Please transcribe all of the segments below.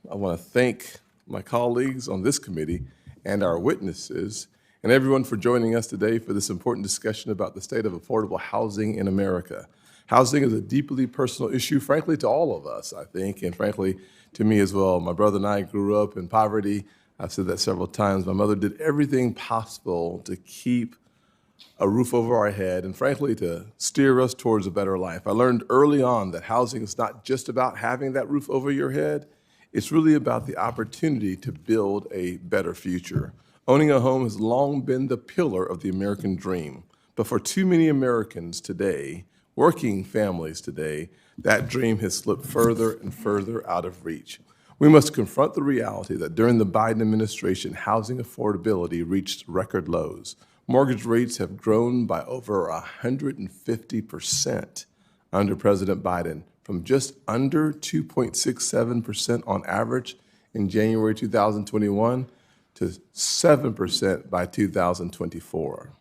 I want to thank my colleagues on this committee and our witnesses and everyone for joining us today for this important discussion about the state of affordable housing in America. Housing is a deeply personal issue, frankly, to all of us, I think, and frankly, to me as well. My brother and I grew up in poverty. I've said that several times. My mother did everything possible to keep a roof over our head and frankly to steer us towards a better life. I learned early on that housing is not just about having that roof over your head, it's really about the opportunity to build a better future. Owning a home has long been the pillar of the American dream, but for too many Americans today, working families today, that dream has slipped further and further out of reach. We must confront the reality that during the Biden administration, housing affordability reached record lows. Mortgage rates have grown by over 150% under President Biden, from just under 2.67% on average in January 2021 to 7% by 2024.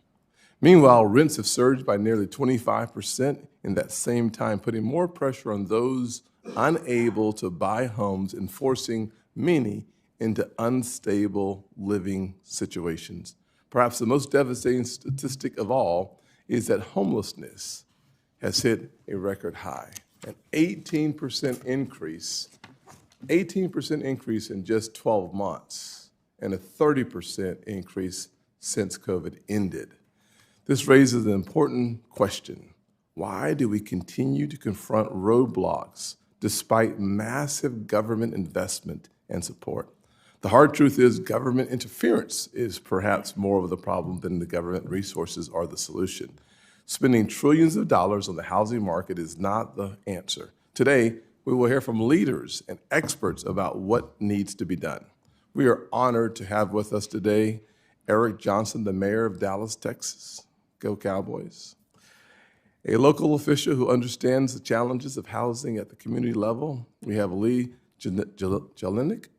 Meanwhile, rents have surged by nearly 25% in that same time, putting more pressure on those unable to buy homes and forcing many into unstable living situations. Perhaps the most devastating statistic of all is that homelessness has hit a record high, an 18% increase in just 12 months, and a 30% increase since COVID ended. This raises an important question. Why do we continue to confront roadblocks despite massive government investment and support? The hard truth is government interference is perhaps more of the problem than the government resources are the solution. Spending trillions of dollars on the housing market is not the answer. Today, we will hear from leaders and experts about what needs to be done. We are honored to have with us today Eric Johnson, the mayor of Dallas, Texas. Go Cowboys. A local official who understands the challenges of housing at the community level. We have Lee Jelenic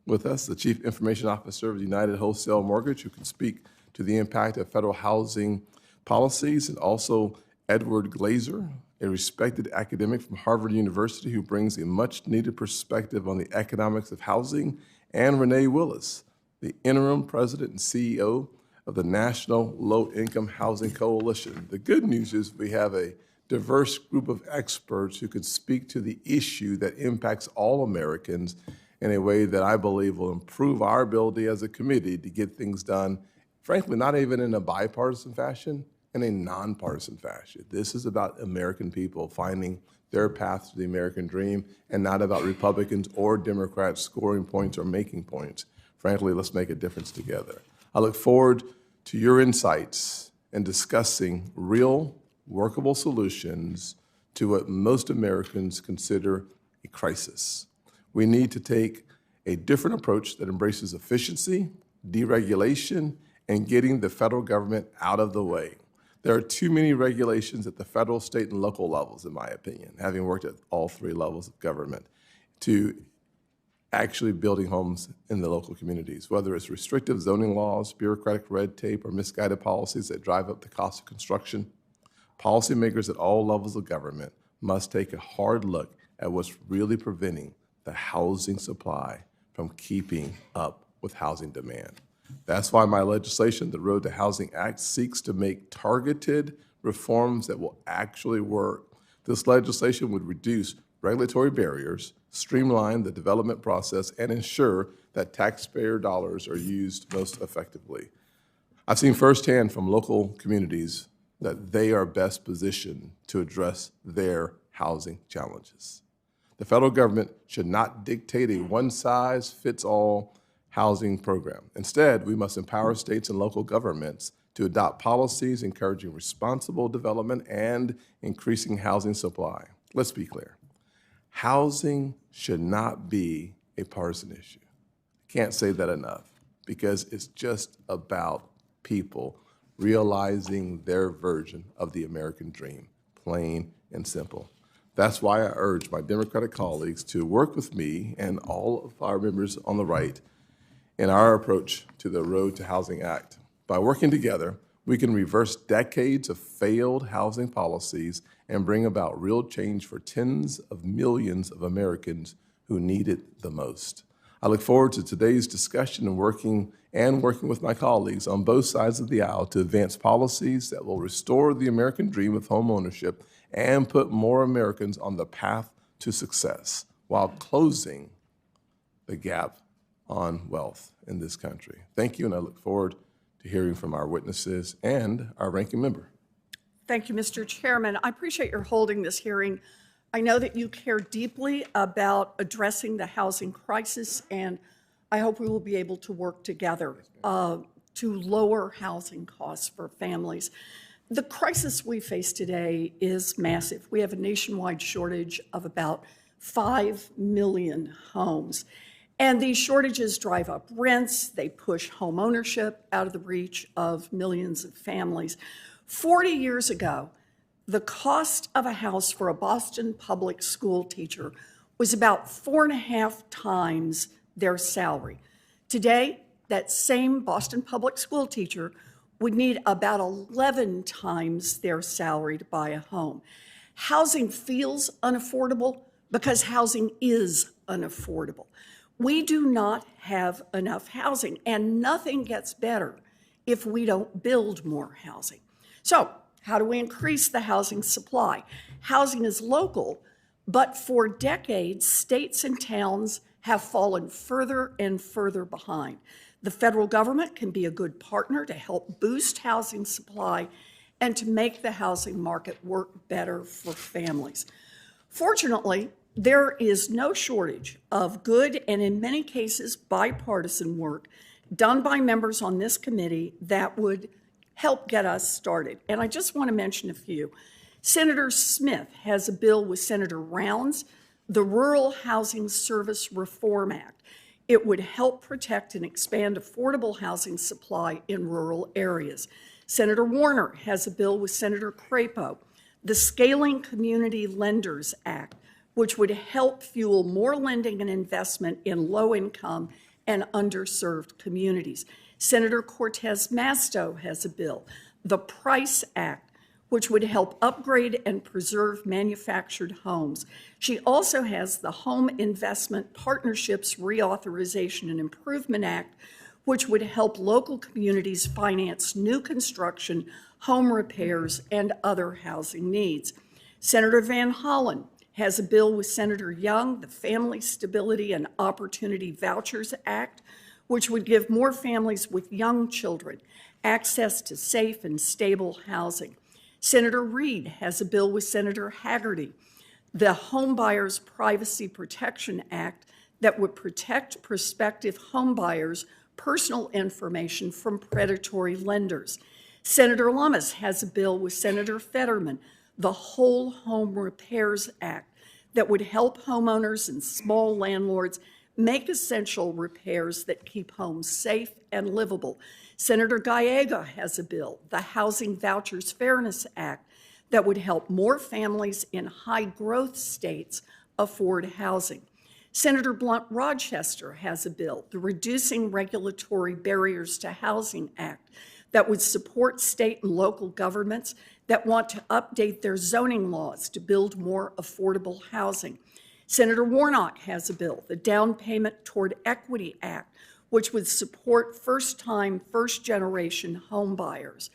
with us, the Chief Information Officer of the United Wholesale Mortgage, who can speak to the impact of federal housing policies, and also Edward Glaeser, a respected academic from Harvard University who brings a much-needed perspective on the economics of housing, and Renee Willis, the Interim President and CEO of the National Low-Income Housing Coalition. The good news is we have a diverse group of experts who can speak to the issue that impacts all Americans in a way that I believe will improve our ability as a committee to get things done, frankly, not even in a bipartisan fashion, in a nonpartisan fashion. This is about American people finding their path to the American dream and not about Republicans or Democrats scoring points or making points. Frankly, let's make a difference together. I look forward to your insights and discussing real, workable solutions to what most Americans consider a crisis. We need to take a different approach that embraces efficiency, deregulation, and getting the federal government out of the way. There are too many regulations at the federal, state, and local levels, in my opinion, having worked at all three levels of government, to actually building homes in the local communities, whether it's restrictive zoning laws, bureaucratic red tape, or misguided policies that drive up the cost of construction. Policymakers at all levels of government must take a hard look at what's really preventing the housing supply from keeping up with housing demand. That's why my legislation, the Road to Housing Act, seeks to make targeted reforms that will actually work. This legislation would reduce regulatory barriers, streamline the development process, and ensure that taxpayer dollars are used most effectively. I've seen firsthand from local communities that they are best positioned to address their housing challenges. The federal government should not dictate a one-size-fits-all housing program. Instead, we must empower states and local governments to adopt policies encouraging responsible development and increasing housing supply. Let's be clear. Housing should not be a partisan issue. Can't say that enough, because it's just about people realizing their version of the American dream, plain and simple. That's why I urge my Democratic colleagues to work with me and all of our members on the right in our approach to the Road to Housing Act. By working together, we can reverse decades of failed housing policies and bring about real change for tens of millions of Americans who need it the most. I look forward to today's discussion and working with my colleagues on both sides of the aisle to advance policies that will restore the American dream of home ownership and put more Americans on the path to success while closing the gap on wealth in this country. Thank you, and I look forward to hearing from our witnesses and our ranking member. Thank you, Mr. Chairman. I appreciate your holding this hearing. I know that you care deeply about addressing the housing crisis, and I hope we will be able to work together to lower housing costs for families. The crisis we face today is massive. We have a nationwide shortage of about 5 million homes. And these shortages drive up rents, they push home ownership out of the reach of millions of families. 40 years ago, the cost of a house for a Boston public school teacher was about 4.5 times their salary. Today, that same Boston public school teacher would need about 11 times their salary to buy a home. Housing feels unaffordable because housing is unaffordable. We do not have enough housing, and nothing gets better if we don't build more housing. So, how do we increase the housing supply? Housing is local, but for decades, states and towns have fallen further and further behind. The federal government can be a good partner to help boost housing supply and to make the housing market work better for families. Fortunately, there is no shortage of good and in many cases bipartisan work done by members on this committee that would help get us started. And I just want to mention a few. Senator Smith has a bill with Senator Rounds, the Rural Housing Service Reform Act. It would help protect and expand affordable housing supply in rural areas. Senator Warner has a bill with Senator Crapo, the Scaling Community Lenders Act, which would help fuel more lending and investment in low-income and underserved communities. Senator Cortez Masto has a bill, the Price Act, which would help upgrade and preserve manufactured homes. She also has the Home Investment Partnerships Reauthorization and Improvement Act, which would help local communities finance new construction, home repairs, and other housing needs. Senator Van Hollen has a bill with Senator Young, the Family Stability and Opportunity Vouchers Act, which would give more families with young children access to safe and stable housing. Senator Reed has a bill with Senator Haggerty, the Homebuyers Privacy Protection Act, that would protect prospective homebuyers' personal information from predatory lenders. Senator Lummis has a bill with Senator Fetterman, the Whole Home Repairs Act, that would help homeowners and small landlords make essential repairs that keep homes safe and livable. Senator Gallega has a bill, the Housing Vouchers Fairness Act, that would help more families in high-growth states afford housing. Senator Blunt Rochester has a bill, the Reducing Regulatory Barriers to Housing Act, that would support state and local governments that want to update their zoning laws to build more affordable housing. Senator Warnock has a bill, the Down Payment Toward Equity Act, which would support first-time, first-generation home buyers.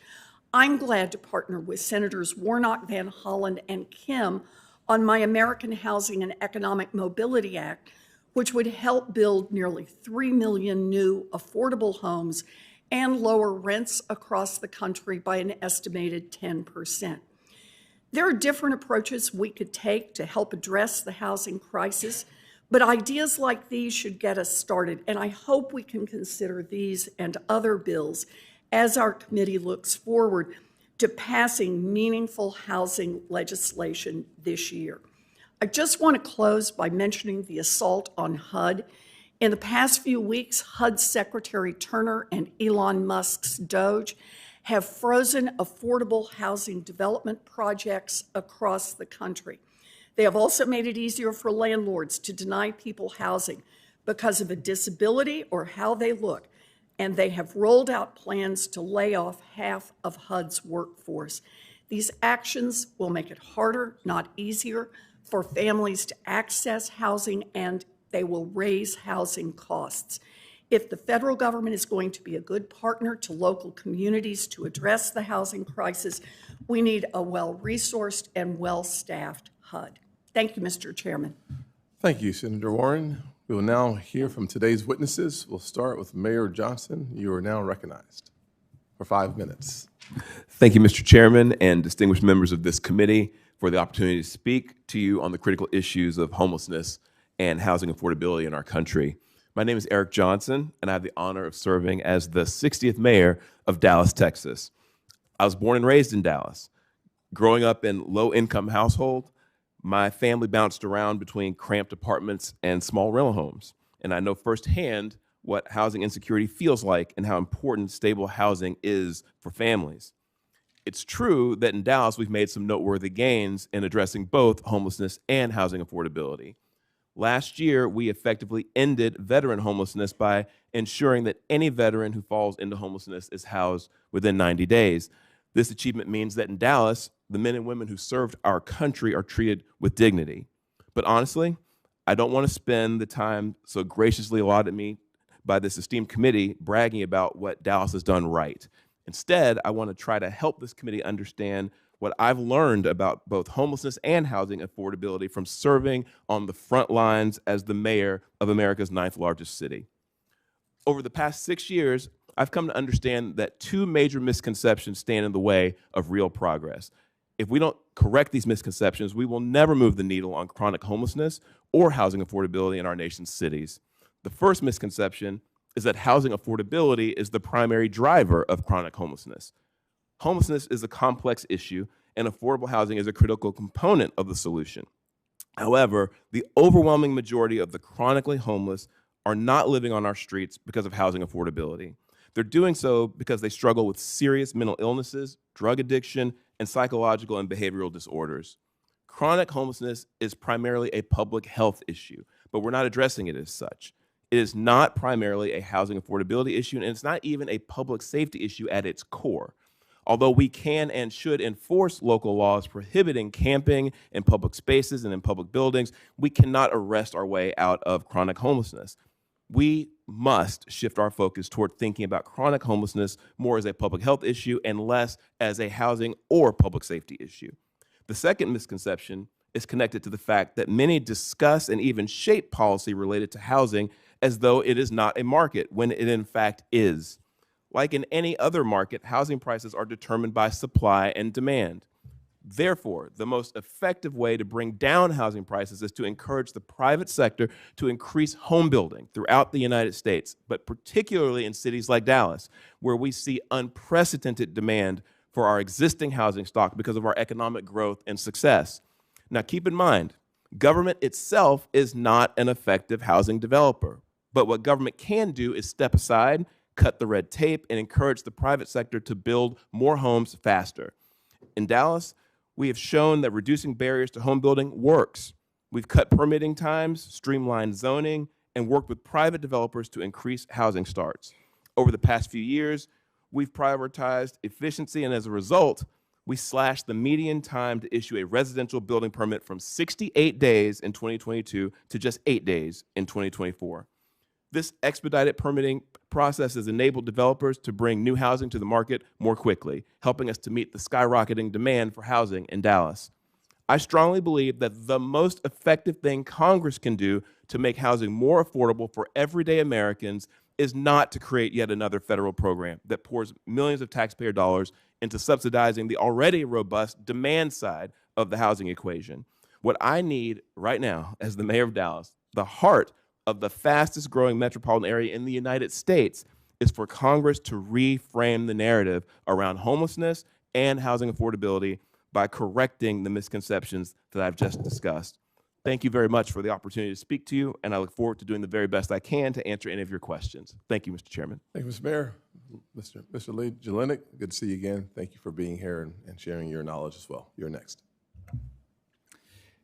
I'm glad to partner with Senators Warnock, Van Hollen, and Kim on my American Housing and Economic Mobility Act, which would help build nearly 3 million new affordable homes and lower rents across the country by an estimated 10%. There are different approaches we could take to help address the housing crisis, but ideas like these should get us started, and I hope we can consider these and other bills as our committee looks forward to passing meaningful housing legislation this year. I just want to close by mentioning the assault on HUD. In the past few weeks, HUD Secretary Turner and Elon Musk's Doge have frozen affordable housing development projects across the country. They have also made it easier for landlords to deny people housing because of a disability or how they look, and they have rolled out plans to lay off half of HUD's workforce. These actions will make it harder, not easier, for families to access housing and They will raise housing costs. If the federal government is going to be a good partner to local communities to address the housing crisis, we need a well-resourced and well-staffed HUD. Thank you, Mr. Chairman. Thank you, Senator Warren. We will now hear from today's witnesses. We'll start with Mayor Johnson. You are now recognized for 5 minutes. Thank you, Mr. Chairman, and distinguished members of this committee for the opportunity to speak to you on the critical issues of homelessness and housing affordability in our country. My name is Eric Johnson, and I have the honor of serving as the 60th mayor of Dallas, Texas. I was born and raised in Dallas. Growing up in low-income household, my family bounced around between cramped apartments and small rental homes, and I know firsthand what housing insecurity feels like and how important stable housing is for families. It's true that in Dallas, we've made some noteworthy gains in addressing both homelessness and housing affordability. Last year, we effectively ended veteran homelessness by ensuring that any veteran who falls into homelessness is housed within 90 days. This achievement means that in Dallas, the men and women who served our country are treated with dignity. But honestly, I don't want to spend the time so graciously allotted me by this esteemed committee bragging about what Dallas has done right. Instead, I want to try to help this committee understand what I've learned about both homelessness and housing affordability from serving on the front lines as the mayor of America's 9th largest city. Over the past 6 years, I've come to understand that two major misconceptions stand in the way of real progress. If we don't correct these misconceptions, we will never move the needle on chronic homelessness or housing affordability in our nation's cities. The first misconception is that housing affordability is the primary driver of chronic homelessness. Homelessness is a complex issue, and affordable housing is a critical component of the solution. However, the overwhelming majority of the chronically homeless are not living on our streets because of housing affordability. They're doing so because they struggle with serious mental illnesses, drug addiction, and psychological and behavioral disorders. Chronic homelessness is primarily a public health issue, but we're not addressing it as such. It is not primarily a housing affordability issue, and it's not even a public safety issue at its core. Although we can and should enforce local laws prohibiting camping in public spaces and in public buildings, we cannot arrest our way out of chronic homelessness. We must shift our focus toward thinking about chronic homelessness more as a public health issue and less as a housing or public safety issue. The second misconception is connected to the fact that many discuss and even shape policy related to housing as though it is not a market, when it in fact is. Like in any other market, housing prices are determined by supply and demand. Therefore, the most effective way to bring down housing prices is to encourage the private sector to increase home building throughout the United States, but particularly in cities like Dallas, where we see unprecedented demand for our existing housing stock because of our economic growth and success. Now, keep in mind, government itself is not an effective housing developer, but what government can do is step aside, cut the red tape, and encourage the private sector to build more homes faster. In Dallas, we have shown that reducing barriers to home building works. We've cut permitting times, streamlined zoning, and worked with private developers to increase housing starts. Over the past few years, we've prioritized efficiency, and as a result, we slashed the median time to issue a residential building permit from 68 days in 2022 to just 8 days in 2024. This expedited permitting process has enabled developers to bring new housing to the market more quickly, helping us to meet the skyrocketing demand for housing in Dallas. I strongly believe that the most effective thing Congress can do to make housing more affordable for everyday Americans is not to create yet another federal program that pours millions of taxpayer dollars into subsidizing the already robust demand side of the housing equation. What I need right now, as the mayor of Dallas, the heart of the fastest growing metropolitan area in the United States, is for Congress to reframe the narrative around homelessness and housing affordability by correcting the misconceptions that I've just discussed. Thank you very much for the opportunity to speak to you, and I look forward to doing the very best I can to answer any of your questions. Thank you, Mr. Chairman. Thank you, Mr. Mayor. Mr. Lee Jelenic, good to see you again. Thank you for being here and sharing your knowledge as well. You're next.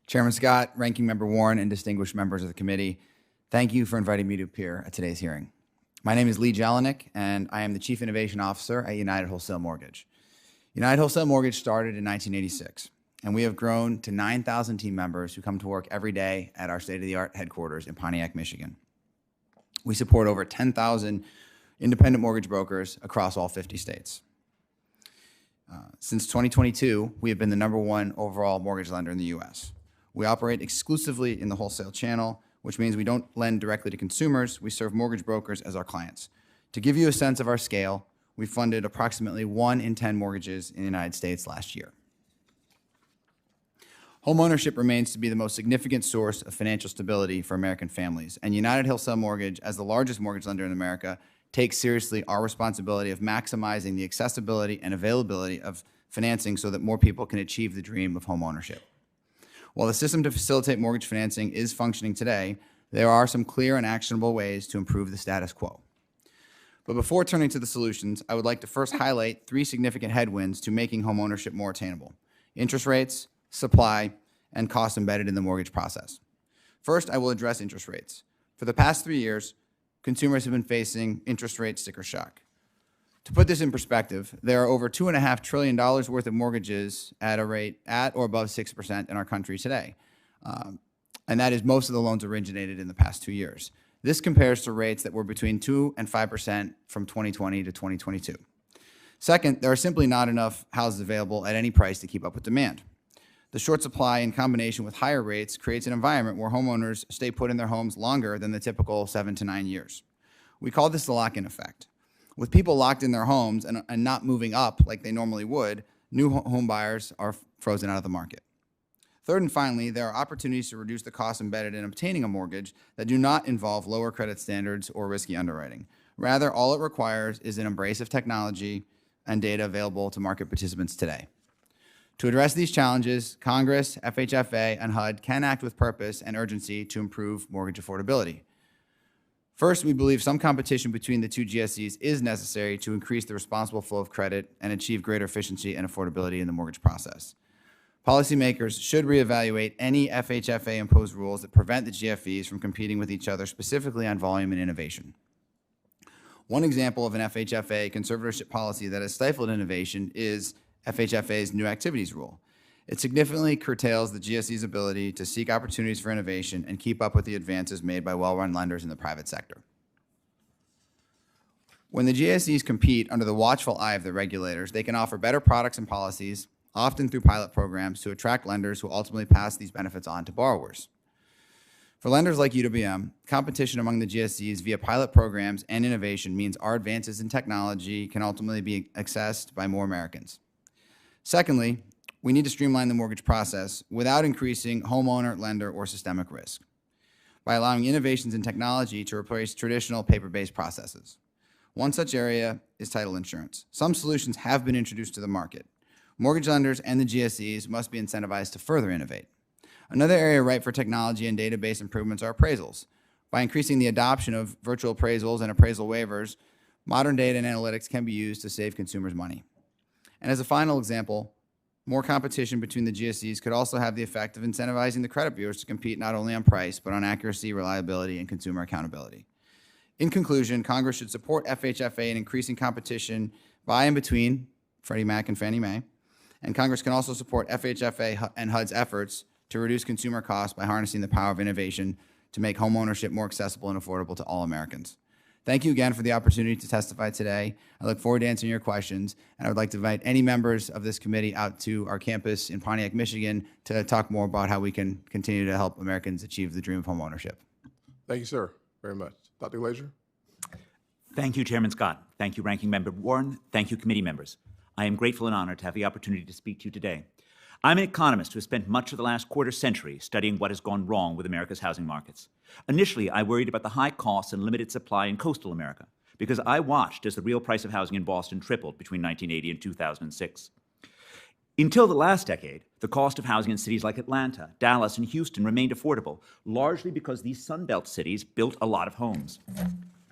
Chairman Scott, Ranking Member Warren, and distinguished members of the committee, thank you for inviting me to appear at today's hearing. My name is Lee Jelenic, and I am the Chief Innovation Officer at United Wholesale Mortgage. United Wholesale Mortgage started in 1986, and we have grown to 9,000 team members who come to work every day at our state-of-the-art headquarters in Pontiac, Michigan. We support over 10,000 independent mortgage brokers across all 50 states. Since 2022, we have been the #1 overall mortgage lender in the U.S. We operate exclusively in the wholesale channel, which means we don't lend directly to consumers. We serve mortgage brokers as our clients. To give you a sense of our scale, we funded approximately 1 in 10 mortgages in the United States last year. Homeownership remains to be the most significant source of financial stability for American families, and United Wholesale Mortgage, as the largest mortgage lender in America, takes seriously our responsibility of maximizing the accessibility and availability of financing so that more people can achieve the dream of homeownership. While the system to facilitate mortgage financing is functioning today, there are some clear and actionable ways to improve the status quo. But before turning to the solutions, I would like to first highlight 3 significant headwinds to making homeownership more attainable: interest rates, supply, and costs embedded in the mortgage process. First, I will address interest rates. For the past 3 years, consumers have been facing interest rate sticker shock. To put this in perspective, there are over $2.5 trillion worth of mortgages at a rate at or above 6% in our country today. And that is most of the loans originated in the past 2 years. This compares to rates that were between 2 and 5% from 2020 to 2022. Second, there are simply not enough houses available at any price to keep up with demand. The short supply in combination with higher rates creates an environment where homeowners stay put in their homes longer than the typical 7 to 9 years. We call this the lock-in effect. With people locked in their homes and not moving up like they normally would, new home buyers are frozen out of the market. Third and finally, there are opportunities to reduce the costs embedded in obtaining a mortgage that do not involve lower credit standards or risky underwriting. Rather, all it requires is an embrace of technology and data available to market participants today. To address these challenges, Congress, FHFA, and HUD can act with purpose and urgency to improve mortgage affordability. First, we believe some competition between the 2 GSEs is necessary to increase the responsible flow of credit and achieve greater efficiency and affordability in the mortgage process. Policymakers should reevaluate any FHFA-imposed rules that prevent the GFEs from competing with each other, specifically on volume and innovation. One example of an FHFA conservatorship policy that has stifled innovation is FHFA's New Activities Rule. It significantly curtails the GSE's ability to seek opportunities for innovation and keep up with the advances made by well-run lenders in the private sector. When the GSEs compete under the watchful eye of the regulators, they can offer better products and policies, often through pilot programs, to attract lenders who ultimately pass these benefits on to borrowers. For lenders like UWM, competition among the GSEs via pilot programs and innovation means our advances in technology can ultimately be accessed by more Americans. Secondly, we need to streamline the mortgage process without increasing homeowner, lender, or systemic risk by allowing innovations in technology to replace traditional paper-based processes. One such area is title insurance. Some solutions have been introduced to the market. Mortgage lenders and the GSEs must be incentivized to further innovate. Another area ripe for technology and database improvements are appraisals. By increasing the adoption of virtual appraisals and appraisal waivers, modern data and analytics can be used to save consumers money. And as a final example, more competition between the GSEs could also have the effect of incentivizing the credit bureaus to compete not only on price, but on accuracy, reliability, and consumer accountability. In conclusion, Congress should support FHFA in increasing competition by and between Freddie Mac and Fannie Mae, and Congress can also support FHFA and HUD's efforts to reduce consumer costs by harnessing the power of innovation to make homeownership more accessible and affordable to all Americans. Thank you again for the opportunity to testify today. I look forward to answering your questions, and I would like to invite any members of this committee out to our campus in Pontiac, Michigan, to talk more about how we can continue to help Americans achieve the dream of homeownership. Thank you, sir, very much. Dr. Glaeser? Thank you, Chairman Scott. Thank you, Ranking Member Warren. Thank you, committee members. I am grateful and honored to have the opportunity to speak to you today. I'm an economist who has spent much of the last quarter century studying what has gone wrong with America's housing markets. Initially, I worried about the high costs and limited supply in coastal America because I watched as the real price of housing in Boston tripled between 1980 and 2006. Until the last decade, the cost of housing in cities like Atlanta, Dallas, and Houston remained affordable, largely because these Sunbelt cities built a lot of homes.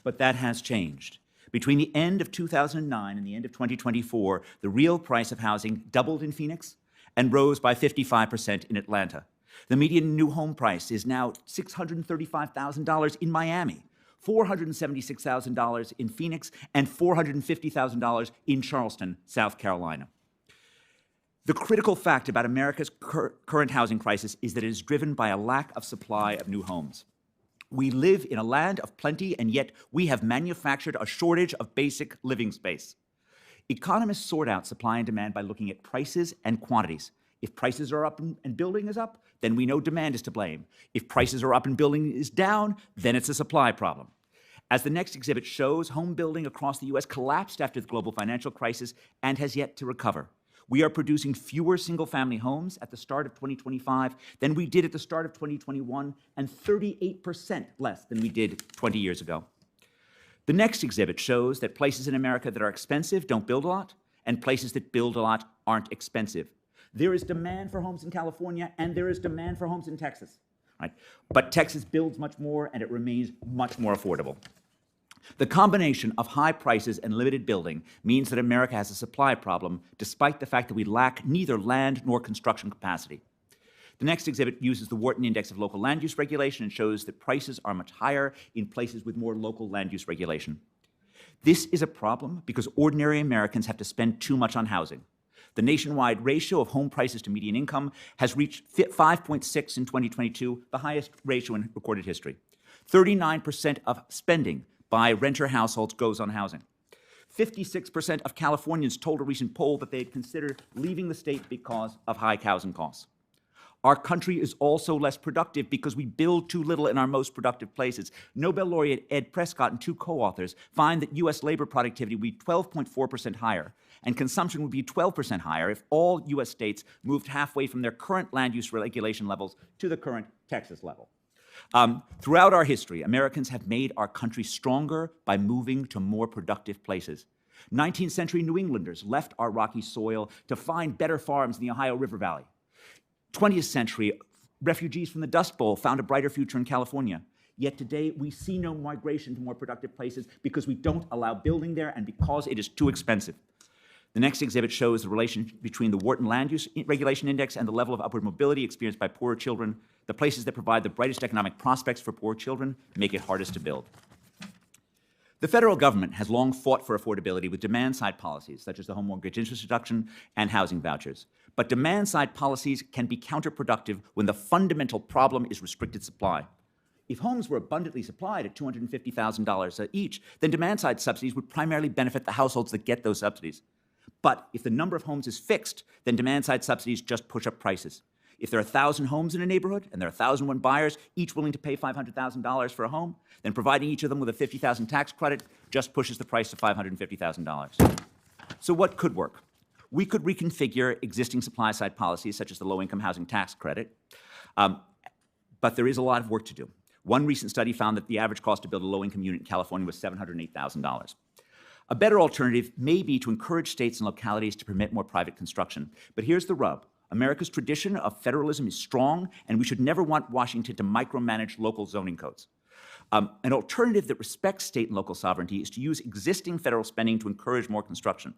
But that has changed. Between the end of 2009 and the end of 2024, the real price of housing doubled in Phoenix and rose by 55% in Atlanta. The median new home price is now $635,000 in Miami, $476,000 in Phoenix, and $450,000 in Charleston, South Carolina. The critical fact about America's current housing crisis is that it is driven by a lack of supply of new homes. We live in a land of plenty, and yet we have manufactured a shortage of basic living space. Economists sort out supply and demand by looking at prices and quantities. If prices are up and building is up, then we know demand is to blame. If prices are up and building is down, then it's a supply problem. As the next exhibit shows, home building across the U.S. collapsed after the global financial crisis and has yet to recover. We are producing fewer single-family homes at the start of 2025 than we did at the start of 2021, and 38% less than we did 20 years ago. The next exhibit shows that places in America that are expensive don't build a lot, and places that build a lot aren't expensive. There is demand for homes in California, and there is demand for homes in Texas. Right? But Texas builds much more, and it remains much more affordable. The combination of high prices and limited building means that America has a supply problem, despite the fact that we lack neither land nor construction capacity. The next exhibit uses the Wharton Index of Local Land Use Regulation and shows that prices are much higher in places with more local land use regulation. This is a problem because ordinary Americans have to spend too much on housing. The nationwide ratio of home prices to median income has reached 5.6 in 2022, the highest ratio in recorded history. 39% of spending by renter households goes on housing. 56% of Californians told a recent poll that they had considered leaving the state because of high housing costs. Our country is also less productive because we build too little in our most productive places. Nobel laureate Ed Prescott and two co-authors find that U.S. labor productivity would be 12.4% higher, and consumption would be 12% higher if all U.S. states moved halfway from their current land use regulation levels to the current Texas level. Throughout our history, Americans have made our country stronger by moving to more productive places. 19th century New Englanders left our rocky soil to find better farms in the Ohio River Valley. 20th century refugees from the Dust Bowl found a brighter future in California. Yet today, we see no migration to more productive places because we don't allow building there and because it is too expensive. The next exhibit shows the relation between the Wharton Land Use Regulation Index and the level of upward mobility experienced by poorer children. The places that provide the brightest economic prospects for poor children make it hardest to build. The federal government has long fought for affordability with demand-side policies, such as the home mortgage interest deduction and housing vouchers. But demand-side policies can be counterproductive when the fundamental problem is restricted supply. If homes were abundantly supplied at $250,000 each, then demand-side subsidies would primarily benefit the households that get those subsidies. But if the number of homes is fixed, then demand-side subsidies just push up prices. If there are 1,000 homes in a neighborhood and there are 1,001 buyers, each willing to pay $500,000 for a home, then providing each of them with a $50,000 tax credit just pushes the price to $550,000. So what could work? We could reconfigure existing supply-side policies, such as the low-income housing tax credit, but there is a lot of work to do. One recent study found that the average cost to build a low-income unit in California was $708,000. A better alternative may be to encourage states and localities to permit more private construction. But here's the rub. America's tradition of federalism is strong, and we should never want Washington to micromanage local zoning codes. An alternative that respects state and local sovereignty is to use existing federal spending to encourage more construction.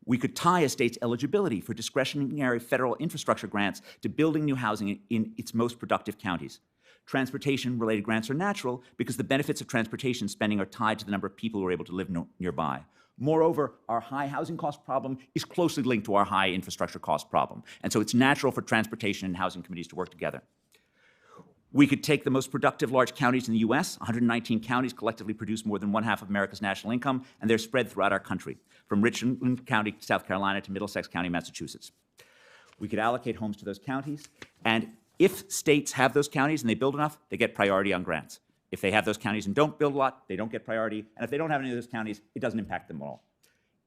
We could tie a state's eligibility for discretionary federal infrastructure grants to building new housing in its most productive counties. Transportation-related grants are natural because the benefits of transportation spending are tied to the number of people who are able to live nearby. Moreover, our high housing cost problem is closely linked to our high infrastructure cost problem, and so it's natural for transportation and housing committees to work together. We could take the most productive large counties in the U.S. 119 counties collectively produce more than one-half of America's national income, and they're spread throughout our country, from Richland County, South Carolina, to Middlesex County, Massachusetts. We could allocate homes to those counties, and if states have those counties and they build enough, they get priority on grants. If they have those counties and don't build a lot, they don't get priority. And if they don't have any of those counties, it doesn't impact them at all.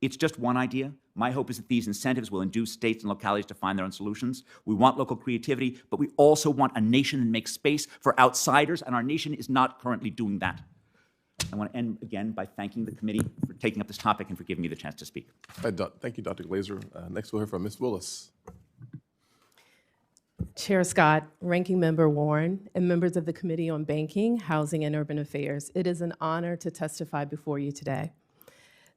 It's just one idea. My hope is that these incentives will induce states and localities to find their own solutions. We want local creativity, but we also want a nation that makes space for outsiders, and our nation is not currently doing that. I want to end again by thanking the committee for taking up this topic and for giving me the chance to speak. Thank you, Dr. Glaeser. Next, we'll hear from Ms. Willis. Chair Scott, Ranking Member Warren, and members of the Committee on Banking, Housing, and Urban Affairs, it is an honor to testify before you today.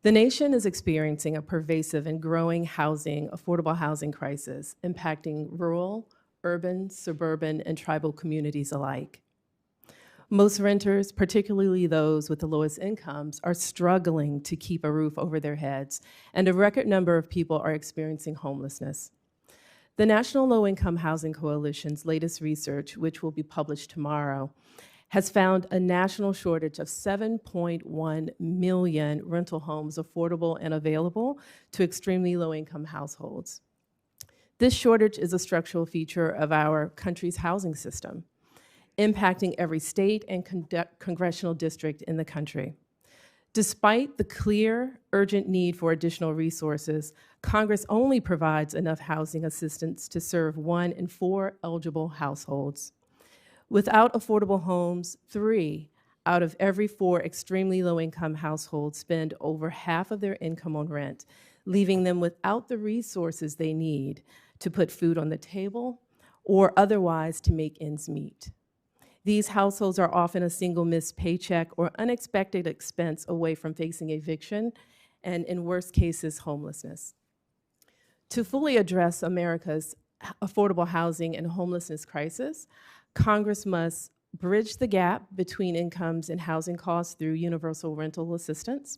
The nation is experiencing a pervasive and growing affordable housing crisis, impacting rural, urban, suburban, and tribal communities alike. Most renters, particularly those with the lowest incomes, are struggling to keep a roof over their heads, and a record number of people are experiencing homelessness. The National Low-Income Housing Coalition's latest research, which will be published tomorrow, has found a national shortage of 7.1 million rental homes affordable and available to extremely low-income households. This shortage is a structural feature of our country's housing system, impacting every state and congressional district in the country. Despite the clear, urgent need for additional resources, Congress only provides enough housing assistance to serve 1 in 4 eligible households. Without affordable homes, 3 out of every 4 extremely low-income households spend over half of their income on rent, leaving them without the resources they need to put food on the table or otherwise to make ends meet. These households are often a single missed paycheck or unexpected expense away from facing eviction and, in worst cases, homelessness. To fully address America's affordable housing and homelessness crisis, Congress must bridge the gap between incomes and housing costs through universal rental assistance,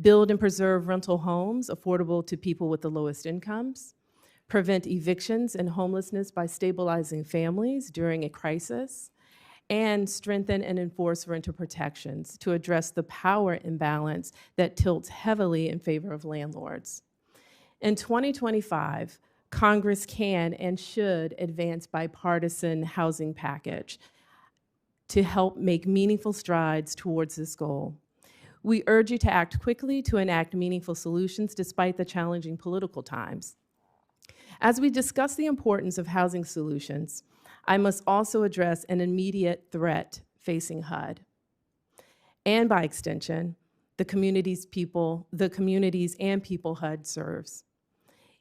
build and preserve rental homes affordable to people with the lowest incomes, prevent evictions and homelessness by stabilizing families during a crisis, and strengthen and enforce renter protections to address the power imbalance that tilts heavily in favor of landlords. In 2025, Congress can and should advance bipartisan housing package to help make meaningful strides towards this goal. We urge you to act quickly to enact meaningful solutions despite the challenging political times. As we discuss the importance of housing solutions, I must also address an immediate threat facing HUD, and by extension, the communities and people HUD serves.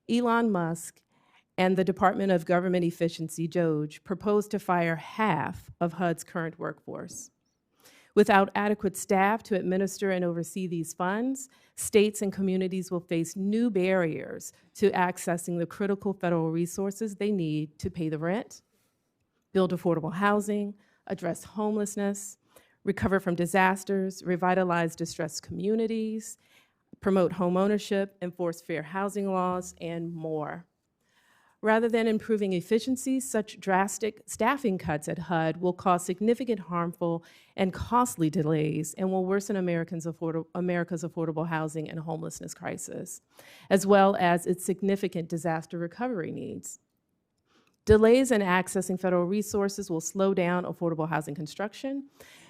Elon Musk and the Department of Government Efficiency, DOGE, proposed to fire half of HUD's current workforce. Without adequate staff to administer and oversee these funds, states and communities will face new barriers to accessing the critical federal resources they need to pay the rent, build affordable housing, address homelessness, recover from disasters, revitalize distressed communities, promote homeownership, enforce fair housing laws, and more. Rather than improving efficiency, such drastic staffing cuts at HUD will cause significant harmful and costly delays and will worsen America's affordable housing and homelessness crisis, as well as its significant disaster recovery needs. Delays in accessing federal resources will slow down affordable housing construction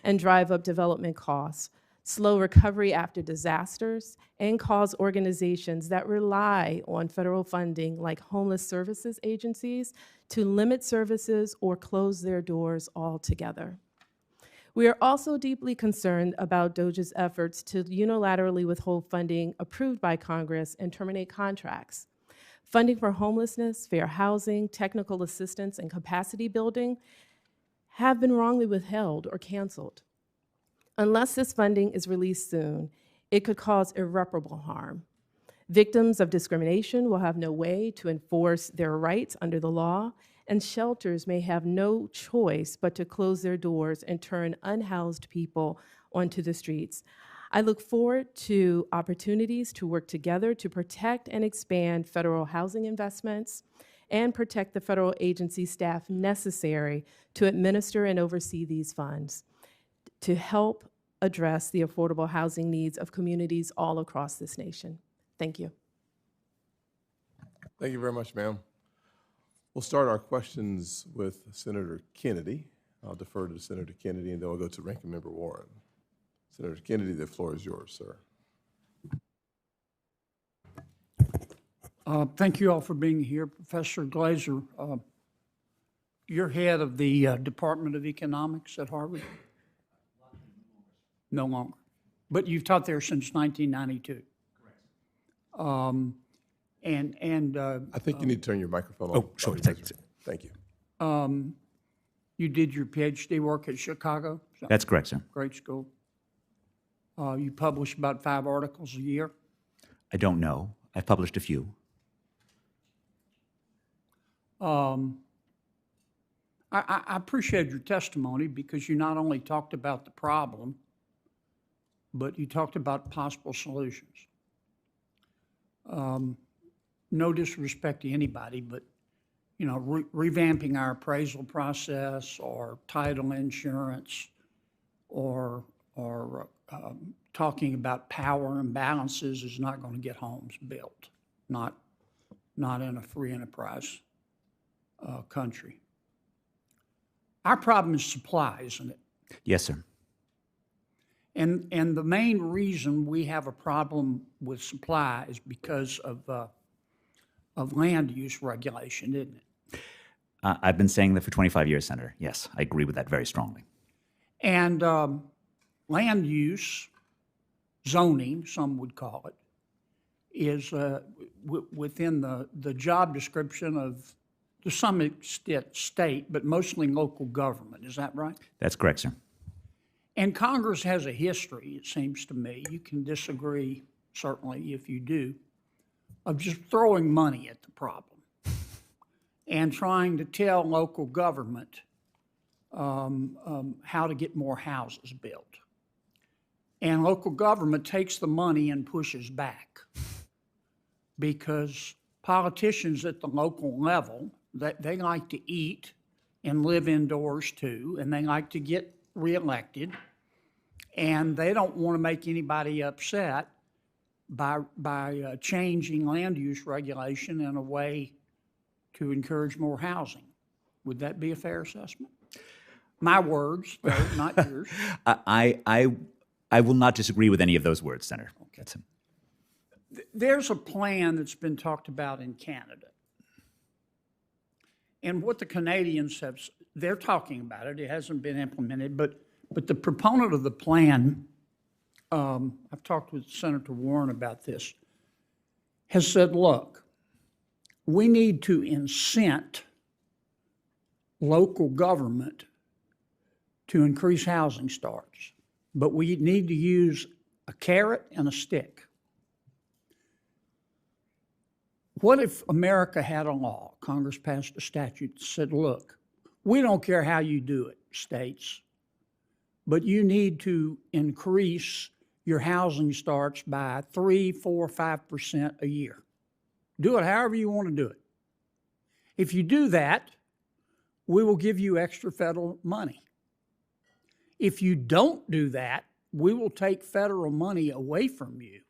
and drive up development costs, slow recovery after disasters, and cause organizations that rely on federal funding like homeless services agencies to limit services or close their doors altogether. We are also deeply concerned about DOGE's efforts to unilaterally withhold funding approved by Congress and terminate contracts. Funding for homelessness, fair housing, technical assistance, and capacity building have been wrongly withheld or canceled. Unless this funding is released soon, it could cause irreparable harm. Victims of discrimination will have no way to enforce their rights under the law, and shelters may have no choice but to close their doors and turn unhoused people onto the streets. I look forward to opportunities to work together to protect and expand federal housing investments and protect the federal agency staff necessary to administer and oversee these funds to help address the affordable housing needs of communities all across this nation. Thank you. Thank you very much, ma'am. We'll start our questions with Senator Kennedy. I'll defer to Senator Kennedy, and then we'll go to Ranking Member Warren. Senator Kennedy, the floor is yours, sir. Thank you all for being here. Professor Glaeser, you're head of the Department of Economics at Harvard? No longer. But you've taught there since 1992. Correct. I think you need to turn your microphone on. Oh, sure. Thank you. Thank you. You did your PhD work at Chicago? That's correct, sir. Great school. You publish about 5 articles a year? I don't know. I've published a few. I appreciate your testimony because you not only talked about the problem, but you talked about possible solutions. No disrespect to anybody, but revamping our appraisal process or title insurance or talking about power imbalances is not going to get homes built, not in a free enterprise country. Our problem is supply, isn't it? Yes, sir. And the main reason we have a problem with supply is because of land use regulation, isn't it? I've been saying that for 25 years, Senator. Yes, I agree with that very strongly. And land use, zoning, some would call it, is within the job description of, to some extent, state, but mostly local government. Is that right? That's correct, sir. And Congress has a history, it seems to me, you can disagree, certainly, if you do, of just throwing money at the problem and trying to tell local government how to get more houses built. And local government takes the money and pushes back because politicians at the local level, they like to eat and live indoors too, and they like to get reelected, and they don't want to make anybody upset by changing land use regulation in a way to encourage more housing. Would that be a fair assessment? My words, though, not yours. I will not disagree with any of those words, Senator. Okay. There's a plan that's been talked about in Canada. And what the Canadians have, they're talking about it. It hasn't been implemented, but the proponent of the plan, I've talked with Senator Warren about this, has said, look, we need to incent local government to increase housing starts, but we need to use a carrot and a stick. What if America had a law, Congress passed a statute that said, look, we don't care how you do it, states, but you need to increase your housing starts by 3, 4, 5% a year. Do it however you want to do it. If you do that, we will give you extra federal money. If you don't do that, we will take federal money away from you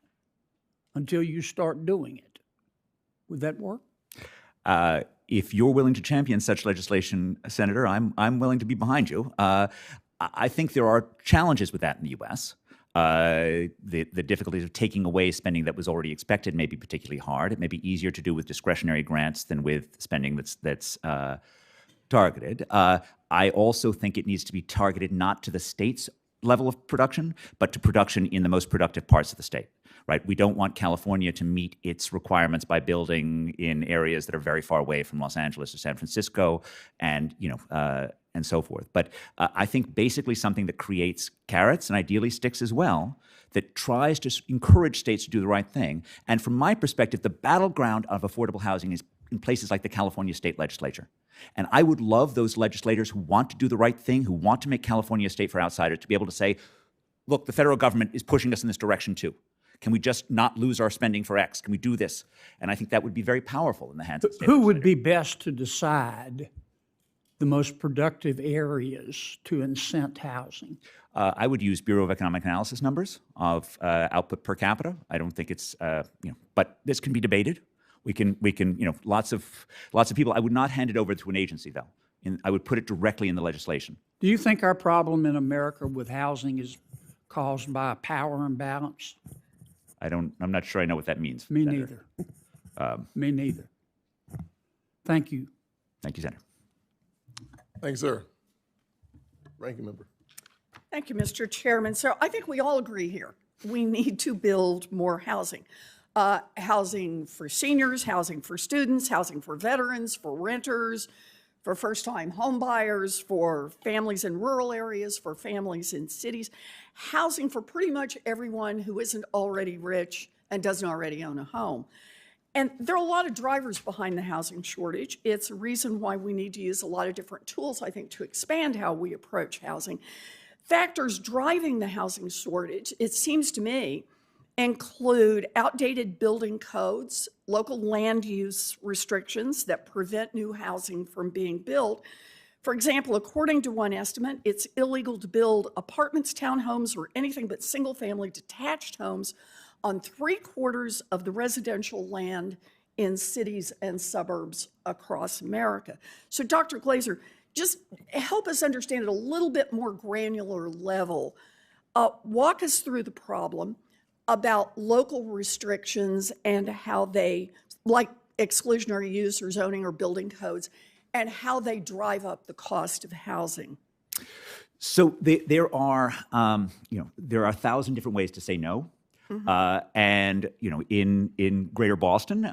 until you start doing it. Would that work? If you're willing to champion such legislation, Senator, I'm willing to be behind you. I think there are challenges with that in the U.S. The difficulties of taking away spending that was already expected may be particularly hard. It may be easier to do with discretionary grants than with spending that's targeted. I also think it needs to be targeted not to the state's level of production, but to production in the most productive parts of the state. Right? We don't want California to meet its requirements by building in areas that are very far away from Los Angeles or San Francisco, and and so forth. But I think basically something that creates carrots and ideally sticks as well, that tries to encourage states to do the right thing. And from my perspective, the battleground of affordable housing is in places like the California state legislature. And I would love those legislators who want to do the right thing, who want to make California a state for outsiders, to be able to say, look, the federal government is pushing us in this direction too. Can we just not lose our spending for X? Can we do this? And I think that would be very powerful in the hands of state Who would be best to decide the most productive areas to incent housing? I would use Bureau of Economic Analysis numbers of output per capita. I don't think it's, but this can be debated. We can, lots of people. I would not hand it over to an agency, though. I would put it directly in the legislation. Do you think our problem in America with housing is caused by a power imbalance? I'm not sure I know what that means. Me Senator. neither. Me neither. Thank you. Thank you, Senator. Thanks, sir. Ranking member. Thank you, Mr. Chairman. So I think we all agree here. We need to build more housing. Housing for seniors, housing for students, housing for veterans, for renters, for first-time home buyers, for families in rural areas, for families in cities, housing for pretty much everyone who isn't already rich and doesn't already own a home. And there are a lot of drivers behind the housing shortage. It's a reason why we need to use a lot of different tools, I think, to expand how we approach housing. Factors driving the housing shortage, it seems to me, include outdated building codes, local land use restrictions that prevent new housing from being built. For example, according to one estimate, it's illegal to build apartments, townhomes, or anything but single-family detached homes on 3/4 of the residential land in cities and suburbs across America. So, Dr. Glaeser, just help us understand at a little bit more granular level. Walk us through the problem about local restrictions and how they, like exclusionary use or zoning or building codes, and how they drive up the cost of housing. So there are 1,000 different ways to say no. And in Greater Boston,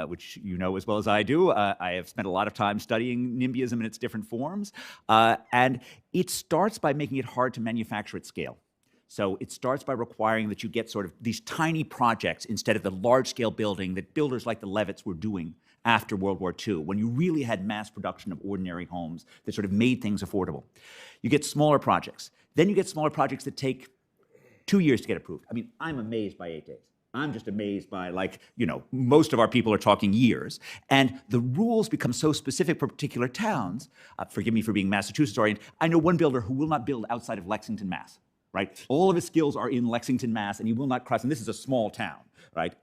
which you know as well as I do, I have spent a lot of time studying NIMBYism in its different forms. And it starts by making it hard to manufacture at scale. So it starts by requiring that you get sort of these tiny projects instead of the large-scale building that builders like the Levitts were doing after World War II, when you really had mass production of ordinary homes that sort of made things affordable. You get smaller projects. Then you get smaller projects that take 2 years to get approved. I mean, I'm amazed by 8 days. I'm just amazed by, most of our people are talking years. And the rules become so specific for particular towns. Forgive me for being Massachusetts-oriented. I know one builder who will not build outside of Lexington, Mass. Right? All of his skills are in Lexington, Mass, and he will not cross. And this is a small town, right?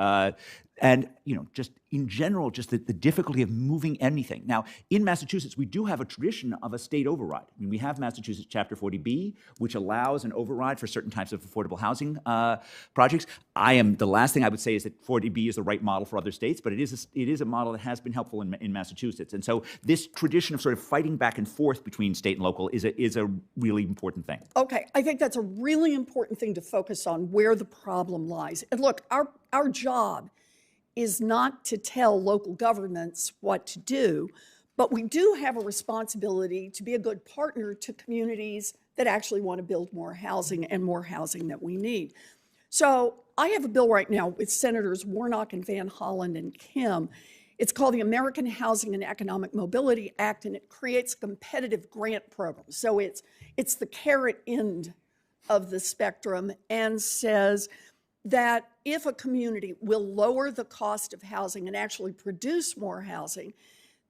And just in general, just the difficulty of moving anything. Now, in Massachusetts, we do have a tradition of a state override. I mean, we have Massachusetts Chapter 40B, which allows an override for certain types of affordable housing projects. The last thing I would say is that 40B is the right model for other states, but it is a model that has been helpful in Massachusetts. And so this tradition of sort of fighting back and forth between state and local is a really important thing. Okay, I think that's a really important thing to focus on, where the problem lies. And look, our job is not to tell local governments what to do, but we do have a responsibility to be a good partner to communities that actually want to build more housing and more housing that we need. So I have a bill right now with Senators Warnock and Van Hollen and Kim. It's called the American Housing and Economic Mobility Act, and it creates a competitive grant program. So it's the carrot end of the spectrum, and says that if a community will lower the cost of housing and actually produce more housing,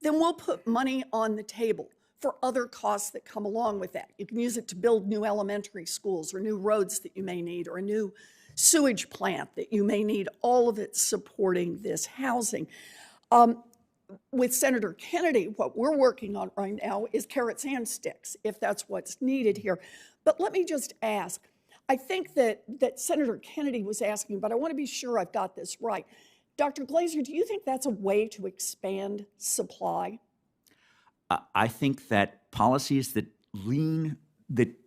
then we'll put money on the table for other costs that come along with that. You can use it to build new elementary schools or new roads that you may need, or a new sewage plant that you may need, all of it supporting this housing. With Senator Kennedy, what we're working on right now is carrots and sticks, if that's what's needed here. But let me just ask, I think that Senator Kennedy was asking, but I want to be sure I've got this right. Dr. Glaeser, do you think that's a way to expand supply? I think that policies that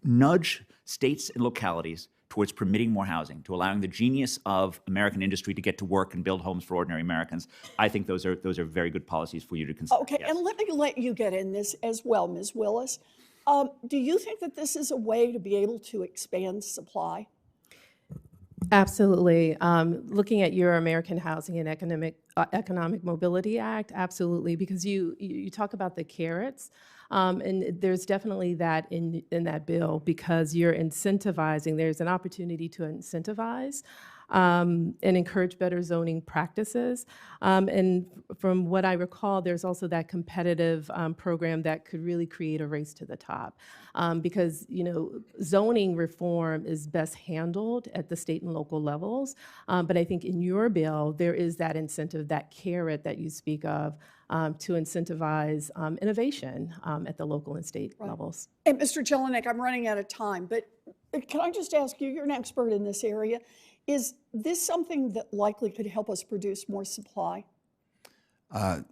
nudge states and localities towards permitting more housing, to allowing the genius of American industry to get to work and build homes for ordinary Americans, I think those are very good policies for you to consider. Okay, yes. And let me let you get in this as well, Ms. Willis. Do you think that this is a way to be able to expand supply? Absolutely. Looking at your American Housing and Economic Mobility Act, absolutely, because you talk about the carrots, and there's definitely that in that bill, because you're incentivizing. There's an opportunity to incentivize and encourage better zoning practices. And from what I recall, there's also that competitive program that could really create a race to the top. Because, zoning reform is best handled at the state and local levels. But I think in your bill, there is that incentive, that carrot that you speak of, to incentivize innovation at the local and state levels. And Mr. Jelenic, I'm running out of time, but can I just ask you, you're an expert in this area. Is this something that likely could help us produce more supply?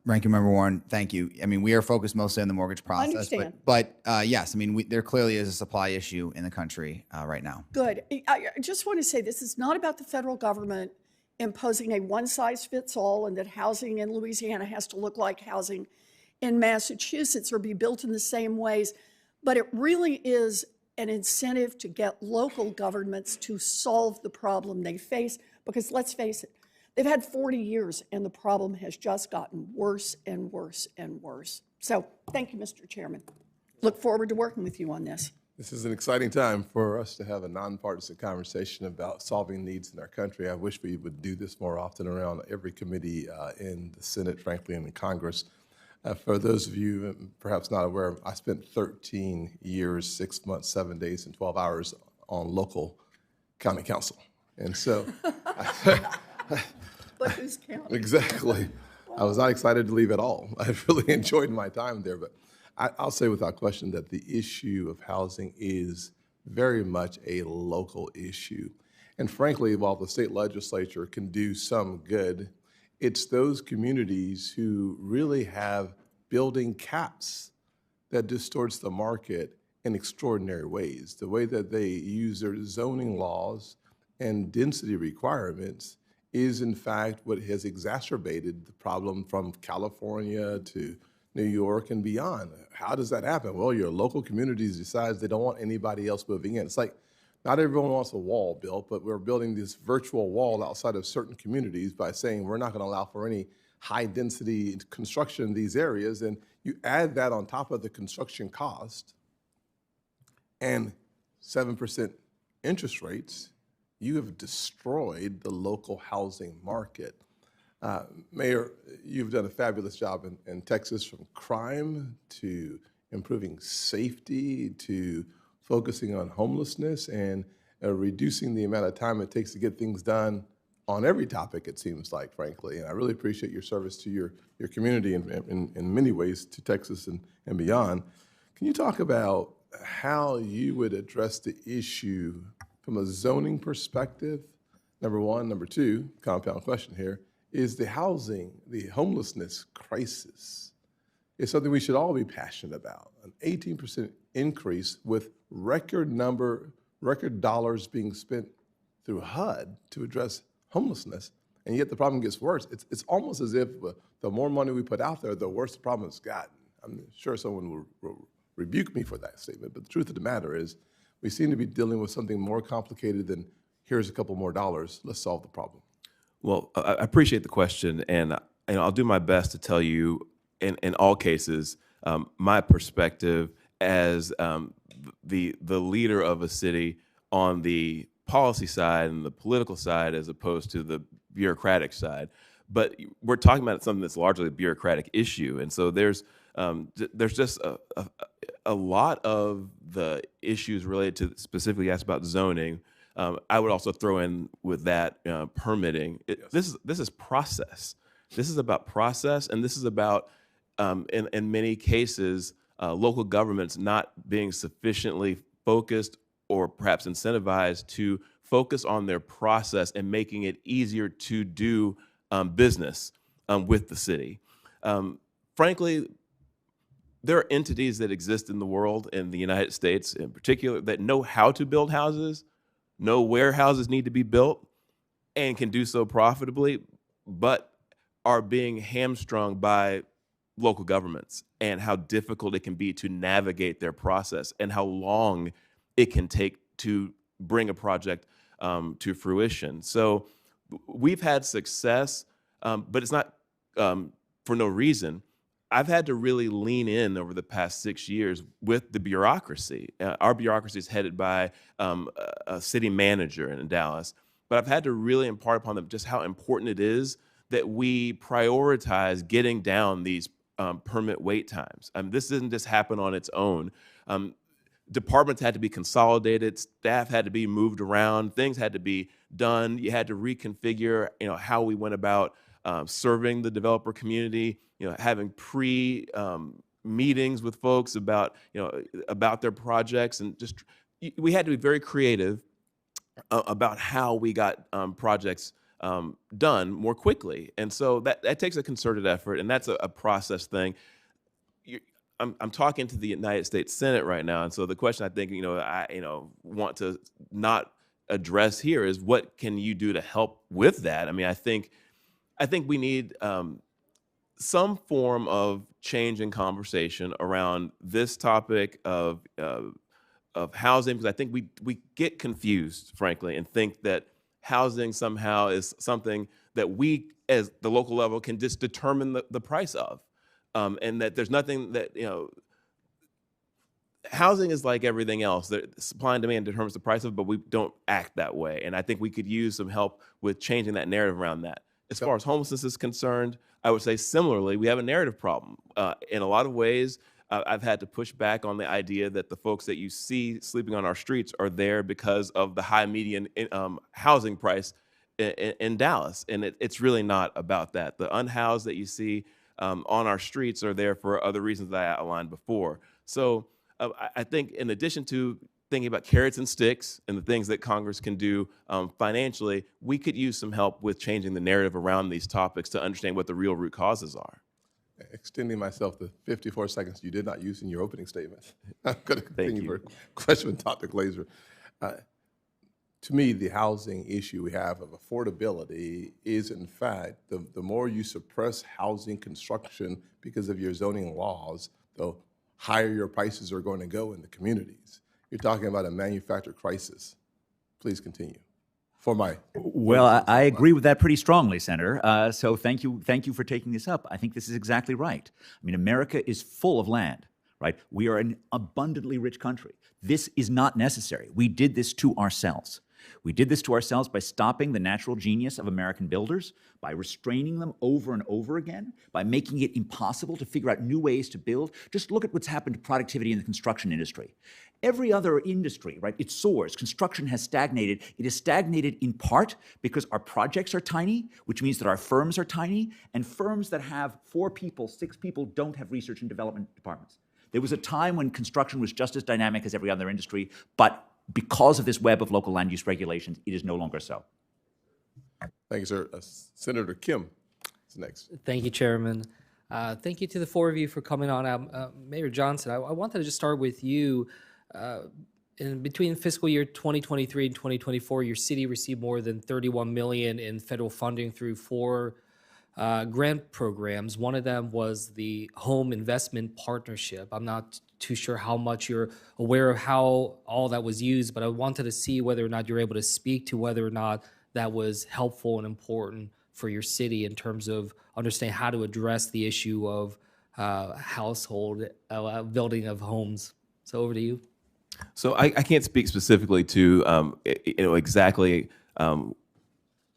Ranking Member Warren, thank you. I mean, we are focused mostly on the mortgage process. I understand. But yes, I mean, there clearly is a supply issue in the country right now. Good. I just want to say this is not about the federal government imposing a one-size-fits-all, and that housing in Louisiana has to look like housing in Massachusetts or be built in the same ways. But it really is an incentive to get local governments to solve the problem they face, because let's face it, they've had 40 years and the problem has just gotten worse and worse and worse. So thank you, Mr. Chairman. Look forward to working with you on this. This is an exciting time for us to have a nonpartisan conversation about solving needs in our country. I wish we would do this more often around every committee in the Senate, frankly, and in Congress. For those of you perhaps not aware, I spent 13 years, 6 months, 7 days, and 12 hours on local county council. And so, But who's counting? exactly, I was not excited to leave at all. I really enjoyed my time there, but I'll say without question that the issue of housing is very much a local issue. And frankly, while the state legislature can do some good, it's those communities who really have building caps that distorts the market in extraordinary ways. The way that they use their zoning laws and density requirements is in fact what has exacerbated the problem from California to New York and beyond. How does that happen? Well, your local communities decides they don't want anybody else moving in. It's like not everyone wants a wall built, but we're building this virtual wall outside of certain communities by saying we're not going to allow for any high density construction in these areas. And you add that on top of the construction cost and 7% interest rates, you have destroyed the local housing market. Mayor, you've done a fabulous job in Texas, from crime to improving safety to focusing on homelessness and reducing the amount of time it takes to get things done on every topic, it seems like, frankly. And I really appreciate your service to your community in many ways, to Texas and beyond. Can you talk about how you would address the issue from a zoning perspective, number one? Number two, compound question here, is the homelessness crisis is something we should all be passionate about. An 18% increase with record dollars being spent through HUD to address homelessness, and yet the problem gets worse. It's almost as if the more money we put out there, the worse the problem has gotten. I'm sure someone will rebuke me for that statement, but the truth of the matter is we seem to be dealing with something more complicated than here's a couple more dollars, let's solve the problem. Well, I appreciate the question, and I'll do my best to tell you, in all cases, my perspective as the leader of a city on the policy side and the political side, as opposed to the bureaucratic side. But we're talking about something that's largely a bureaucratic issue, and so there's just a lot of the issues related to, specifically asked about zoning. I would also throw in with that permitting. This is process. This is about process, and this is about, in many cases, local governments not being sufficiently focused or perhaps incentivized to focus on their process and making it easier to do business with the city. Frankly, there are entities that exist in the world, in the United States in particular, that know how to build houses, know where houses need to be built, and can do so profitably, but are being hamstrung by local governments and how difficult it can be to navigate their process and how long it can take to bring a project to fruition. So we've had success, but it's not for no reason. I've had to really lean in over the past 6 years with the bureaucracy. Our bureaucracy is headed by a city manager in Dallas, but I've had to really impart upon them just how important it is that we prioritize getting down these permit wait times. This didn't just happen on its own. Departments had to be consolidated, staff had to be moved around, things had to be done. You had to reconfigure, how we went about serving the developer community, having meetings with folks about, about their projects, and just we had to be very creative about how we got projects done more quickly. And so that takes a concerted effort, and that's a process thing. I'm talking to the United States Senate right now, and so the question I think I want to not address here is, what can you do to help with that? I mean, I think we need some form of change in conversation around this topic of housing, because I think we get confused, frankly, and think that housing somehow is something that we, as the local level, can just determine the price of. And that there's nothing that, housing is like everything else. Supply and demand determines the price of it, but we don't act that way. And I think we could use some help with changing that narrative around that. As far as homelessness is concerned, I would say similarly, we have a narrative problem. In a lot of ways, I've had to push back on the idea that the folks that you see sleeping on our streets are there because of the high median housing price in Dallas. And it's really not about that. The unhoused that you see on our streets are there for other reasons that I outlined before. So I think in addition to thinking about carrots and sticks and the things that Congress can do financially, we could use some help with changing the narrative around these topics to understand what the real root causes are. Extending myself to 54 seconds you did not use in your opening statement. I'm going to continue for a question with Dr. Glaeser. To me, the housing issue we have of affordability is, in fact, the more you suppress housing construction because of your zoning laws, the higher your prices are going to go in the communities. You're talking about a manufactured crisis. Please continue. Well, I agree with that pretty strongly, Senator. So thank you for taking this up. I think this is exactly right. I mean, America is full of land, right? We are an abundantly rich country. This is not necessary. We did this to ourselves. We did this to ourselves by stopping the natural genius of American builders, by restraining them over and over again, by making it impossible to figure out new ways to build. Just look at what's happened to productivity in the construction industry. Every other industry, right, it soars. Construction has stagnated. It has stagnated in part because our projects are tiny, which means that our firms are tiny, and firms that have 4 people, 6 people don't have research and development departments. There was a time when construction was just as dynamic as every other industry, but because of this web of local land use regulations, it is no longer so. Thank you, sir. Senator Kim is next. Thank you, Chairman. Thank you to the 4 of you for coming on. Mayor Johnson, I wanted to just start with you. In between fiscal year 2023 and 2024, your city received more than $31 million in federal funding through 4 grant programs. One of them was the Home Investment Partnership. I'm not too sure how much you're aware of how all that was used, but I wanted to see whether or not you're able to speak to whether or not that was helpful and important for your city in terms of understanding how to address the issue of household building of homes. So over to you. So I can't speak specifically to exactly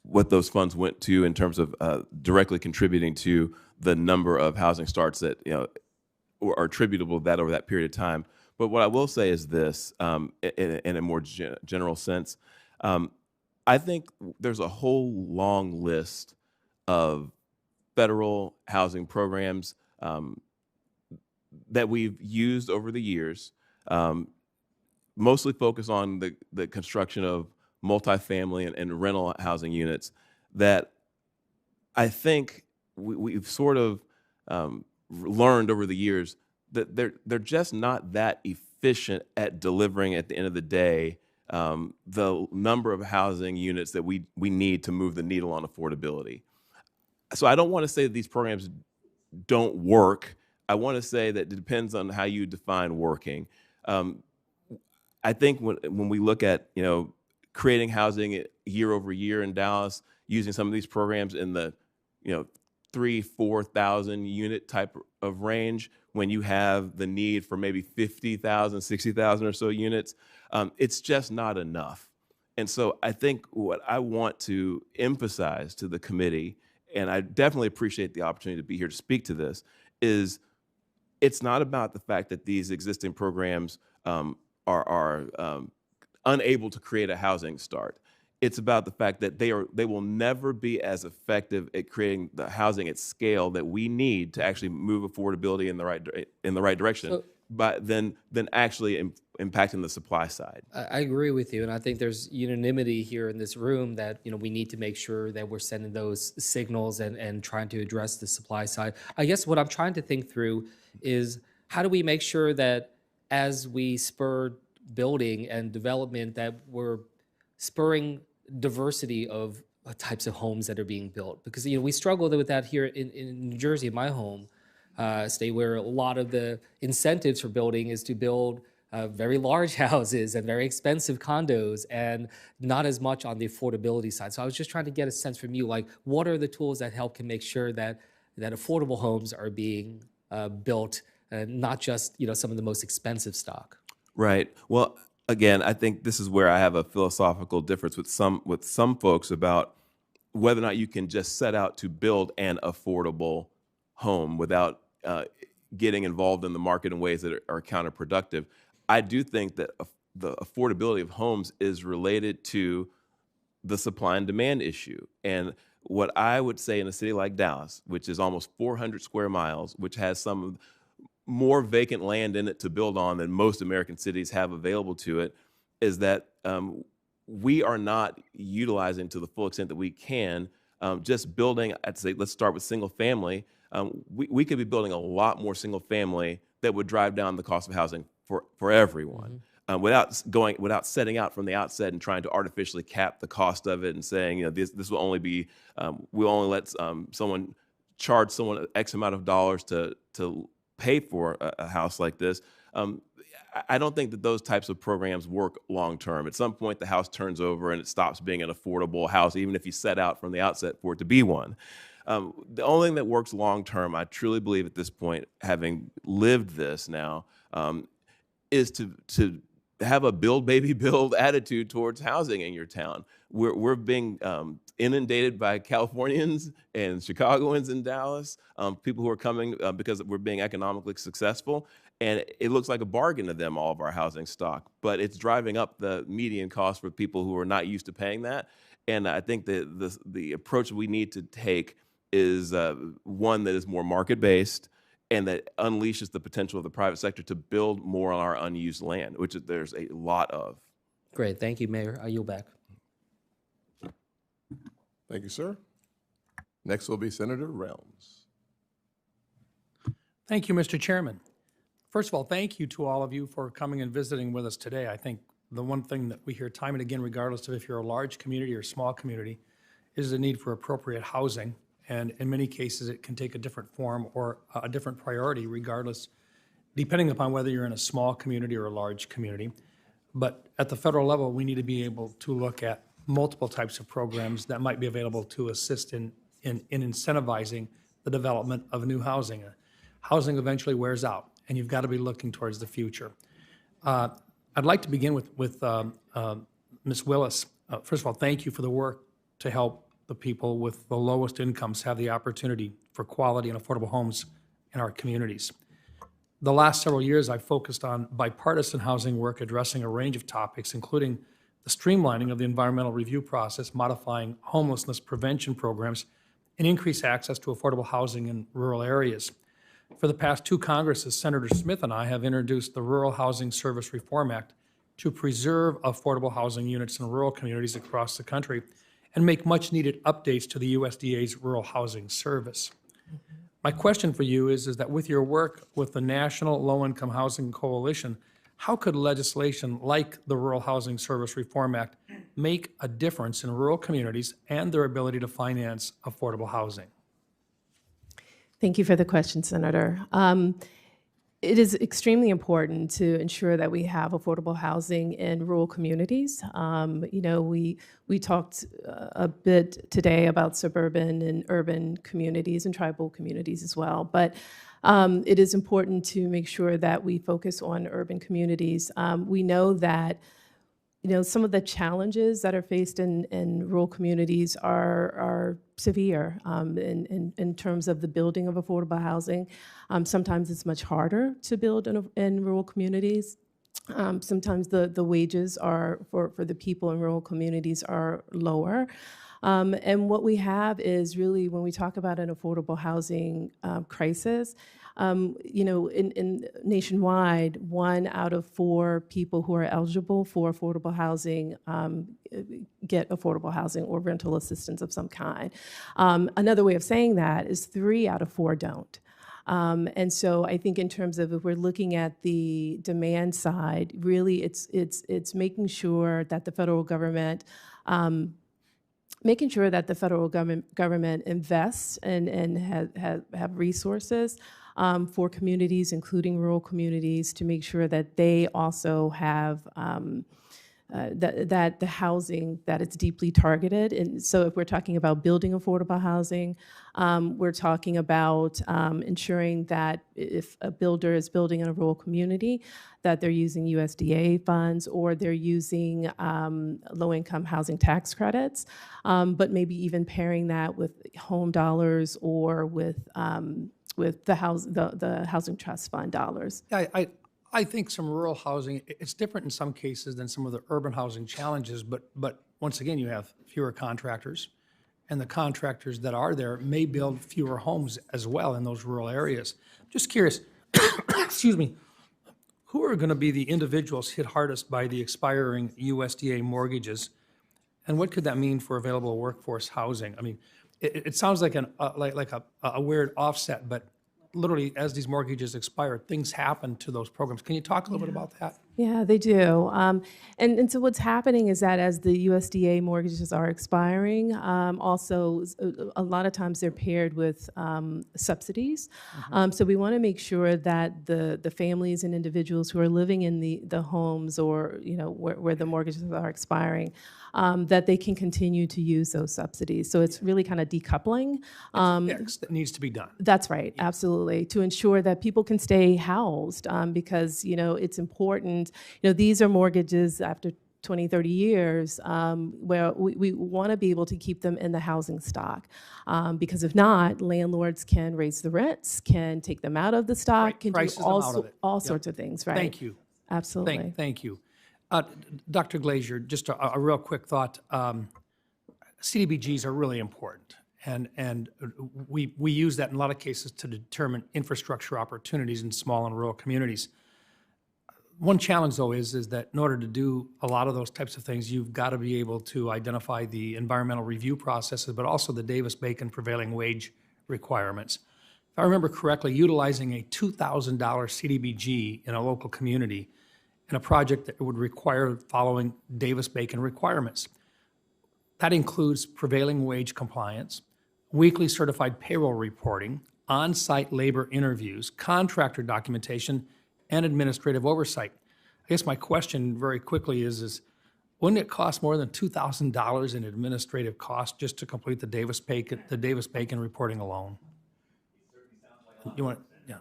what those funds went to in terms of directly contributing to the number of housing starts that are attributable to that over that period of time. But what I will say is this, in a more general sense, I think there's a whole long list of federal housing programs that we've used over the years, mostly focused on the construction of multifamily and rental housing units that I think we've sort of learned over the years that they're just not that efficient at delivering at the end of the day the number of housing units that we need to move the needle on affordability. So I don't want to say that these programs don't work. I want to say that it depends on how you define working. I think when we look at creating housing year over year in Dallas, using some of these programs in the 3,000-4,000 unit type of range, when you have the need for maybe 50,000, 60,000 or so units, it's just not enough. And so I think what I want to emphasize to the committee, and I definitely appreciate the opportunity to be here to speak to this, is it's not about the fact that these existing programs are unable to create a housing start. It's about the fact that they will never be as effective at creating the housing at scale that we need to actually move affordability in the right direction, but then actually impacting the supply side. I agree with you, and I think there's unanimity here in this room that we need to make sure that we're sending those signals and trying to address the supply side. I guess what I'm trying to think through is how do we make sure that as we spur building and development that we're spurring diversity of types of homes that are being built, because we struggle with that here in New Jersey, my home state, where a lot of the incentives for building is to build very large houses and very expensive condos, and not as much on the affordability side. So I was just trying to get a sense from you, like, what are the tools that can make sure that affordable homes are being built, not just some of the most expensive stock? Right. Well, again, I think this is where I have a philosophical difference with some folks about whether or not you can just set out to build an affordable home without getting involved in the market in ways that are counterproductive. I do think that the affordability of homes is related to the supply and demand issue. And what I would say in a city like Dallas, which is almost 400 square miles, which has some of more vacant land in it to build on than most American cities have available to it, is that we are not utilizing to the full extent that we can just building. I'd say let's start with single family. We could be building a lot more single family that would drive down the cost of housing for everyone. Without setting out from the outset and trying to artificially cap the cost of it and saying, this will only be, we'll only let someone charge someone X amount of dollars to pay for a house like this. I don't think that those types of programs work long term. At some point, the house turns over and it stops being an affordable house, even if you set out from the outset for it to be one. The only thing that works long term, I truly believe at this point, having lived this now, is to have a build, baby, build attitude towards housing in your town. We're being inundated by Californians and Chicagoans in Dallas, people who are coming because we're being economically successful. And it looks like a bargain to them, all of our housing stock, but it's driving up the median cost for people who are not used to paying that. And I think that the approach we need to take is one that is more market-based and that unleashes the potential of the private sector to build more on our unused land, which there's a lot of. Great. Thank you, Mayor. I yield back. Thank you, sir. Next will be Senator Realms. Thank you, Mr. Chairman. First of all, thank you to all of you for coming and visiting with us today. I think the one thing that we hear time and again, regardless of if you're a large community or small community, is the need for appropriate housing. And in many cases, it can take a different form or a different priority, regardless, depending upon whether you're in a small community or a large community. But at the federal level, we need to be able to look at multiple types of programs that might be available to assist in incentivizing the development of new housing. Housing eventually wears out, and you've got to be looking towards the future. I'd like to begin with Ms. Willis. First of all, thank you for the work to help the people with the lowest incomes have the opportunity for quality and affordable homes in our communities. The last several years, I've focused on bipartisan housing work addressing a range of topics, including the streamlining of the environmental review process, modifying homelessness prevention programs, and increase access to affordable housing in rural areas. For the past two Congresses, Senator Smith and I have introduced the Rural Housing Service Reform Act to preserve affordable housing units in rural communities across the country and make much-needed updates to the USDA's Rural Housing Service. My question for you is that with your work with the National Low-Income Housing Coalition, how could legislation like the Rural Housing Service Reform Act make a difference in rural communities and their ability to finance affordable housing? Thank you for the question, Senator. It is extremely important to ensure that we have affordable housing in rural communities. We talked a bit today about suburban and urban communities and tribal communities as well, but it is important to make sure that we focus on urban communities. We know that some of the challenges that are faced in rural communities are severe in terms of the building of affordable housing. Sometimes it's much harder to build in rural communities. Sometimes the wages are for the people in rural communities are lower. And what we have is really, when we talk about an affordable housing crisis, in nationwide, 1 out of 4 people who are eligible for affordable housing get affordable housing or rental assistance of some kind. Another way of saying that is 3 out of 4 don't. And so I think in terms of, if we're looking at the demand side, really it's making sure that the federal government invests and have resources for communities, including rural communities, to make sure that they also have that the housing, that it's deeply targeted. And so if we're talking about building affordable housing, we're talking about ensuring that if a builder is building in a rural community, that they're using USDA funds or they're using low-income housing tax credits, but maybe even pairing that with home dollars or with the housing trust fund dollars. I think some rural housing, it's different in some cases than some of the urban housing challenges, but once again, you have fewer contractors, and the contractors that are there may build fewer homes as well in those rural areas. Just curious, excuse me, who are going to be the individuals hit hardest by the expiring USDA mortgages, and what could that mean for available workforce housing? I mean, it sounds like a weird offset, but literally, as these mortgages expire, things happen to those programs. Can you talk a little bit about that? Yeah, they do. And so what's happening is that as the USDA mortgages are expiring, also a lot of times they're paired with subsidies. So we want to make sure that the families and individuals who are living in the homes or where the mortgages are expiring, that they can continue to use those subsidies. So it's really kind of decoupling. Fix that needs to be done. That's right, absolutely, to ensure that people can stay housed because, it's important. These are mortgages after 20, 30 years where we want to be able to keep them in the housing stock because if not, landlords can raise the rents, can take them out of the stock, can do all sorts of things, right? Thank you. Absolutely. Thank you. Dr. Glaeser, just a real quick thought. CDBGs are really important, and we use that in a lot of cases to determine infrastructure opportunities in small and rural communities. One challenge, though, is that in order to do a lot of those types of things, you've got to be able to identify the environmental review processes, but also the Davis-Bacon prevailing wage requirements. If I remember correctly, utilizing a $2,000 CDBG in a local community in a project that would require following Davis-Bacon requirements. That includes prevailing wage compliance, weekly certified payroll reporting, on-site labor interviews, contractor documentation, and administrative oversight. I guess my question very quickly is wouldn't it cost more than $2,000 in administrative costs just to complete the Davis-Bacon reporting alone? You want? Yeah.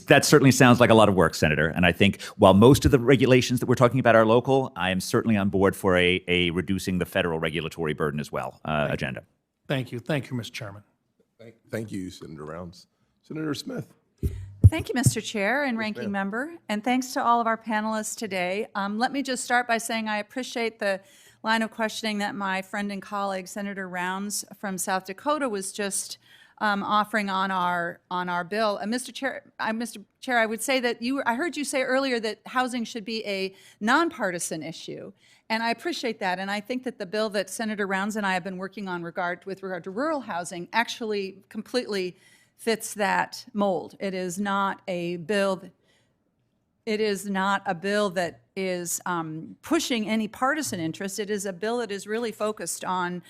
That certainly sounds like a lot of work, Senator. And I think while most of the regulations that we're talking about are local, I am certainly on board for a reducing the federal regulatory burden as well agenda. Thank you, Mr. Chairman. Thank you, Senator Rounds. Senator Smith. Thank you, Mr. Chair and Ranking Member, and thanks to all of our panelists today. Let me just start by saying I appreciate the line of questioning that my friend and colleague, Senator Rounds from South Dakota, was just offering on our bill. Mr. Chair, I would say that I heard you say earlier that housing should be a nonpartisan issue, and I appreciate that. And I think that the bill that Senator Rounds and I have been working on with regard to rural housing actually completely fits that mold. It is not a bill. It is not a bill that is pushing any partisan interest. It is a bill that is really focused on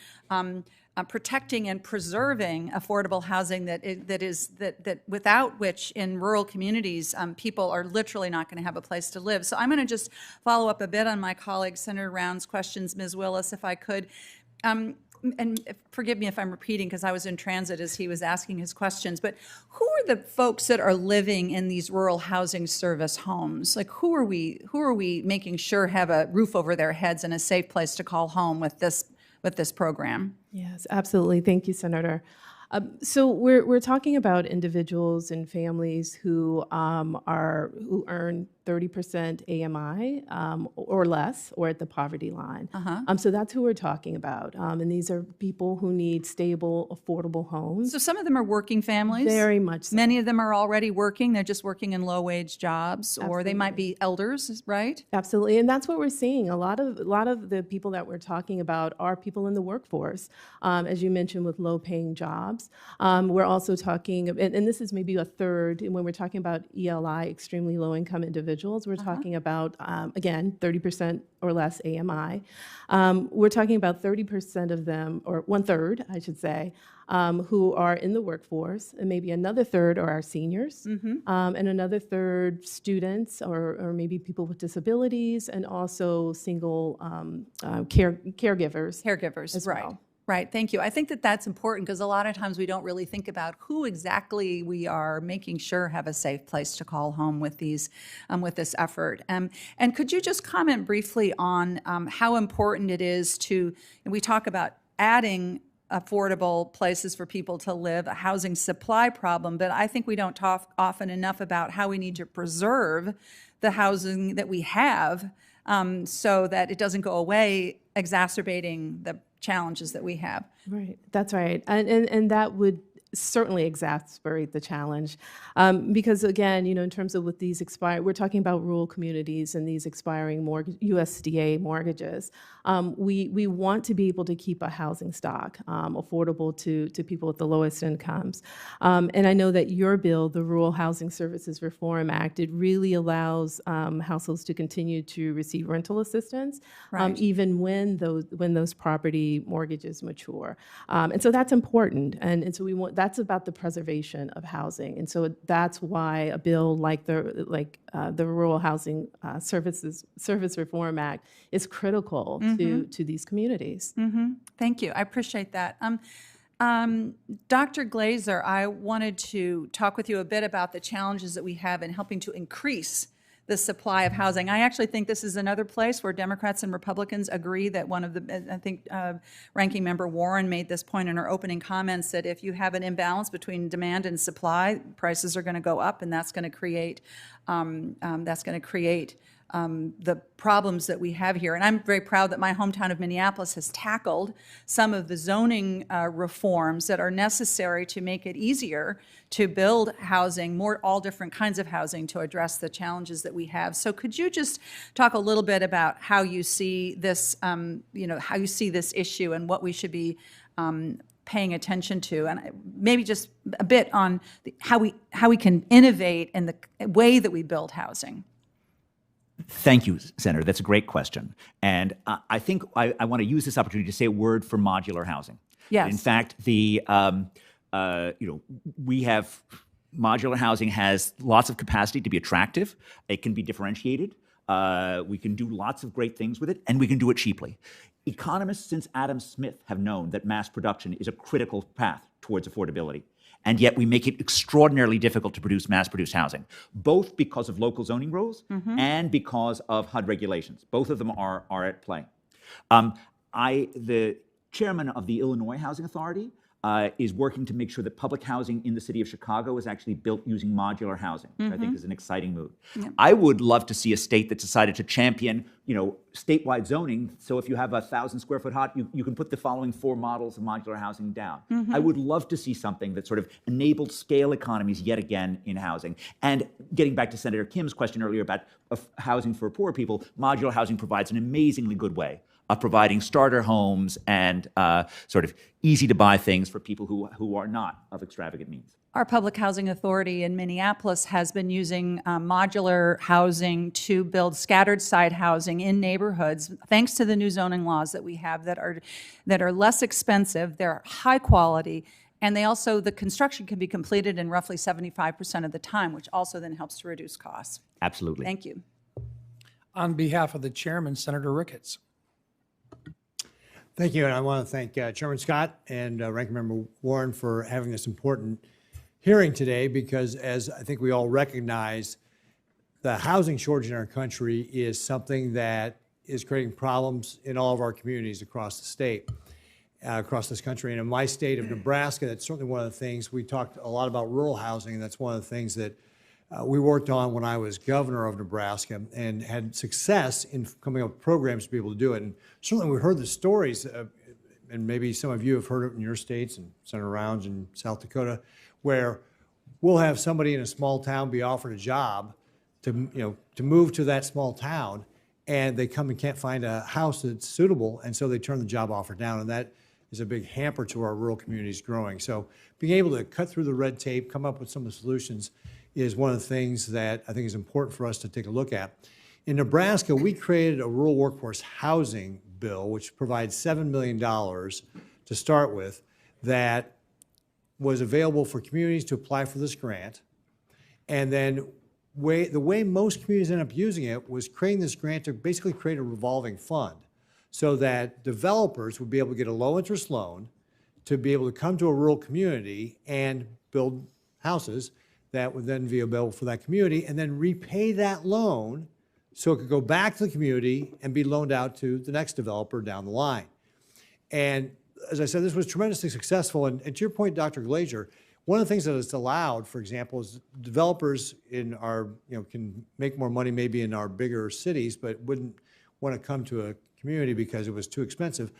protecting and preserving affordable housing that without which in rural communities people are literally not going to have a place to live. So I'm going to just follow up a bit on my colleague Senator Rounds' questions, Ms. Willis, if I could. And forgive me if I'm repeating because I was in transit as he was asking his questions, but who are the folks that are living in these rural housing service homes? Like who are we making sure have a roof over their heads and a safe place to call home with this program? Yes, absolutely. Thank you, Senator. So we're talking about individuals and families who earn 30% AMI or less, or at the poverty line. So that's who we're talking about. And these are people who need stable, affordable homes. So some of them are working families? Very much so. Many of them are already working. They're just working in low-wage jobs, or they might be elders, right? Absolutely, and that's what we're seeing. A lot of the people that we're talking about are people in the workforce, as you mentioned, with low-paying jobs. We're also talking, and this is maybe a third, when we're talking about ELI, extremely low-income individuals, individuals. We're talking about, again, 30% or less AMI. We're talking about 30% of them, or 1/3, I should say, who are in the workforce, and maybe another third are our seniors, and another third students or maybe people with disabilities, and also single caregivers. Caregivers, as right. well. Right, thank you. I think that that's important because a lot of times we don't really think about who exactly we are making sure have a safe place to call home with these, with this effort. And could you just comment briefly on how important it is to, and we talk about adding affordable places for people to live, a housing supply problem, but I think we don't talk often enough about how we need to preserve the housing that we have so that it doesn't go away, exacerbating the challenges that we have. Right, that's right. And that would certainly exacerbate the challenge because, again, in terms of with these we're talking about rural communities and these expiring USDA mortgages. We want to be able to keep a housing stock affordable to people with the lowest incomes. And I know that your bill, the Rural Housing Services Reform Act, it really allows households to continue to receive rental assistance, Right. even when those property mortgages mature. And so that's important. And so that's about the preservation of housing. And so that's why a bill like the Rural Housing Service Reform Act is critical to these communities. Thank you. I appreciate that. Dr. Glaeser, I wanted to talk with you a bit about the challenges that we have in helping to increase the supply of housing. I actually think this is another place where Democrats and Republicans agree that I think Ranking Member Warren made this point in her opening comments, that if you have an imbalance between demand and supply, prices are going to go up, and that's going to create the problems that we have here. And I'm very proud that my hometown of Minneapolis has tackled some of the zoning reforms that are necessary to make it easier to build housing, all different kinds of housing, to address the challenges that we have. So could you just talk a little bit about how you see this, how you see this issue and what we should be paying attention to, and maybe just a bit on how we can innovate in the way that we build housing? Thank you, Senator. That's a great question. And I think I want to use this opportunity to say a word for modular housing. Yes. In fact, we have modular housing has lots of capacity to be attractive. It can be differentiated. We can do lots of great things with it, and we can do it cheaply. Economists since Adam Smith have known that mass production is a critical path towards affordability. And yet we make it extraordinarily difficult to mass-produced housing, both because of local zoning rules and because of HUD regulations. Both of them are at play. The chairman of the Illinois Housing Authority is working to make sure that public housing in the city of Chicago is actually built using modular housing, which I think is an exciting move. Yep. I would love to see a state that decided to champion, statewide zoning. So if you have a 1,000-square-foot hut, you can put the following 4 models of modular housing down. I would love to see something that sort of enabled scale economies yet again in housing. And getting back to Senator Kim's question earlier about housing for poor people, modular housing provides an amazingly good way of providing starter homes and sort of easy-to-buy things for people who are not of extravagant means. Our Public Housing Authority in Minneapolis has been using modular housing to build scattered site housing in neighborhoods, thanks to the new zoning laws that we have that are less expensive, they're high quality, and the construction can be completed in roughly 75% of the time, which also then helps to reduce costs. Absolutely. Thank you. On behalf of the chairman, Senator Ricketts. Thank you, and I want to thank Chairman Scott and Ranking Member Warren for having this important hearing today, because as I think we all recognize, the housing shortage in our country is something that is creating problems in all of our communities across the state, across this country. And in my state of Nebraska, that's certainly one of the things. We talked a lot about rural housing, and that's one of the things that we worked on when I was governor of Nebraska and had success in coming up with programs to be able to do it. And certainly we heard the stories, and maybe some of you have heard it in your states, and Senator Rounds in South Dakota, where we'll have somebody in a small town be offered a job to move to that small town, and they come and can't find a house that's suitable, and so they turn the job offer down, and that is a big hamper to our rural communities growing. So being able to cut through the red tape, come up with some of the solutions is one of the things that I think is important for us to take a look at. In Nebraska, we created a rural workforce housing bill, which provides $7 million to start with, that was available for communities to apply for this grant. And then the way most communities end up using it was creating this grant to basically create a revolving fund so that developers would be able to get a low interest loan to be able to come to a rural community and build houses that would then be available for that community and then repay that loan so it could go back to the community and be loaned out to the next developer down the line. And as I said, this was tremendously successful. And to your point, Dr. Glaeser, one of the things that it's allowed, for example, is developers in our, can make more money maybe in our bigger cities, but wouldn't want to come to a community because it was too expensive.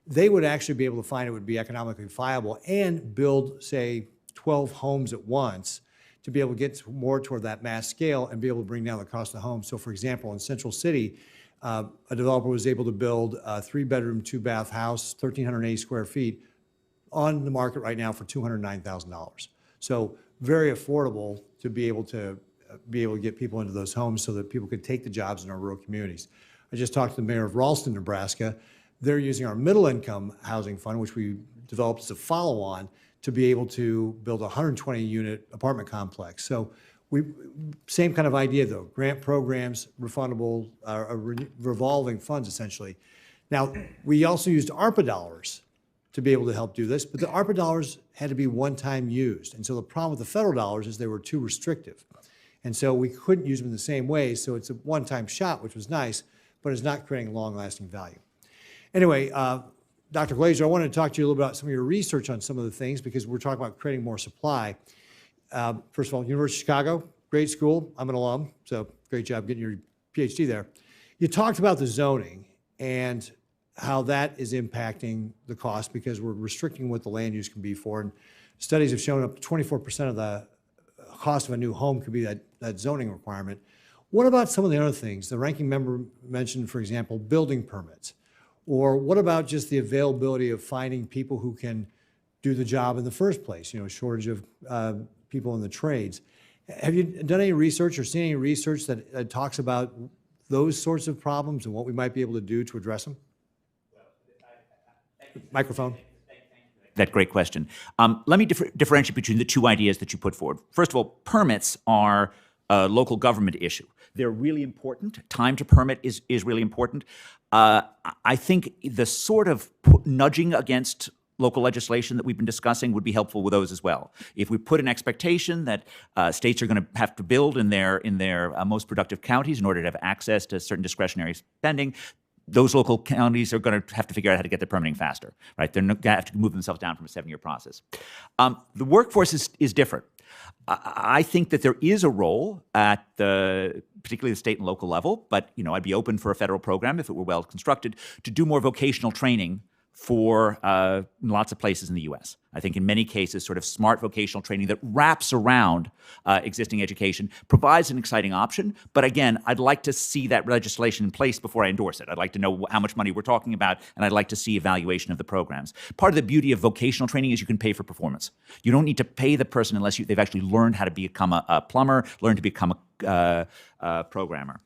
They would actually be able to find it would be economically viable and build, say, 12 homes at once to be able to get more toward that mass scale and be able to bring down the cost of the home. So for example, in Central City, a developer was able to build a 3-bedroom, 2-bath house, 1,380 square feet, on the market right now for $209,000. So very affordable to be able to get people into those homes so that people could take the jobs in our rural communities. I just talked to the mayor of Ralston, Nebraska. They're using our middle income housing fund, which we developed as a follow-on, to be able to build a 120-unit apartment complex. So same kind of idea though, grant programs, refundable, revolving funds essentially. Now, we also used ARPA dollars to be able to help do this, but the ARPA dollars had to be one-time used. And so the problem with the federal dollars is they were too restrictive. And so we couldn't use them in the same way, so it's a one-time shot, which was nice, but it's not creating long-lasting value. Anyway, Dr. Glaeser, I wanted to talk to you a little about some of your research on some of the things because we're talking about creating more supply. First of all, University of Chicago, great school. I'm an alum, so great job getting your PhD there. You talked about the zoning and how that is impacting the cost because we're restricting what the land use can be for. And studies have shown up to 24% of the cost of a new home could be that zoning requirement. What about some of the other things? The ranking member mentioned, for example, building permits. Or what about just the availability of finding people who can do the job in the first place? Shortage of people in the trades. Have you done any research or seen any research that talks about those sorts of problems and what we might be able to do to address them? Microphone. That great question. Let me differentiate between the two ideas that you put forward. First of all, permits are a local government issue. They're really important. Time to permit is really important. I think the sort of nudging against local legislation that we've been discussing would be helpful with those as well. If we put an expectation that states are going to have to build in their most productive counties in order to have access to certain discretionary spending, those local counties are going to have to figure out how to get their permitting faster, right? They're going to have to move themselves down from a 7-year process. The workforce is different. I think that there is a role at particularly the state and local level, but I'd be open for a federal program if it were well constructed to do more vocational training for lots of places in the U.S. I think in many cases, sort of smart vocational training that wraps around existing education provides an exciting option. But again, I'd like to see that legislation in place before I endorse it. I'd like to know how much money we're talking about, and I'd like to see evaluation of the programs. Part of the beauty of vocational training is you can pay for performance. You don't need to pay the person unless they've actually learned how to become a plumber, learned to become a programmer.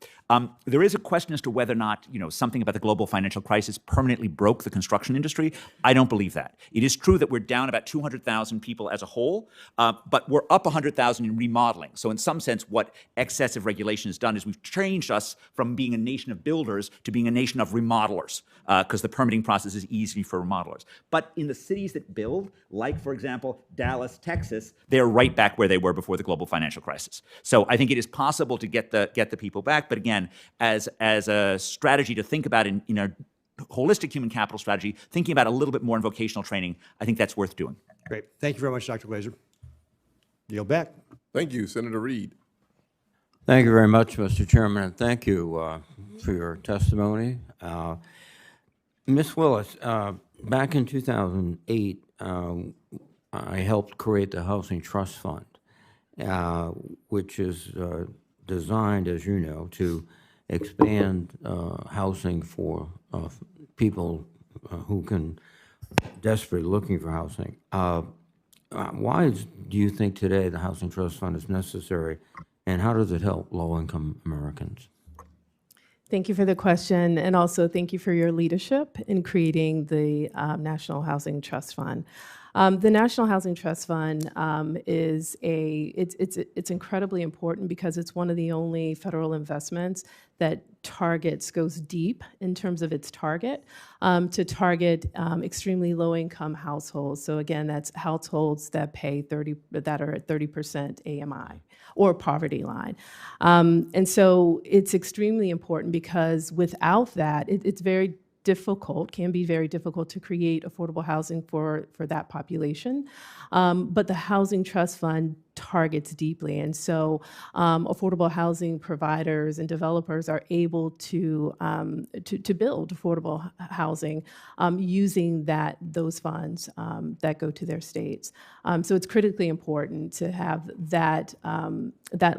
There is a question as to whether or not something about the global financial crisis permanently broke the construction industry. I don't believe that. It is true that we're down about 200,000 people as a whole, but we're up 100,000 in remodeling. So in some sense, what excessive regulation has done is we've changed us from being a nation of builders to being a nation of remodelers, because the permitting process is easy for remodelers. But in the cities that build, like for example Dallas, Texas, they're right back where they were before the global financial crisis. So I think it is possible to get the people back, but again, as a strategy to think about in a holistic human capital strategy, thinking about a little bit more in vocational training, I think that's worth doing. Great. Thank you very much, Dr. Glaeser. Yield back. Thank you, Senator Reed. Thank you very much, Mr. Chairman, and thank you for your testimony. Ms. Willis, back in 2008, I helped create the Housing Trust Fund, which is designed, as you know, to expand housing for people who can desperately looking for housing. do you think today the Housing Trust Fund is necessary, and how does it help low-income Americans? Thank you for the question, and also thank you for your leadership in creating the National Housing Trust Fund. The National Housing Trust Fund it's incredibly important because it's one of the only federal investments that goes deep in terms of its target to target extremely low-income households. So again, that's households that are at 30% AMI or poverty line. And so it's extremely important because without that, it's can be very difficult to create affordable housing for that population. But the Housing Trust Fund targets deeply. And so affordable housing providers and developers are able to build affordable housing using those funds that go to their states. So it's critically important to have that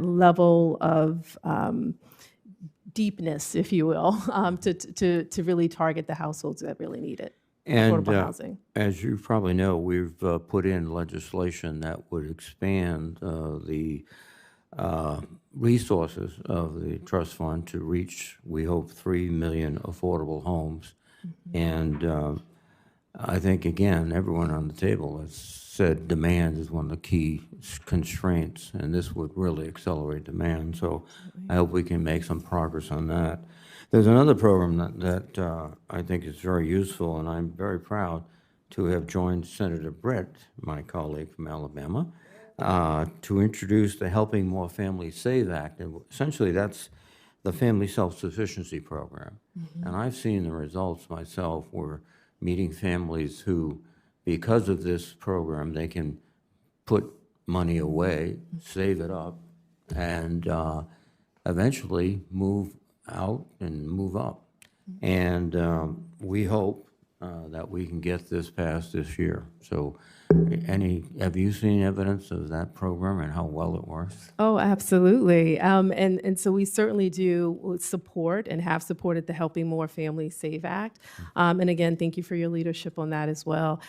level of deepness, if you will, to really target the households that really need it. And affordable housing. as you probably know, we've put in legislation that would expand the resources of the trust fund to reach, we hope, 3 million affordable homes. And I think, again, everyone on the table has said demand is one of the key constraints, and this would really accelerate demand. So I hope we can make some progress on that. There's another program that I think is very useful, and I'm very proud to have joined Senator Britt, my colleague from Alabama, to introduce the Helping More Families Save Act. And essentially, that's the Family Self-Sufficiency Program. And I've seen the results myself. We're meeting families who, because of this program, they can put money away, save it up, and eventually move out and move up. And we hope that we can get this passed this year. So have you seen evidence of that program and how well it works? Oh, absolutely. And so we certainly do support and have supported the Helping More Families Save Act. And again, thank you for your leadership on that as well.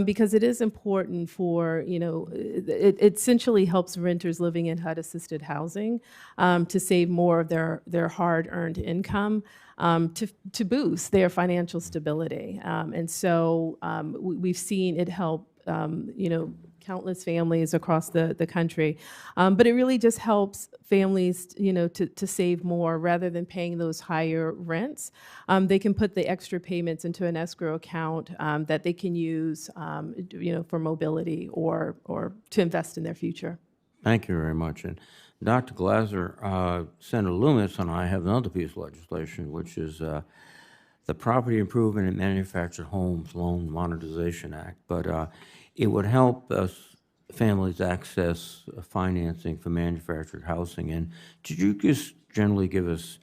Because it is important for, it essentially helps renters living in HUD-assisted housing to save more of their hard-earned income to boost their financial stability. And so we've seen it help countless families across the country. But it really just helps families, to save more rather than paying those higher rents. They can put the extra payments into an escrow account that they can use, for mobility or to invest in their future. Thank you very much. And Dr. Glaeser, Senator Loomis and I have another piece of legislation, which is the Property Improvement and Manufactured Homes Loan Monetization Act. But it would help families access financing for manufactured housing. And could you just generally give us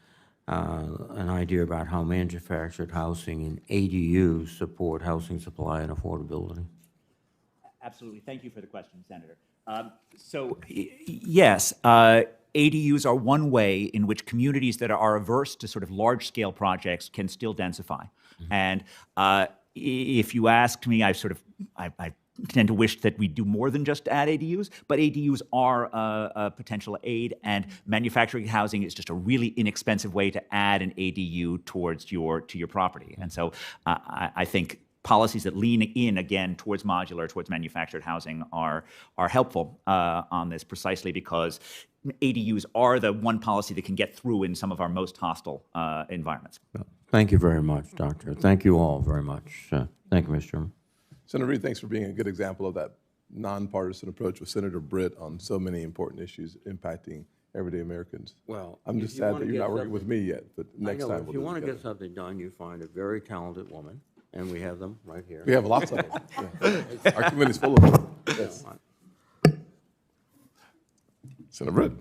an idea about how manufactured housing and ADUs support housing supply and affordability? Absolutely. Thank you for the question, Senator. Yes, ADUs are one way in which communities that are averse to sort of large-scale projects can still densify. And if you asked me, I tend to wish that we do more than just add ADUs, but ADUs are a potential aid, and manufactured housing is just a really inexpensive way to add an ADU to your property. And so I think policies that lean in again towards modular, towards manufactured housing are helpful on this, precisely because ADUs are the one policy that can get through in some of our most hostile environments. Thank you very much, Doctor. Thank you all very much. Thank you, Mr. Chairman. Senator Reid, thanks for being a good example of that nonpartisan approach with Senator Britt on so many important issues impacting everyday Americans. Well, I'm just sad that you're not working with me yet, but next time if you want to get something done, you find a very talented woman, and we have them right here. We have lots of them. Yeah. Our committee's full of them. Yes. Senator Britt.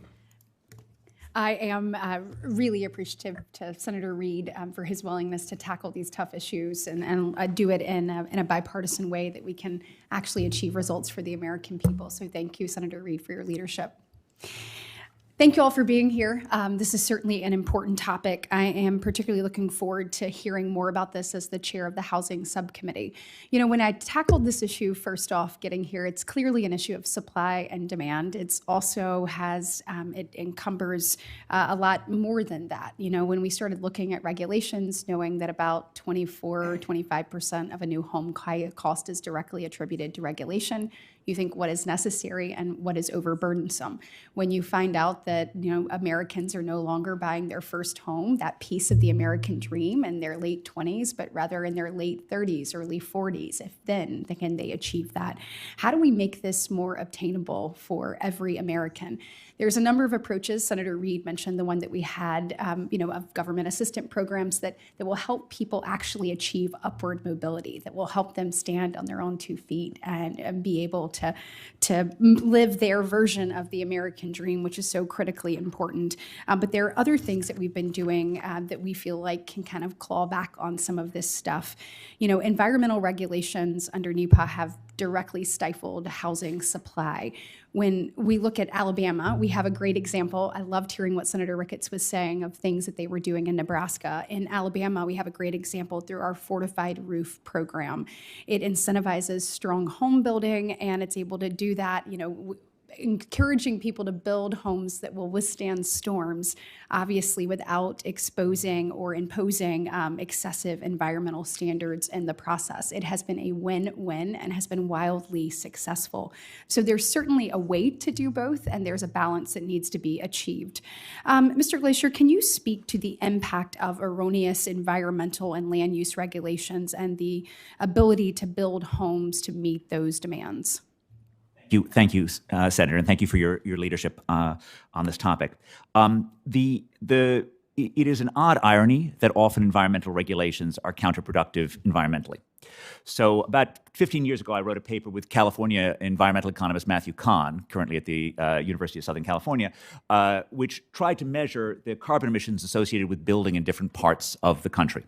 I am really appreciative to Senator Reid for his willingness to tackle these tough issues and do it in a bipartisan way that we can actually achieve results for the American people. So thank you, Senator Reid, for your leadership. Thank you all for being here. This is certainly an important topic. I am particularly looking forward to hearing more about this as the chair of the Housing Subcommittee. You know, when I tackled this issue first off getting here, it's clearly an issue of supply and demand. It's also it encumbers a lot more than that. You know, when we started looking at regulations, knowing that about 25% of a new home cost is directly attributed to regulation, you think what is necessary and what is overburdensome. When you find out that, you know, Americans are no longer buying their first home, that piece of the American dream, in their late 20s, but rather in their late 30s, early 40s, if then can they achieve that? How do we make this more obtainable for every American? There's a number of approaches. Senator Reid mentioned the one that we had, of government assistance programs that will help people actually achieve upward mobility, that will help them stand on their own 2 feet and be able to live their version of the American dream, which is so critically important. But there are other things that we've been doing that we feel like can kind of claw back on some of this stuff. You know, environmental regulations under NEPA have directly stifled housing supply. When we look at Alabama, we have a great example. I loved hearing what Senator Ricketts was saying of things that they were doing in Nebraska. In Alabama, we have a great example through our Fortified Roof program. It incentivizes strong home building, and it's able to do that, you know, encouraging people to build homes that will withstand storms, obviously without exposing or imposing excessive environmental standards in the process. It has been a win-win and has been wildly successful. So there's certainly a way to do both, and there's a balance that needs to be achieved. Mr. Glaeser, can you speak to the impact of erroneous environmental and land use regulations and the ability to build homes to meet those demands? Thank you, Senator, and thank you for your leadership on this topic. It is an odd irony that often environmental regulations are counterproductive environmentally. So about 15 years ago, I wrote a paper with California environmental economist Matthew Kahn, currently at the University of Southern California, which tried to measure the carbon emissions associated with building in different parts of the country.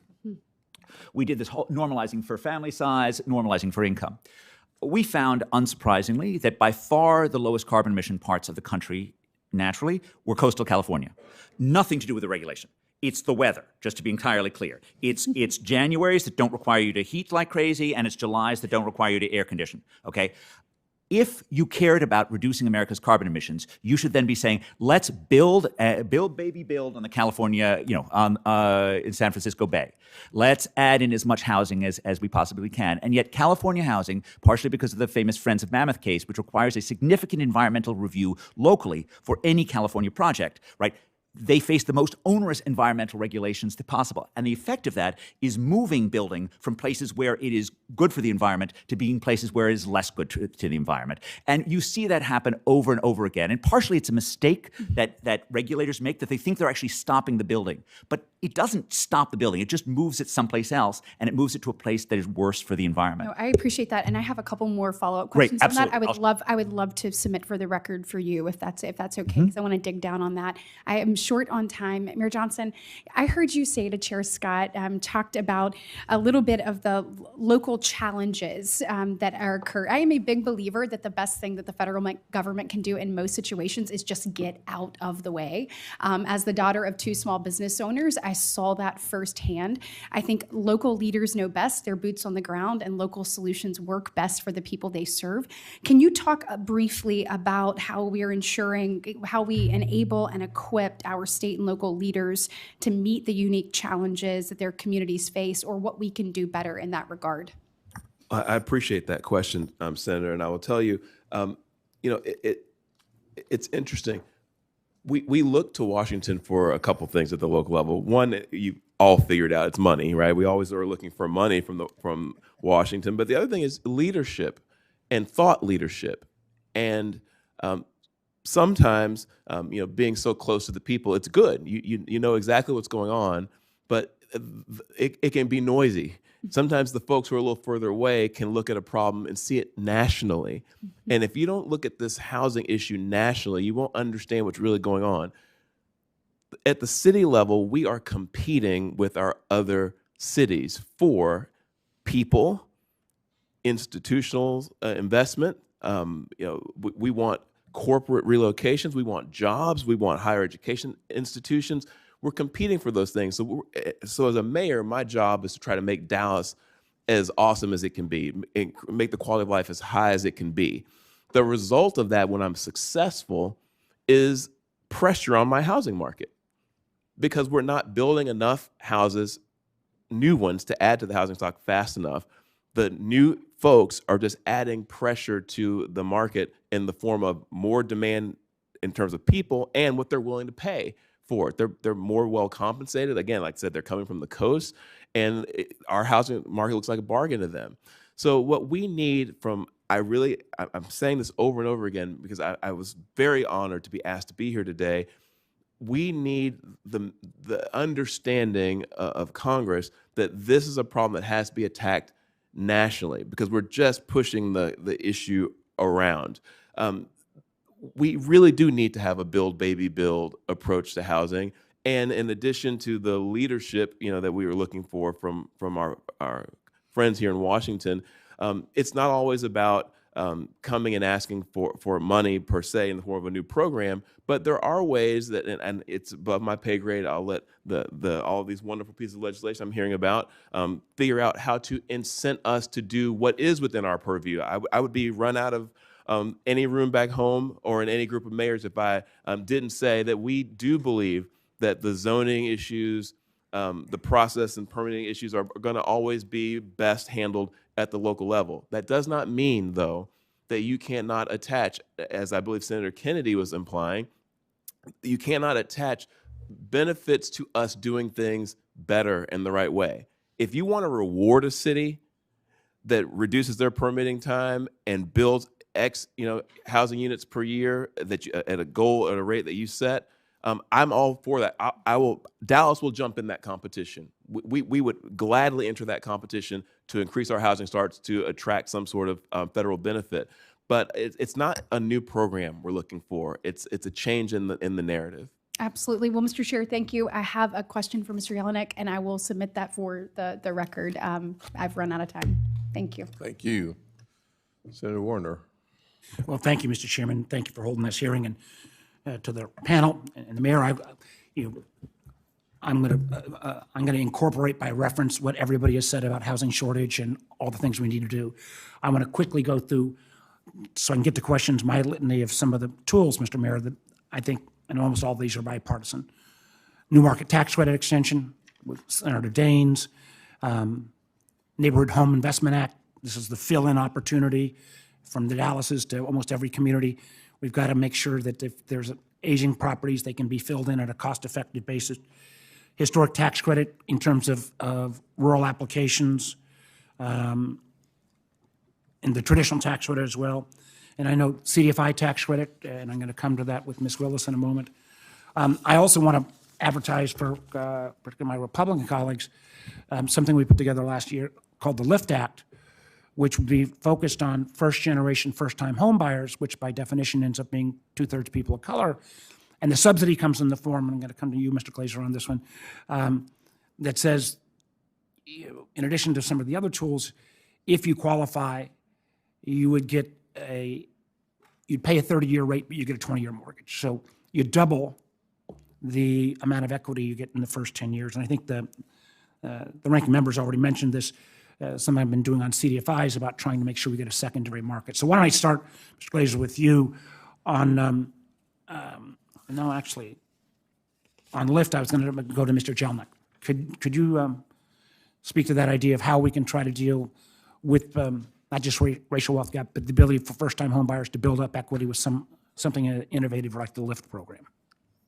We did this whole normalizing for family size, normalizing for income. We found, unsurprisingly, that by far the lowest carbon emission parts of the country, naturally, were coastal California. Nothing to do with the regulation. It's the weather, just to be entirely clear. It's Januaries that don't require you to heat like crazy, and it's Julys that don't require you to air condition, okay? If you cared about reducing America's carbon emissions, you should then be saying, let's build on the California, in San Francisco Bay. Let's add in as much housing as we possibly can. And yet California housing, partially because of the famous Friends of Mammoth case, which requires a significant environmental review locally for any California project, right? They face the most onerous environmental regulations possible. And the effect of that is moving building from places where it is good for the environment to being places where it is less good to the environment. And you see that happen over and over again. And partially it's a mistake that regulators make, that they think they're actually stopping the building. But it doesn't stop the building. It just moves it someplace else, and it moves it to a place that is worse for the environment. No, I appreciate that. And I have a couple more follow-up Great, questions on that. absolutely. I would love to submit for the record for you if that's okay, because I want to dig down on that. I am short on time. Mayor Johnson, I heard you say to Chair Scott, talked about a little bit of the local challenges that are occurring. I am a big believer that the best thing that the federal government can do in most situations is just get out of the way. As the daughter of 2 small business owners, I saw that firsthand. I think local leaders know best, their boots on the ground, and local solutions work best for the people they serve. Can you talk briefly about how we enable and equip our state and local leaders to meet the unique challenges that their communities face, or what we can do better in that regard? I appreciate that question, Senator, and I will tell you, it's interesting. We look to Washington for a couple things at the local level. One, you all figured out, it's money, right? We always are looking for money from Washington. But the other thing is leadership and thought leadership. And sometimes, being so close to the people, it's good. You know exactly what's going on, but it can be noisy. Sometimes the folks who are a little further away can look at a problem and see it nationally. And if you don't look at this housing issue nationally, you won't understand what's really going on. At the city level, we are competing with our other cities for people, institutional investment. We want corporate relocations. We want jobs. We want higher education institutions. We're competing for those things. So as a mayor, my job is to try to make Dallas as awesome as it can be, and make the quality of life as high as it can be. The result of that, when I'm successful, is pressure on my housing market, because we're not building enough houses, new ones, to add to the housing stock fast enough. The new folks are just adding pressure to the market in the form of more demand in terms of people and what they're willing to pay for it. They're more well compensated. Again, like I said, they're coming from the coast, and our housing market looks like a bargain to them. So what we need from, I'm saying this over and over again because I was very honored to be asked to be here today. We need the understanding of Congress that this is a problem that has to be attacked nationally, because we're just pushing the issue around. We really do need to have a build, baby, build approach to housing. And in addition to the leadership, that we were looking for from our friends here in Washington, it's not always about coming and asking for money per se in the form of a new program, but there are ways that, and it's above my pay grade, I'll let all of these wonderful pieces of legislation I'm hearing about figure out how to incent us to do what is within our purview. I would be run out of any room back home or in any group of mayors if I didn't say that we do believe that the zoning issues, the process and permitting issues are going to always be best handled at the local level. That does not mean, though, that you cannot attach, as I believe Senator Kennedy was implying, you cannot attach benefits to us doing things better in the right way. If you want to reward a city that reduces their permitting time and builds X, housing units per year that at a goal at a rate that you set, I'm all for that. Dallas will jump in that competition. We would gladly enter that competition to increase our housing starts to attract some sort of federal benefit. But it's not a new program we're looking for. It's a change in the narrative. Absolutely. Well, Mr. Chair, thank you. I have a question for Mr. Jelenic, and I will submit that for the record. I've run out of time. Thank you. Thank you. Senator Warner. Well, thank you, Mr. Chairman. Thank you for holding this hearing, and to the panel and the mayor. I'm going to incorporate by reference what everybody has said about housing shortage and all the things we need to do. I want to quickly go through, so I can get to questions, my litany of some of the tools, Mr. Mayor, that I think, and almost all of these are bipartisan. New market tax credit extension with Senator Daines, Neighborhood Home Investment Act. This is the fill-in opportunity from the Dallases to almost every community. We've got to make sure that if there's aging properties, they can be filled in at a cost-effective basis. Historic tax credit in terms of rural applications, and the traditional tax credit as well. And I know CDFI tax credit, and I'm going to come to that with Ms. Willis in a moment. I also want to advertise for particularly my Republican colleagues something we put together last year called the LIFT Act, which would be focused on first-generation, first-time home buyers, which by definition ends up being two-thirds people of color. And the subsidy comes in the form, and I'm going to come to you, Mr. Glaeser, on this one, that says, in addition to some of the other tools, if you qualify, you would get you'd pay a 30-year rate, but you get a 20-year mortgage. So you double the amount of equity you get in the first 10 years. And I think the ranking member's already mentioned this. Something I've been doing on CDFIs about trying to make sure we get a secondary market. So why don't I start, Mr. Glaeser, with you on, on LIFT. I was going to go to Mr. Jelenic. Could you speak to that idea of how we can try to deal with not just racial wealth gap, but the ability for first-time home buyers to build up equity with something innovative like the LIFT program?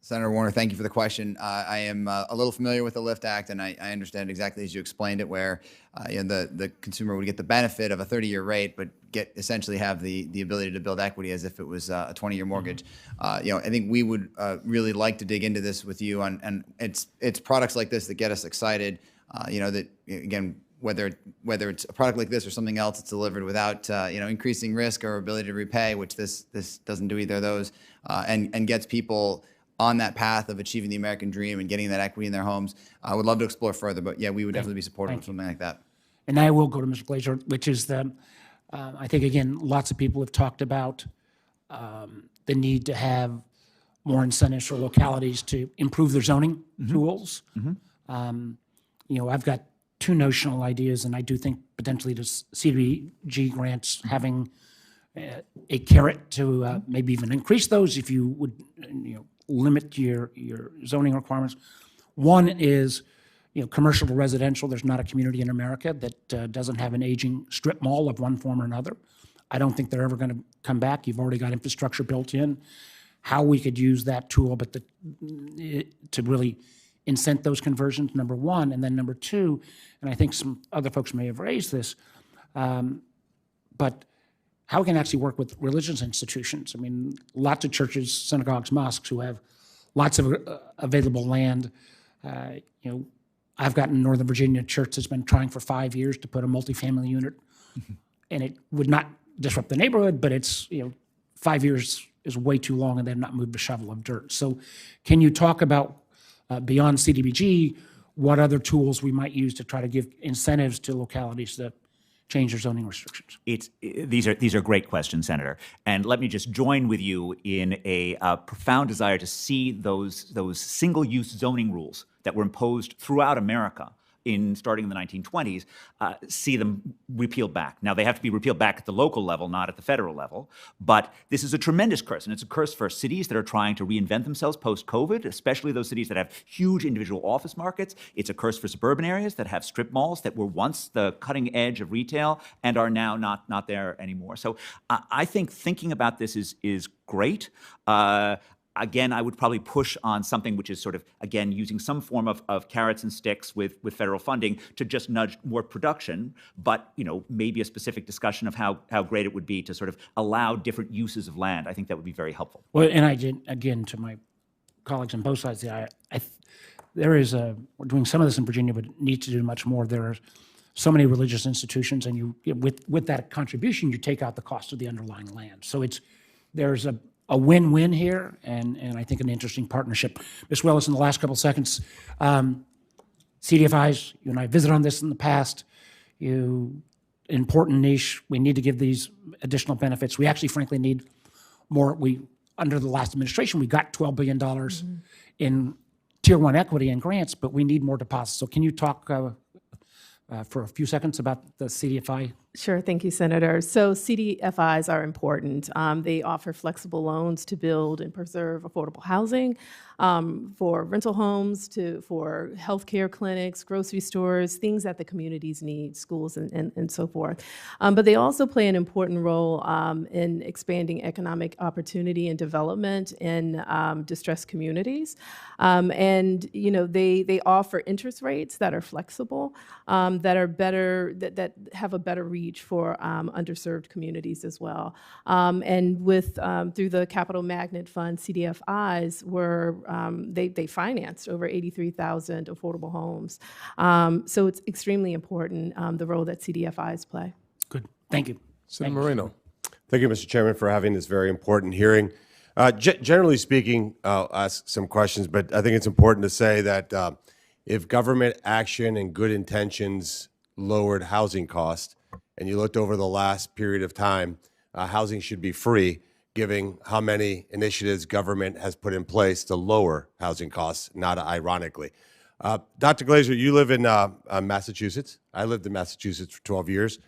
Senator Warner, thank you for the question. I am a little familiar with the LIFT Act, and I understand exactly as you explained it, where the consumer would get the benefit of a 30-year rate, but essentially have the ability to build equity as if it was a 20-year mortgage. I think we would really like to dig into this with you, and it's products like this that get us excited. That again, whether it's a product like this or something else that's delivered without increasing risk or ability to repay, which this doesn't do either of those, and gets people on that path of achieving the American dream and getting that equity in their homes. I would love to explore further, but yeah, we would definitely be supportive of something like that. And I will go to Mr. Glaeser, which is I think, again, lots of people have talked about the need to have more incentives for localities to improve their zoning tools. I've got two notional ideas, and I do think potentially the CDBG grants having a carrot to maybe even increase those if you would limit your zoning requirements. One is commercial to residential. There's not a community in America that doesn't have an aging strip mall of one form or another. I don't think they're ever going to come back. You've already got infrastructure built in. How we could use that tool, but to really incent those conversions, number one. And then number two, and I think some other folks may have raised this, but how we can actually work with religious institutions. I mean, lots of churches, synagogues, mosques who have lots of available land. I've got in Northern Virginia a church that's been trying for 5 years to put a multifamily unit, and it would not disrupt the neighborhood, but it's 5 years is way too long, and they've not moved a shovel of dirt. So, can you talk about beyond CDBG, what other tools we might use to try to give incentives to localities to change their zoning restrictions? These are great questions, Senator. And let me just join with you in a profound desire to see those single-use zoning rules that were imposed throughout America starting in the 1920s, see them repealed back. Now, they have to be repealed back at the local level, not at the federal level. But this is a tremendous curse, and it's a curse for cities that are trying to reinvent themselves post-COVID, especially those cities that have huge individual office markets. It's a curse for suburban areas that have strip malls that were once the cutting edge of retail and are now not there anymore. So I think thinking about this is great. Again, I would probably push on something which is sort of, again, using some form of carrots and sticks with federal funding to just nudge more production, but maybe a specific discussion of how great it would be to sort of allow different uses of land. I think that would be very helpful. Well, and I did, again, to my colleagues on both sides, we're doing some of this in Virginia, but need to do much more. There are so many religious institutions, and with that contribution, you take out the cost of the underlying land. So there's a win-win here, and I think an interesting partnership. Ms. Willis, in the last couple of seconds, CDFIs, you and I visited on this in the past. Important niche. We need to give these additional benefits. We actually, frankly, need more. Under the last administration, we got $12 billion in Tier 1 equity and grants, but we need more deposits. So can you talk for a few seconds about the CDFI? Sure. Thank you, Senator. So CDFIs are important. They offer flexible loans to build and preserve affordable housing for rental homes, for healthcare clinics, grocery stores, things that the communities need, schools, and so forth. But they also play an important role in expanding economic opportunity and development in distressed communities. And they offer interest rates that are flexible, that are better, that have a better reach for underserved communities as well. And through the Capital Magnet Fund, CDFIs they financed over 83,000 affordable homes. So it's extremely important, the role that CDFIs play. Good. Thank you. Senator Moreno. Thank you, Mr. Chairman, for having this very important hearing. Generally speaking, I'll ask some questions, but I think it's important to say that if government action and good intentions lowered housing costs, and you looked over the last period of time, housing should be free, given how many initiatives government has put in place to lower housing costs, not ironically. Dr. Glaeser, you live in Massachusetts. I lived in Massachusetts for 12 years.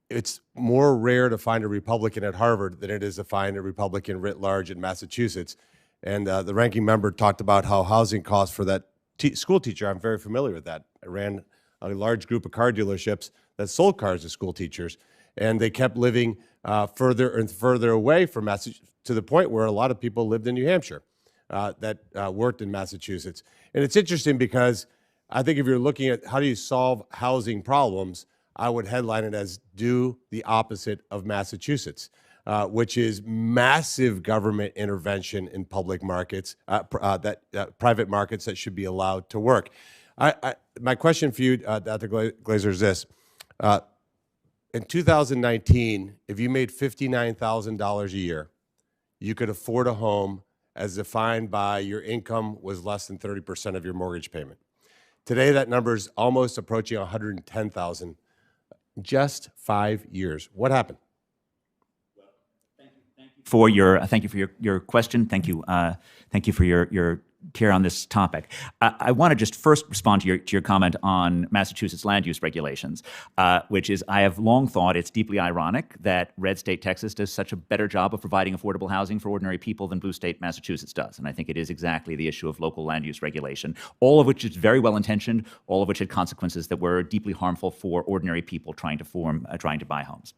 It's more rare to find a Republican at Harvard than it is to find a Republican writ large in Massachusetts. And the ranking member talked about how housing costs for that school teacher, I'm very familiar with that. I ran a large group of car dealerships that sold cars to school teachers, and they kept living further and further away from Massachusetts, to the point where a lot of people lived in New Hampshire that worked in Massachusetts. And it's interesting because I think if you're looking at how do you solve housing problems, I would headline it as do the opposite of Massachusetts, which is massive government intervention in public markets, private markets that should be allowed to work. My question for you, Dr. Glaeser, is this. In 2019, if you made $59,000 a year, you could afford a home as defined by your income was less than 30% of your mortgage payment. Today, that number is almost approaching $110,000. Just 5 years. What happened? Well, thank you for your question. Thank you for your care on this topic. I want to just first respond to your comment on Massachusetts land use regulations, which is I have long thought it's deeply ironic that red state Texas does such a better job of providing affordable housing for ordinary people than blue state Massachusetts does. And I think it is exactly the issue of local land use regulation, all of which is very well intentioned, all of which had consequences that were deeply harmful for ordinary people trying to buy homes.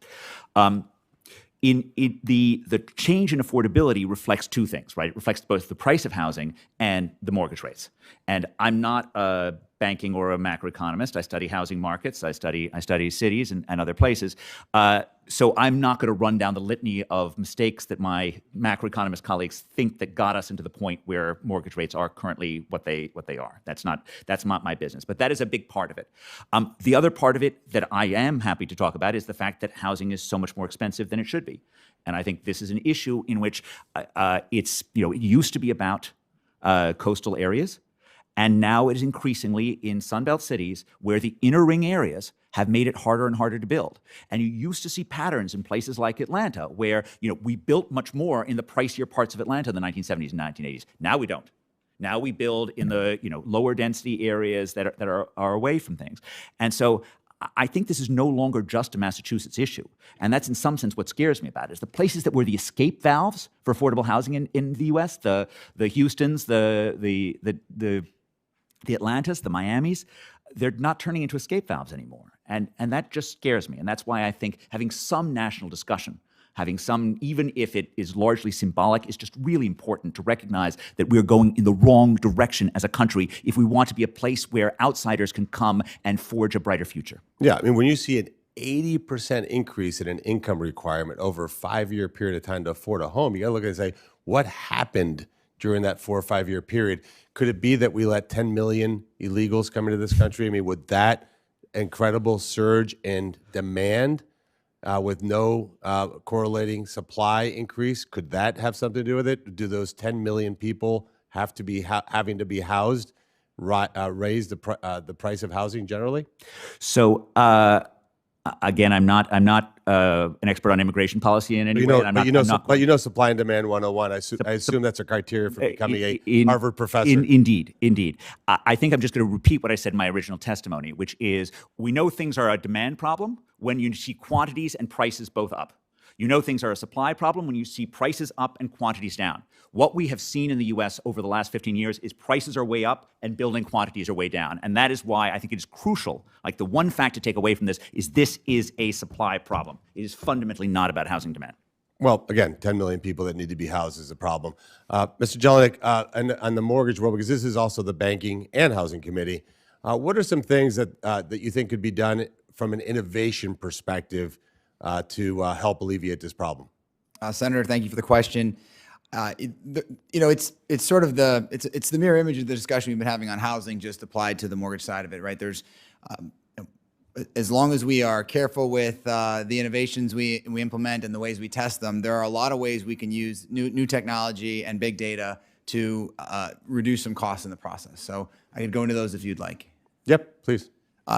The change in affordability reflects two things, right? It reflects both the price of housing and the mortgage rates. And I'm not a banking or a macroeconomist. I study housing markets. I study cities and other places. So I'm not going to run down the litany of mistakes that my macroeconomist colleagues think that got us into the point where mortgage rates are currently what they are. That's not my business. But that is a big part of it. The other part of it that I am happy to talk about is the fact that housing is so much more expensive than it should be. And I think this is an issue in which it used to be about coastal areas. And now it is increasingly in Sunbelt cities where the inner ring areas have made it harder and harder to build. And you used to see patterns in places like Atlanta where we built much more in the pricier parts of Atlanta in the 1970s and 1980s. Now we don't. Now we build in the lower density areas that are away from things. And so I think this is no longer just a Massachusetts issue. And that's in some sense what scares me about it, is the places that were the escape valves for affordable housing in the U.S., the Houstons, the Atlantas, the Miamis, they're not turning into escape valves anymore. And that just scares me. And that's why I think having some national discussion, having some, even if it is largely symbolic, is just really important to recognize that we're going in the wrong direction as a country if we want to be a place where outsiders can come and forge a brighter future. Yeah, I mean, when you see an 80% increase in an income requirement over a 5-year period of time to afford a home, you got to look at it and say, what happened during that 4 or 5 year period? Could it be that we let 10 million illegals come into this country? I mean, would that incredible surge in demand with no correlating supply increase, could that have something to do with it? Do those 10 million people have to be having to be housed raise the price of housing generally? So again, I'm not an expert on immigration policy in any way. But supply and demand 101. I assume that's a criteria for becoming a Harvard professor. Indeed. I think I'm just going to repeat what I said in my original testimony, which is we know things are a demand problem when you see quantities and prices both up. You know things are a supply problem when you see prices up and quantities down. What we have seen in the U.S. over the last 15 years is prices are way up and building quantities are way down. And that is why I think it is crucial, like the one fact to take away from this is a supply problem. It is fundamentally not about housing demand. Well, again, 10 million people that need to be housed is a problem. Mr. Jelenic, on the mortgage world, because this is also the Banking and Housing Committee, what are some things that you think could be done from an innovation perspective to help alleviate this problem? Senator, thank you for the question. It's sort of it's the mirror image of the discussion we've been having on housing, just applied to the mortgage side of it, right? There's as long as we are careful with the innovations we implement and the ways we test them, there are a lot of ways we can use new technology and big data to reduce some costs in the process. So I could go into those if you'd like. Yep, please.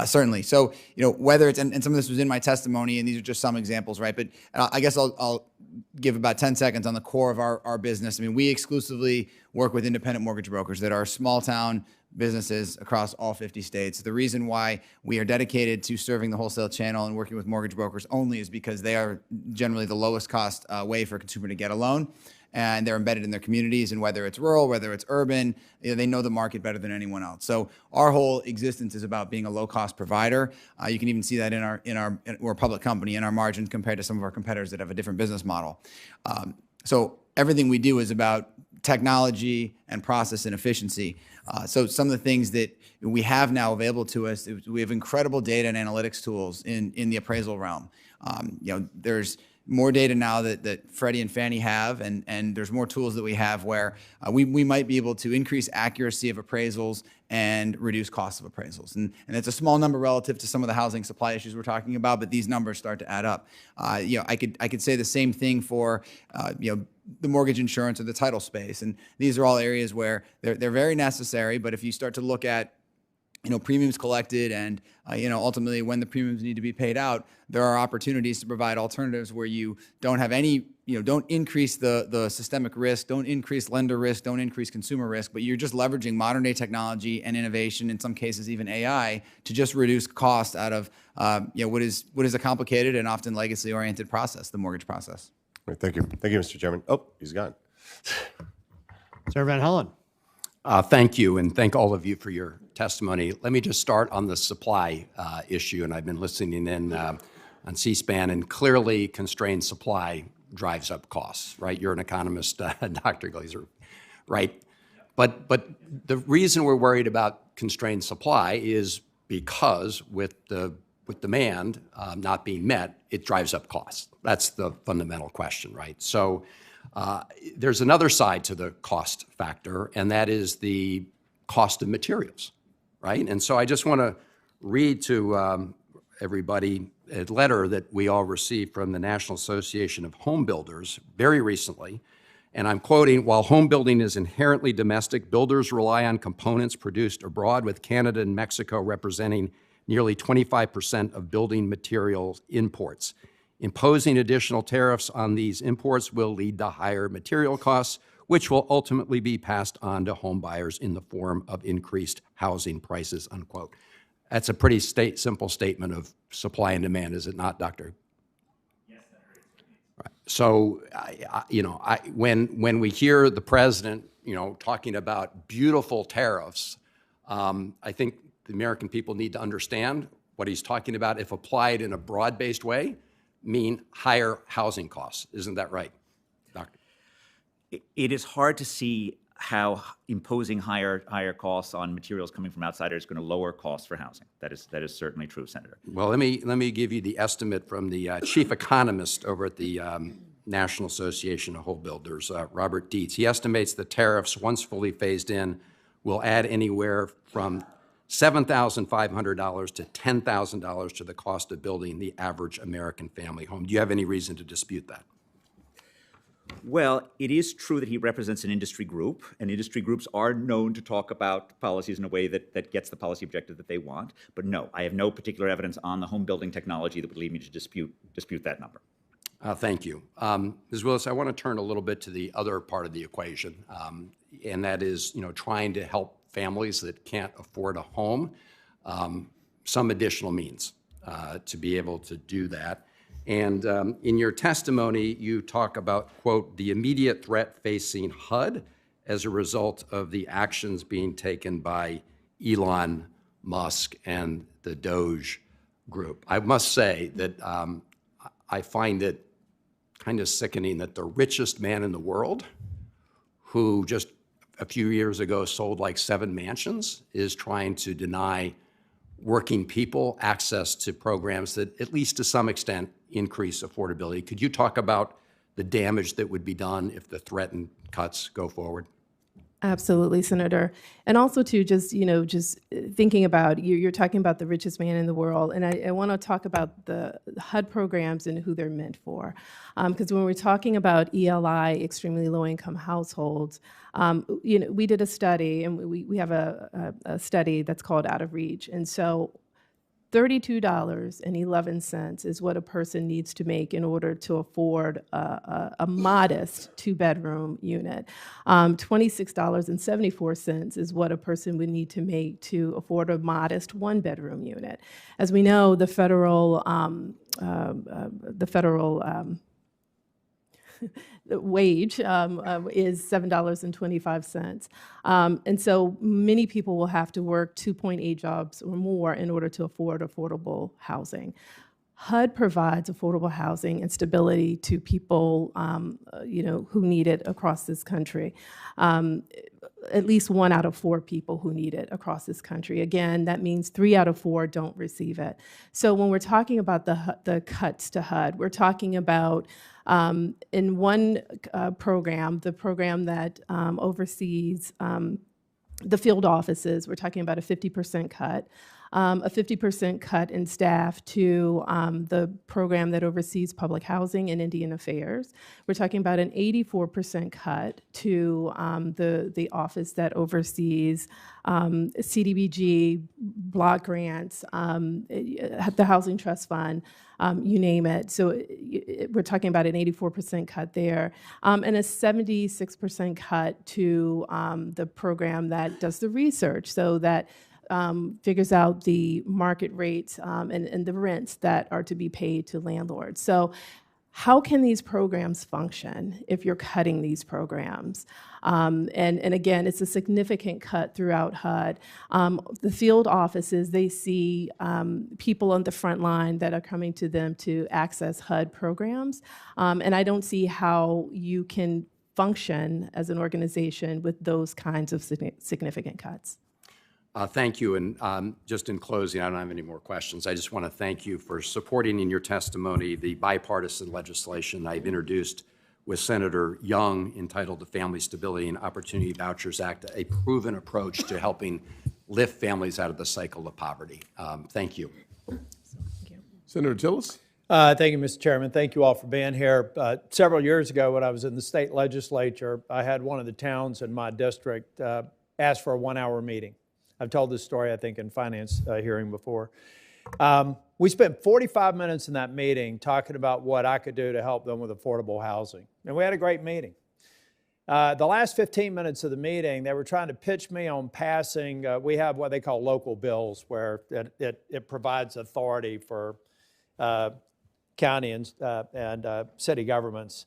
Certainly. So, whether it's, and some of this was in my testimony, and these are just some examples, right? But I guess I'll give about 10 seconds on the core of our business. I mean, we exclusively work with independent mortgage brokers that are small town businesses across all 50 states. The reason why we are dedicated to serving the wholesale channel and working with mortgage brokers only is because they are generally the lowest cost way for a consumer to get a loan. And they're embedded in their communities, and whether it's rural, whether it's urban, they know the market better than anyone else. So our whole existence is about being a low-cost provider. You can even see that we're a public company in our margins compared to some of our competitors that have a different business model. So everything we do is about technology and process and efficiency. So some of the things that we have now available to us, we have incredible data and analytics tools in the appraisal realm. There's more data now that Freddie and Fannie have, and there's more tools that we have where we might be able to increase accuracy of appraisals and reduce costs of appraisals. And it's a small number relative to some of the housing supply issues we're talking about, but these numbers start to add up. I could say the same thing for the mortgage insurance or the title space, and these are all areas where they're very necessary. But if you start to look at premiums collected, and ultimately when the premiums need to be paid out, there are opportunities to provide alternatives where you don't have any, don't increase the systemic risk, don't increase lender risk, don't increase consumer risk, but you're just leveraging modern day technology and innovation, in some cases even AI, to just reduce cost out of what is a complicated and often legacy oriented process, the mortgage process. All right, thank you, Mr. Chairman. Oh, he's gone. Senator Van Hollen. Thank you, and thank all of you for your testimony. Let me just start on the supply issue, and I've been listening in on C-SPAN, and clearly constrained supply drives up costs, right? You're an economist, Dr. Glaeser, right? But the reason we're worried about constrained supply is because with demand not being met, it drives up costs. That's the fundamental question, right? So there's another side to the cost factor, and that is the cost of materials, right? And so I just want to read to everybody a letter that we all received from the National Association of Home Builders very recently. And I'm quoting, "While home building is inherently domestic, builders rely on components produced abroad, with Canada and Mexico representing nearly 25% of building materials imports. Imposing additional tariffs on these imports will lead to higher material costs, which will ultimately be passed on to home buyers in the form of increased housing prices," unquote. That's a pretty simple statement of supply and demand, is it not, Doctor? Yes, Senator. Right. So, when we hear the president, talking about beautiful tariffs, I think the American people need to understand what he's talking about, if applied in a broad-based way, mean higher housing costs. Isn't that right, Doctor? It is hard to see how imposing higher costs on materials coming from outsiders is going to lower costs for housing. That is certainly true, Senator. Well, let me give you the estimate from the chief economist over at the National Association of Home Builders, Robert Dietz. He estimates the tariffs, once fully phased in, will add anywhere from $7,500 to $10,000 to the cost of building the average American family home. Do you have any reason to dispute that? Well, it is true that he represents an industry group, and industry groups are known to talk about policies in a way that gets the policy objective that they want. But no, I have no particular evidence on the home building technology that would lead me to dispute that number. Thank you. Ms. Willis, I want to turn a little bit to the other part of the equation, and that is, trying to help families that can't afford a home, some additional means to be able to do that. And in your testimony, you talk about, quote, the immediate threat facing HUD as a result of the actions being taken by Elon Musk and the Doge group. I must say that I find it kind of sickening that the richest man in the world, who just a few years ago sold like 7 mansions, is trying to deny working people access to programs that, at least to some extent, increase affordability. Could you talk about the damage that would be done if the threatened cuts go forward? Absolutely, Senator. And also, too, just thinking about, you're talking about the richest man in the world, and I want to talk about the HUD programs and who they're meant for. Because when we're talking about ELI, extremely low-income households, we did a study, and we have a study that's called Out of Reach. And so $32.11 is what a person needs to make in order to afford a modest 2-bedroom unit. $26.74 is what a person would need to make to afford a modest 1-bedroom unit. As we know, the federal the wage is $7.25. And so many people will have to work 2.8 jobs or more in order to afford affordable housing. HUD provides affordable housing and stability to people, who need it across this country. At least 1 out of 4 people who need it across this country. Again, that means 3 out of 4 don't receive it. So when we're talking about the cuts to HUD, we're talking about in one program, the program that oversees the field offices, we're talking about a 50% cut. a 50% cut in staff to the program that oversees public housing and Indian affairs. We're talking about an 84% cut to the office that oversees CDBG, block grants, the Housing Trust Fund, you name it. So we're talking about an 84% cut there, and a 76% cut to the program that does the research, so that figures out the market rates and the rents that are to be paid to landlords. So how can these programs function if you're cutting these programs? And again, it's a significant cut throughout HUD. The field offices, they see people on the front line that are coming to them to access HUD programs. And I don't see how you can function as an organization with those kinds of significant cuts. Thank you. And just in closing, I don't have any more questions. I just want to thank you for supporting in your testimony the bipartisan legislation I've introduced with Senator Young entitled the Family Stability and Opportunity Vouchers Act, a proven approach to helping lift families out of the cycle of poverty. Thank you. Senator Tillis. Thank you, Mr. Chairman. Thank you all for being here. Several years ago, when I was in the state legislature, I had one of the towns in my district ask for a 1-hour meeting. I've told this story, I think, in finance hearing before. We spent 45 minutes in that meeting talking about what I could do to help them with affordable housing. And we had a great meeting. The last 15 minutes of the meeting, they were trying to pitch me on passing. We have what they call local bills, where it provides authority for county and city governments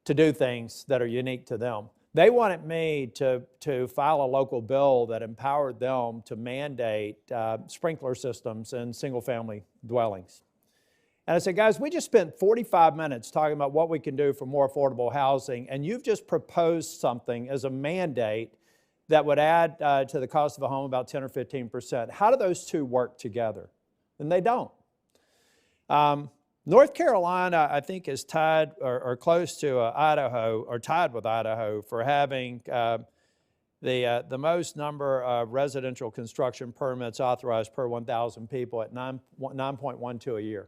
to do things that are unique to them. They wanted me to file a local bill that empowered them to mandate sprinkler systems in single-family dwellings. And I said, guys, we just spent 45 minutes talking about what we can do for more affordable housing, and you've just proposed something as a mandate that would add to the cost of a home about 10 or 15%. How do those two work together? And they don't. North Carolina, I think, is tied or close to Idaho, or tied with Idaho, for having the most number of residential construction permits authorized per 1,000 people at 9.12 a year.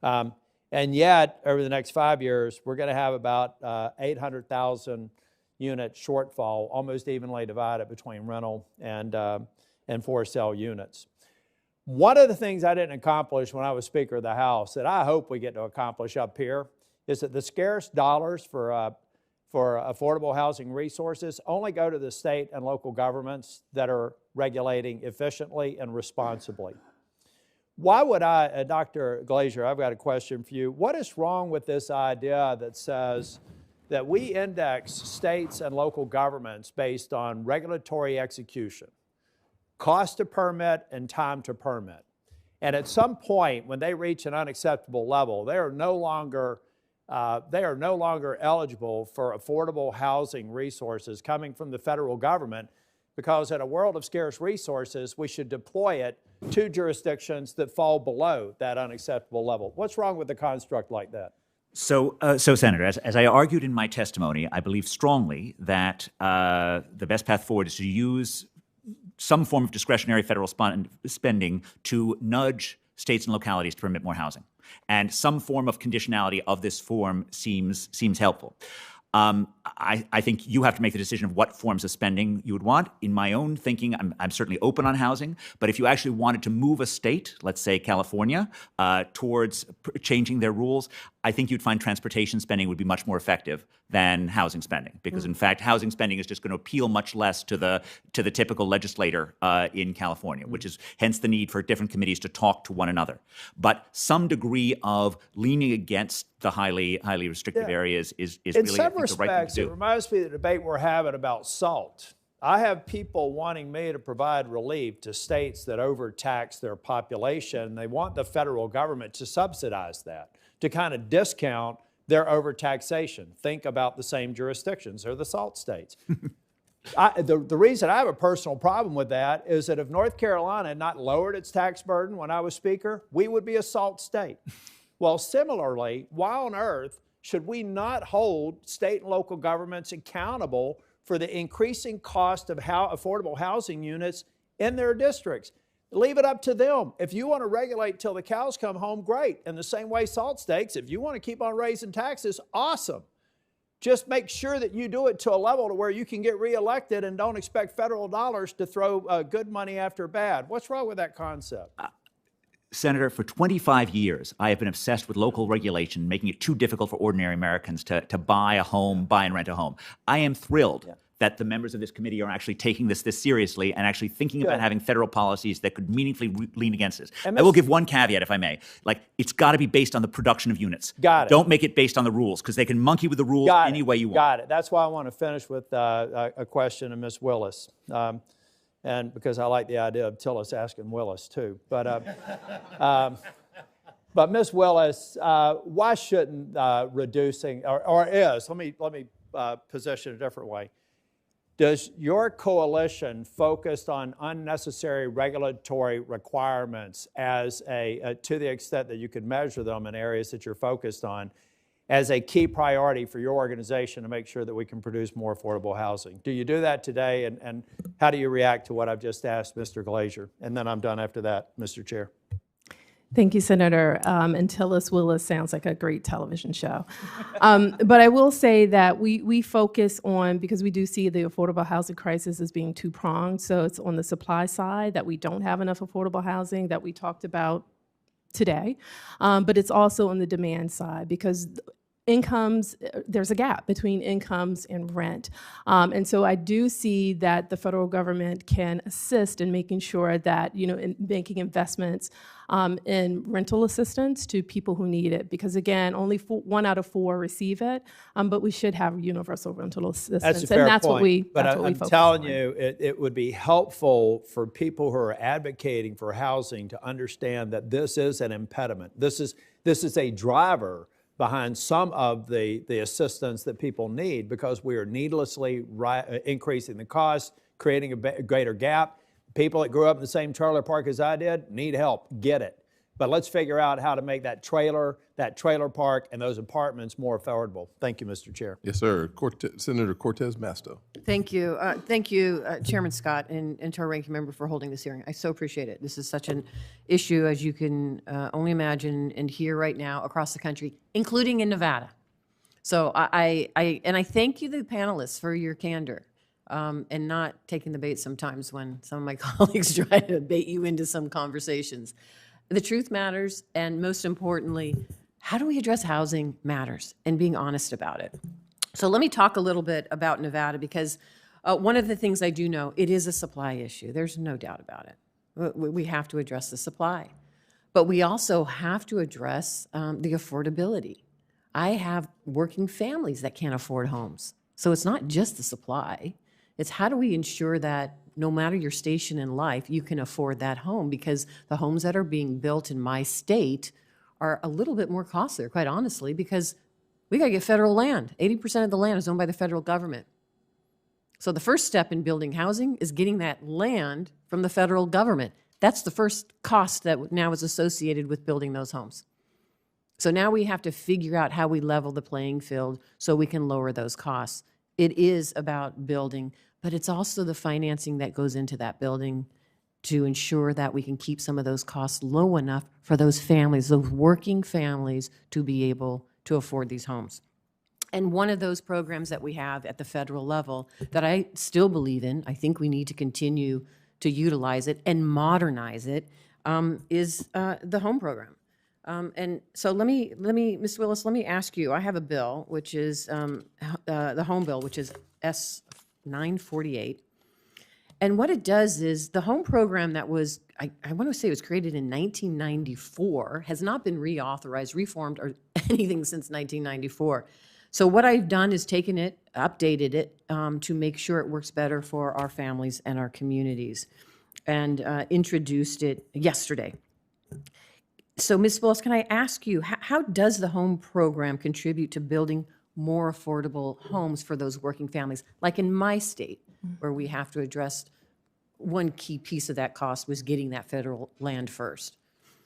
And yet, over the next 5 years, we're going to have about 800,000 unit shortfall, almost evenly divided between rental and for sale units. One of the things I didn't accomplish when I was Speaker of the House that I hope we get to accomplish up here is that the scarce dollars for affordable housing resources only go to the state and local governments that are regulating efficiently and responsibly. Why would Dr. Glaeser, I've got a question for you. What is wrong with this idea that says that we index states and local governments based on regulatory execution, cost to permit and time to permit? And at some point, when they reach an unacceptable level, they are no longer eligible for affordable housing resources coming from the federal government, because in a world of scarce resources, we should deploy it to jurisdictions that fall below that unacceptable level. What's wrong with a construct like that? So, Senator, as I argued in my testimony, I believe strongly that the best path forward is to use some form of discretionary federal spending to nudge states and localities to permit more housing. And some form of conditionality of this form seems helpful. I think you have to make the decision of what forms of spending you would want. In my own thinking, I'm certainly open on housing, but if you actually wanted to move a state, let's say California, towards changing their rules, I think you'd find transportation spending would be much more effective than housing spending, because in fact, housing spending is just going to appeal much less to the typical legislator in California, which is hence the need for different committees to talk to one another. But some degree of leaning against the highly restrictive areas is really, I think, the right thing to do. In some respects, it reminds me of the debate we're having about SALT. I have people wanting me to provide relief to states that overtax their population. They want the federal government to subsidize that, to kind of discount their overtaxation. Think about the same jurisdictions. They're the SALT states. The reason I have a personal problem with that is that if North Carolina had not lowered its tax burden when I was Speaker, we would be a SALT state. Well, similarly, why on earth should we not hold state and local governments accountable for the increasing cost of affordable housing units in their districts? Leave it up to them. If you want to regulate till the cows come home, great. And the same way salt steaks, if you want to keep on raising taxes, awesome. Just make sure that you do it to a level to where you can get reelected and don't expect federal dollars to throw good money after bad. What's wrong with that concept? Senator, for 25 years, I have been obsessed with local regulation, making it too difficult for ordinary Americans to buy a home, buy and rent a home. I am thrilled that the members of this committee are actually taking this seriously and actually thinking about having federal policies that could meaningfully lean against this. I will give one caveat, if I may. Like, it's got to be based on the production of units. Got it. Don't make it based on the rules, because they can monkey with the rules any way you want. Got it. That's why I want to finish with a question of Ms. Willis. And because I like the idea of Tillis asking Willis, too. But Ms. Willis, why shouldn't reducing, or is, let me position it a different way. Does your coalition focus on unnecessary regulatory requirements as to the extent that you could measure them in areas that you're focused on, as a key priority for your organization to make sure that we can produce more affordable housing? Do you do that today, and how do you react to what I've just asked Mr. Glaeser? And then I'm done after that, Mr. Chair. Thank you, Senator. Until Willis sounds like a great television show. But I will say that we focus on, because we do see the affordable housing crisis as being two-pronged. So it's on the supply side that we don't have enough affordable housing that we talked about today. But it's also on the demand side, because incomes, there's a gap between incomes and rent. And so I do see that the federal government can assist in making sure that, in making investments in rental assistance to people who need it. Because again, only 1 out of 4 receive it, but we should have universal rental assistance. That's a fair and that's point. What we, but that's what we I'm focus telling on. you, it would be helpful for people who are advocating for housing to understand that this is an impediment. This is a driver behind some of the assistance that people need, because we are needlessly increasing the cost, creating a greater gap. People that grew up in the same trailer park as I did need help, get it. But let's figure out how to make that trailer park and those apartments more affordable. Thank you, Mr. Chair. Yes, sir. Senator Cortez Masto. Thank you. Thank you, Chairman Scott, and to our ranking member for holding this hearing. I so appreciate it. This is such an issue, as you can only imagine and hear right now across the country, including in Nevada. So I thank you, the panelists, for your candor and not taking the bait sometimes when some of my colleagues try to bait you into some conversations. The truth matters, and most importantly, how do we address housing matters, and being honest about it. So let me talk a little bit about Nevada, because one of the things I do know, it is a supply issue. There's no doubt about it. We have to address the supply. But we also have to address the affordability. I have working families that can't afford homes. So it's not just the supply. It's how do we ensure that no matter your station in life, you can afford that home, because the homes that are being built in my state are a little bit more costly, quite honestly, because we got to get federal land. 80% of the land is owned by the federal government. So the first step in building housing is getting that land from the federal government. That's the first cost that now is associated with building those homes. So now we have to figure out how we level the playing field so we can lower those costs. It is about building, but it's also the financing that goes into that building to ensure that we can keep some of those costs low enough for those families, those working families, to be able to afford these homes. And one of those programs that we have at the federal level that I still believe in, I think we need to continue to utilize it and modernize it, is the home program. And so let me, Ms. Willis, let me ask you, I have a bill, which is the home bill, which is S-948. And what it does is the home program that was, I want to say it was created in 1994, has not been reauthorized, reformed, or anything since 1994. So what I've done is taken it, updated it to make sure it works better for our families and our communities, and introduced it yesterday. So Ms. Willis, can I ask you, how does the home program contribute to building more affordable homes for those working families? Like in my state, where we have to address one key piece of that cost was getting that federal land first.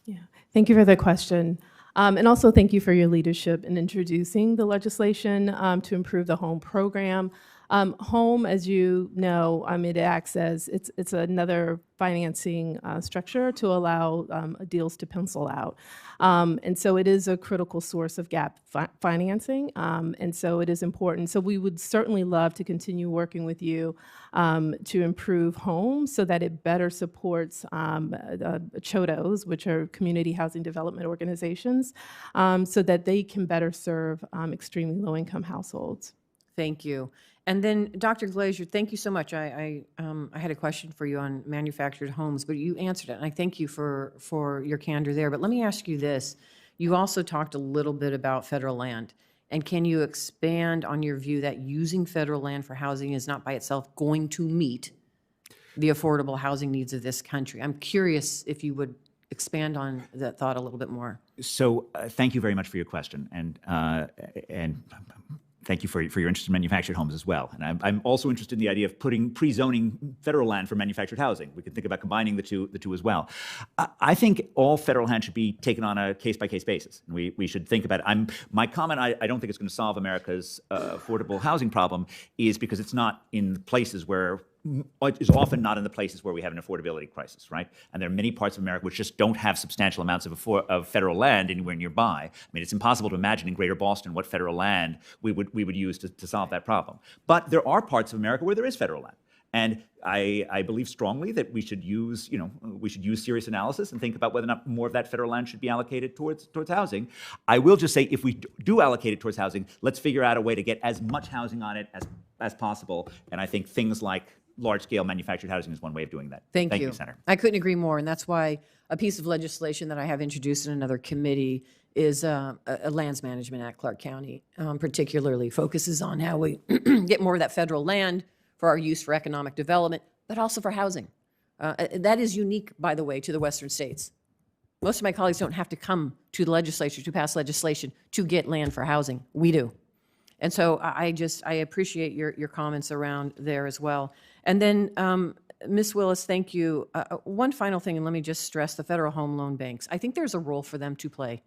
Yeah, thank you for the question. And also thank you for your leadership in introducing the legislation to improve the home program. Home, as you know, it acts as it's another financing structure to allow deals to pencil out. And so it is a critical source of gap financing. And so it is important. So we would certainly love to continue working with you to improve home so that it better supports CHODOs, which are community housing development organizations, so that they can better serve extremely low-income households. Thank you. And then, Dr. Glaeser, thank you so much. I had a question for you on manufactured homes, but you answered it, and I thank you for your candor there. But let me ask you this. You also talked a little bit about federal land, and can you expand on your view that using federal land for housing is not by itself going to meet the affordable housing needs of this country? I'm curious if you would expand on that thought a little bit more. So thank you very much for your question, and thank you for your interest in manufactured homes as well. And I'm also interested in the idea of putting pre-zoning federal land for manufactured housing. We can think about combining the two as well. I think all federal land should be taken on a case-by-case basis. We should think about it. My comment, I don't think it's going to solve America's affordable housing problem, is because it's not in places where it is often not in the places where we have an affordability crisis, right? And there are many parts of America which just don't have substantial amounts of federal land anywhere nearby. I mean, it's impossible to imagine in Greater Boston what federal land we would use to solve that problem. But there are parts of America where there is federal land. And I believe strongly that we should use serious analysis and think about whether or not more of that federal land should be allocated towards housing. I will just say, if we do allocate it towards housing, let's figure out a way to get as much housing on it as possible. And I think things like large-scale manufactured housing is one way of doing that. Thank you, Senator. I couldn't agree more, and that's why a piece of legislation that I have introduced in another committee is a Lands Management Act. Clark County particularly focuses on how we get more of that federal land for our use for economic development, but also for housing. That is unique, by the way, to the Western states. Most of my colleagues don't have to come to the legislature to pass legislation to get land for housing. We do. And so I appreciate your comments around there as well. And then, Ms. Willis, thank you. One final thing, and let me just stress the Federal Home Loan Banks. I think there's a role for them to play.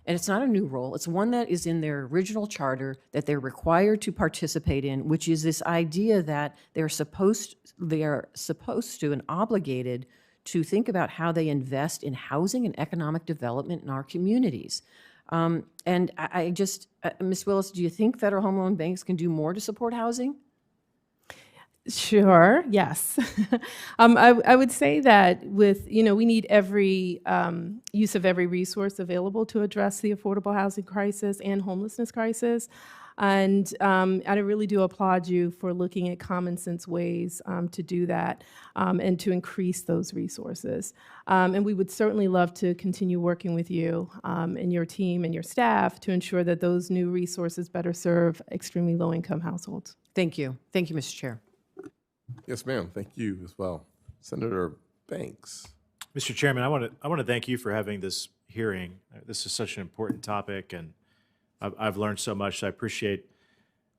And it's not a new role. It's one that is in their original charter that they're required to participate in, which is this idea that they are supposed to and obligated to think about how they invest in housing and economic development in our communities. And Ms. Willis, do you think Federal Home Loan Banks can do more to support housing? Sure, yes. I would say that we need every use of every resource available to address the affordable housing crisis and homelessness crisis. And I really do applaud you for looking at common sense ways to do that and to increase those resources. And we would certainly love to continue working with you and your team and your staff to ensure that those new resources better serve extremely low-income households. Thank you. Thank you, Mr. Chair. Yes, ma'am. Thank you as well. Senator Banks. Mr. Chairman, I want to thank you for having this hearing. This is such an important topic, and I've learned so much. So I appreciate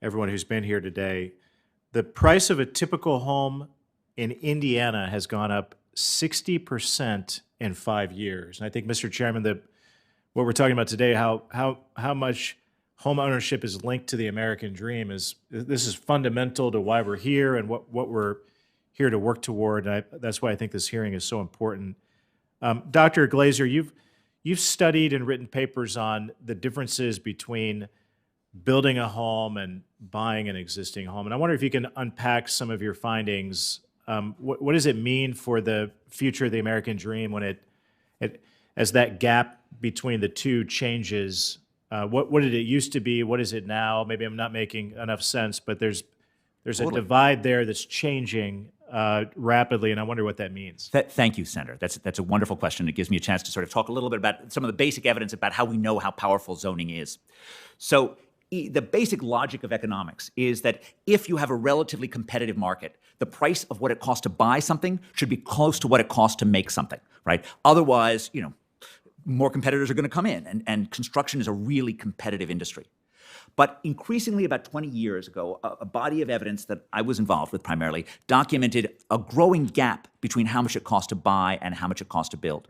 everyone who's been here today. The price of a typical home in Indiana has gone up 60% in 5 years. And I think, Mr. Chairman, that what we're talking about today, how much home ownership is linked to the American dream, this is fundamental to why we're here and what we're here to work toward. And that's why I think this hearing is so important. Dr. Glaeser, you've studied and written papers on the differences between building a home and buying an existing home. And I wonder if you can unpack some of your findings. What does it mean for the future of the American dream when as that gap between the two changes? What did it used to be? What is it now? Maybe I'm not making enough sense, but there's a divide there that's changing rapidly, and I wonder what that means. Thank you, Senator. That's a wonderful question. It gives me a chance to sort of talk a little bit about some of the basic evidence about how we know how powerful zoning is. So the basic logic of economics is that if you have a relatively competitive market, the price of what it costs to buy something should be close to what it costs to make something, right? Otherwise, more competitors are going to come in, and construction is a really competitive industry. But increasingly, about 20 years ago, a body of evidence that I was involved with primarily documented a growing gap between how much it costs to buy and how much it costs to build.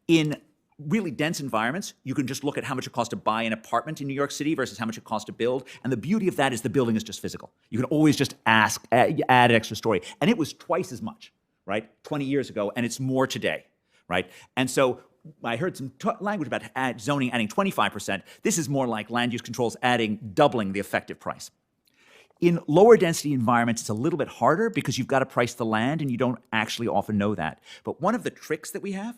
In really dense environments, you can just look at how much it costs to buy an apartment in New York City versus how much it costs to build. And the beauty of that is the building is just physical. You can always just add an extra story. And it was twice as much, right, 20 years ago, and it's more today, right? And so I heard some language about zoning adding 25%. This is more like land use controls doubling the effective price. In lower density environments, it's a little bit harder because you've got to price the land and you don't actually often know that. But one of the tricks that we have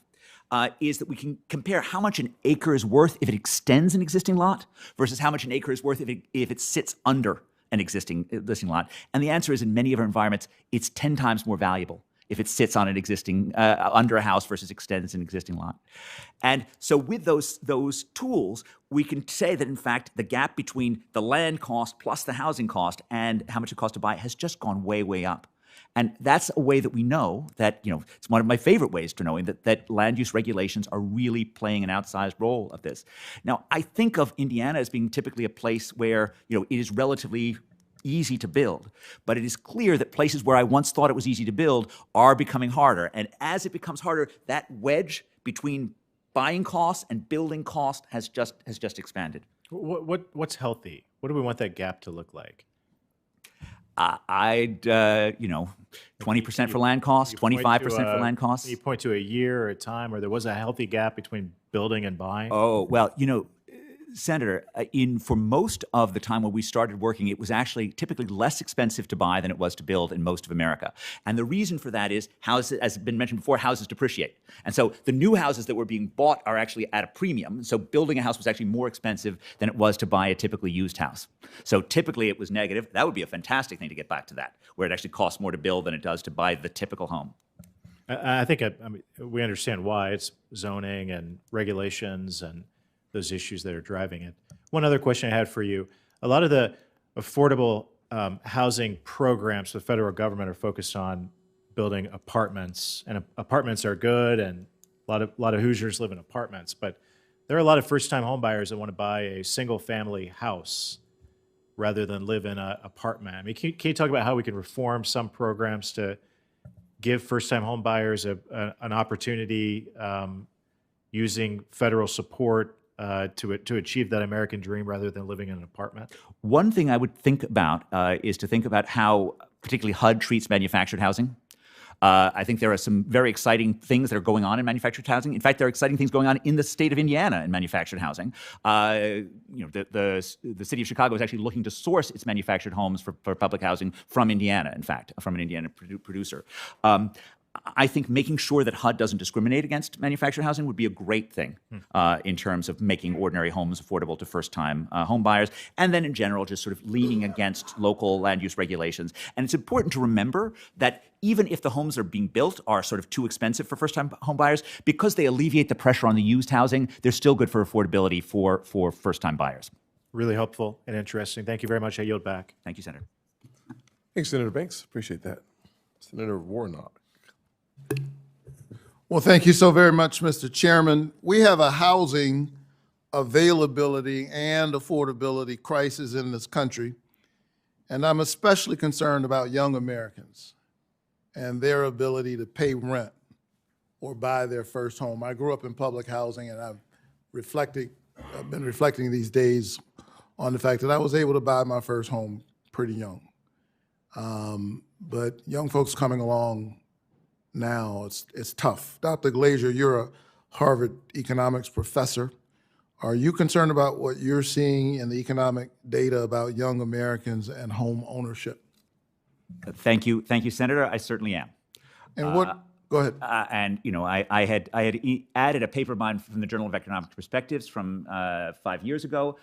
is that we can compare how much an acre is worth if it extends an existing lot versus how much an acre is worth if it sits under an existing lot. And the answer is, in many of our environments, it's 10 times more valuable if it sits on an existing, under a house versus extends an existing lot. And so with those tools, we can say that, in fact, the gap between the land cost plus the housing cost and how much it costs to buy has just gone way, way up. And that's a way that we know that, it's one of my favorite ways to knowing that land use regulations are really playing an outsized role of this. Now, I think of Indiana as being typically a place where, it is relatively easy to build. But it is clear that places where I once thought it was easy to build are becoming harder. And as it becomes harder, that wedge between buying costs and building cost has just expanded. What's healthy? What do we want that gap to look like? I'd 20% for land costs, 25% for land costs. You point to a year or a time where there was a healthy gap between building and buying? Oh, well, Senator, for most of the time when we started working, it was actually typically less expensive to buy than it was to build in most of America. And the reason for that is, houses, as has been mentioned before, houses depreciate. And so the new houses that were being bought are actually at a premium. So building a house was actually more expensive than it was to buy a typically used house. So typically it was negative. That would be a fantastic thing to get back to that, where it actually costs more to build than it does to buy the typical home. I think we understand why. It's zoning and regulations and those issues that are driving it. One other question I had for you. A lot of the affordable housing programs for the federal government are focused on building apartments, and apartments are good, and a lot of Hoosiers live in apartments, but there are a lot of first-time homebuyers that want to buy a single-family house rather than live in an apartment. I mean, can you talk about how we can reform some programs to give first-time homebuyers an opportunity using federal support to achieve that American dream rather than living in an apartment? One thing I would think about is to think about how particularly HUD treats manufactured housing. I think there are some very exciting things that are going on in manufactured housing. In fact, there are exciting things going on in the state of Indiana in manufactured housing. The city of Chicago is actually looking to source its manufactured homes for public housing from Indiana, in fact, from an Indiana producer. I think making sure that HUD doesn't discriminate against manufactured housing would be a great thing in terms of making ordinary homes affordable to first-time home buyers, and then in general just sort of leaning against local land use regulations. And it's important to remember that even if the homes that are being built are sort of too expensive for first-time home buyers, because they alleviate the pressure on the used housing, they're still good for affordability for first-time buyers. Really helpful and interesting. Thank you very much. I yield back. Thank you, Senator. Thanks, Senator Banks. Appreciate that. Senator Warnock. Well, thank you so very much, Mr. Chairman. We have a housing availability and affordability crisis in this country, and I'm especially concerned about young Americans and their ability to pay rent or buy their first home. I grew up in public housing, and I've been reflecting these days on the fact that I was able to buy my first home pretty young. But young folks coming along now, it's tough. Dr. Glaeser, you're a Harvard economics professor. Are you concerned about what you're seeing in the economic data about young Americans and home ownership? Thank you, Senator. I certainly am. And go ahead. I had added a paper of mine from the Journal of Economic Perspectives from 5 years ago,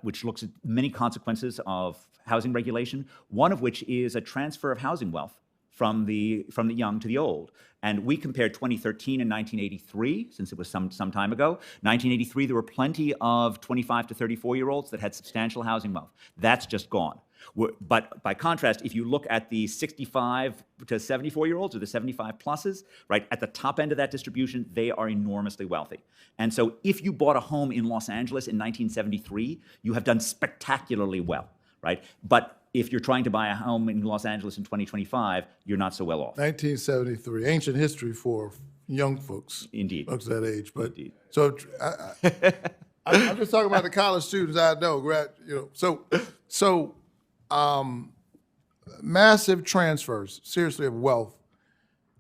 which looks at many consequences of housing regulation, one of which is a transfer of housing wealth from the young to the old. And we compared 2013 and 1983, since it was some time ago. 1983, there were plenty of 25 to 34-year-olds that had substantial housing wealth. That's just gone. But by contrast, if you look at the 65 to 74-year-olds or the 75 pluses, right, at the top end of that distribution, they are enormously wealthy. And so if you bought a home in Los Angeles in 1973, you have done spectacularly well, right? But if you're trying to buy a home in Los Angeles in 2025, you're not so well off. 1973, ancient history for young folks. Indeed. Folks that age. But Indeed. so I'm just talking about the college students I know. Massive transfers, seriously, of wealth,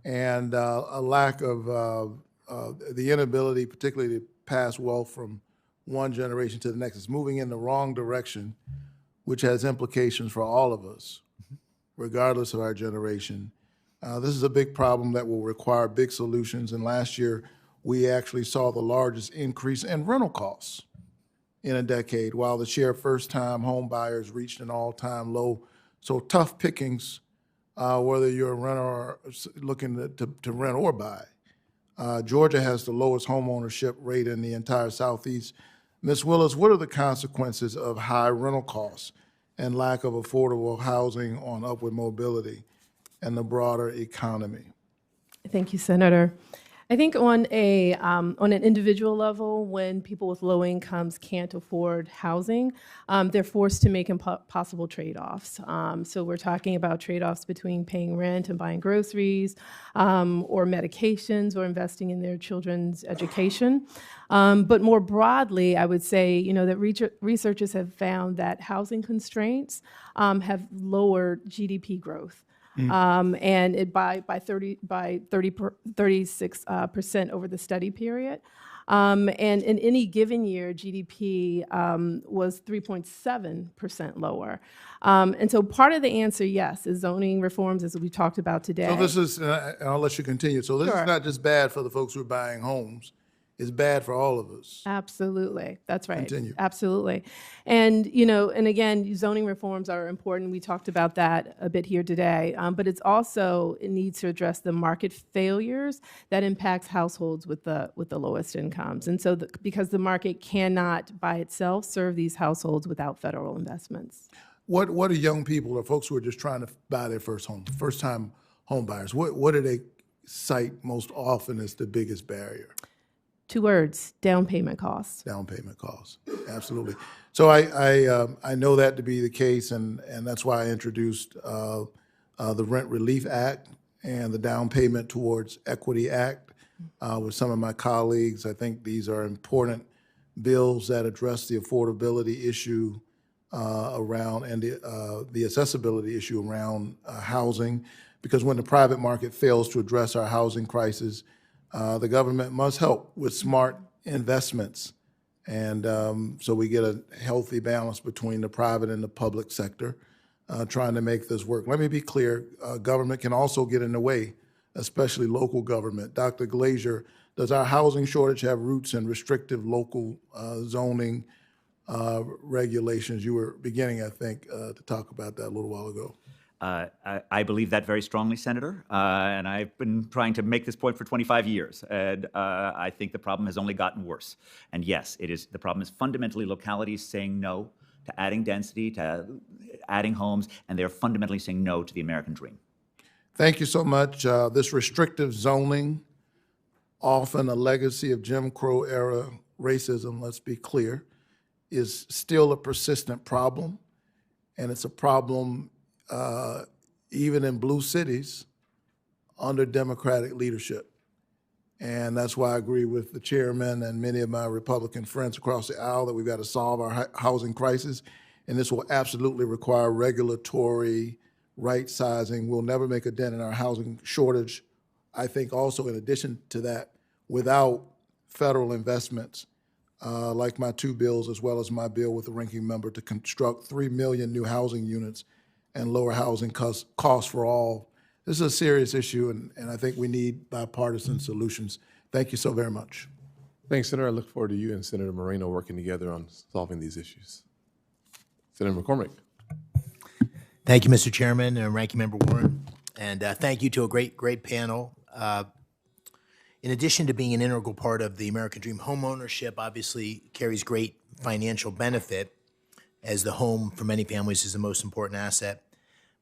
and a lack of the inability, particularly to pass wealth from one generation to the next. It's moving in the wrong direction, which has implications for all of us, regardless of our generation. This is a big problem that will require big solutions. And last year, we actually saw the largest increase in rental costs in a decade, while the share of first-time home buyers reached an all-time low. So tough pickings, whether you're a renter or looking to rent or buy. Georgia has the lowest home ownership rate in the entire Southeast. Ms. Willis, what are the consequences of high rental costs and lack of affordable housing on upward mobility and the broader economy? Thank you, Senator. I think on an individual level, when people with low incomes can't afford housing, they're forced to make impossible trade-offs. So we're talking about trade-offs between paying rent and buying groceries, or medications, or investing in their children's education. But more broadly, I would say, that researchers have found that housing constraints have lowered GDP growth. And it by 36% over the study period. And in any given year, GDP was 3.7% lower. And so part of the answer, yes, is zoning reforms, as we talked about today. So this is, and I'll let you continue. So this is not just bad for the folks who are buying homes. It's bad for all of us. Absolutely. That's right. Continue. Absolutely. And, and again, zoning reforms are important. We talked about that a bit here today. But it needs to address the market failures that impacts households with the lowest incomes. And so because the market cannot by itself serve these households without federal investments. What are young people or folks who are just trying to buy their first home, first-time home buyers, what do they cite most often as the biggest barrier? 2 words: down payment costs. Down payment costs, absolutely. So I know that to be the case, and that's why I introduced the Rent Relief Act and the Down Payment Towards Equity Act with some of my colleagues. I think these are important bills that address the affordability issue around and the accessibility issue around housing, because when the private market fails to address our housing crisis, the government must help with smart investments. And so we get a healthy balance between the private and the public sector trying to make this work. Let me be clear, government can also get in the way, especially local government. Dr. Glaeser, does our housing shortage have roots in restrictive local zoning regulations? You were beginning, I think, to talk about that a little while ago. I believe that very strongly, Senator, and I've been trying to make this point for 25 years, and I think the problem has only gotten worse. And yes, the problem is fundamentally localities saying no to adding density, to adding homes, and they're fundamentally saying no to the American dream. Thank you so much. This restrictive zoning, often a legacy of Jim Crow era racism, let's be clear, is still a persistent problem, and it's a problem even in blue cities under Democratic leadership. And that's why I agree with the chairman and many of my Republican friends across the aisle that we've got to solve our housing crisis. And this will absolutely require regulatory right sizing. We'll never make a dent in our housing shortage. I think also in addition to that, without federal investments, like my 2 bills, as well as my bill with the ranking member to construct 3 million new housing units and lower housing costs for all. This is a serious issue, and I think we need bipartisan solutions. Thank you so very much. Thanks, Senator. I look forward to you and Senator Moreno working together on solving these issues. Senator McCormick. Thank you, Mr. Chairman and Ranking Member Warren, and thank you to a great panel. In addition to being an integral part of the American Dream, homeownership obviously carries great financial benefit, as the home for many families is the most important asset.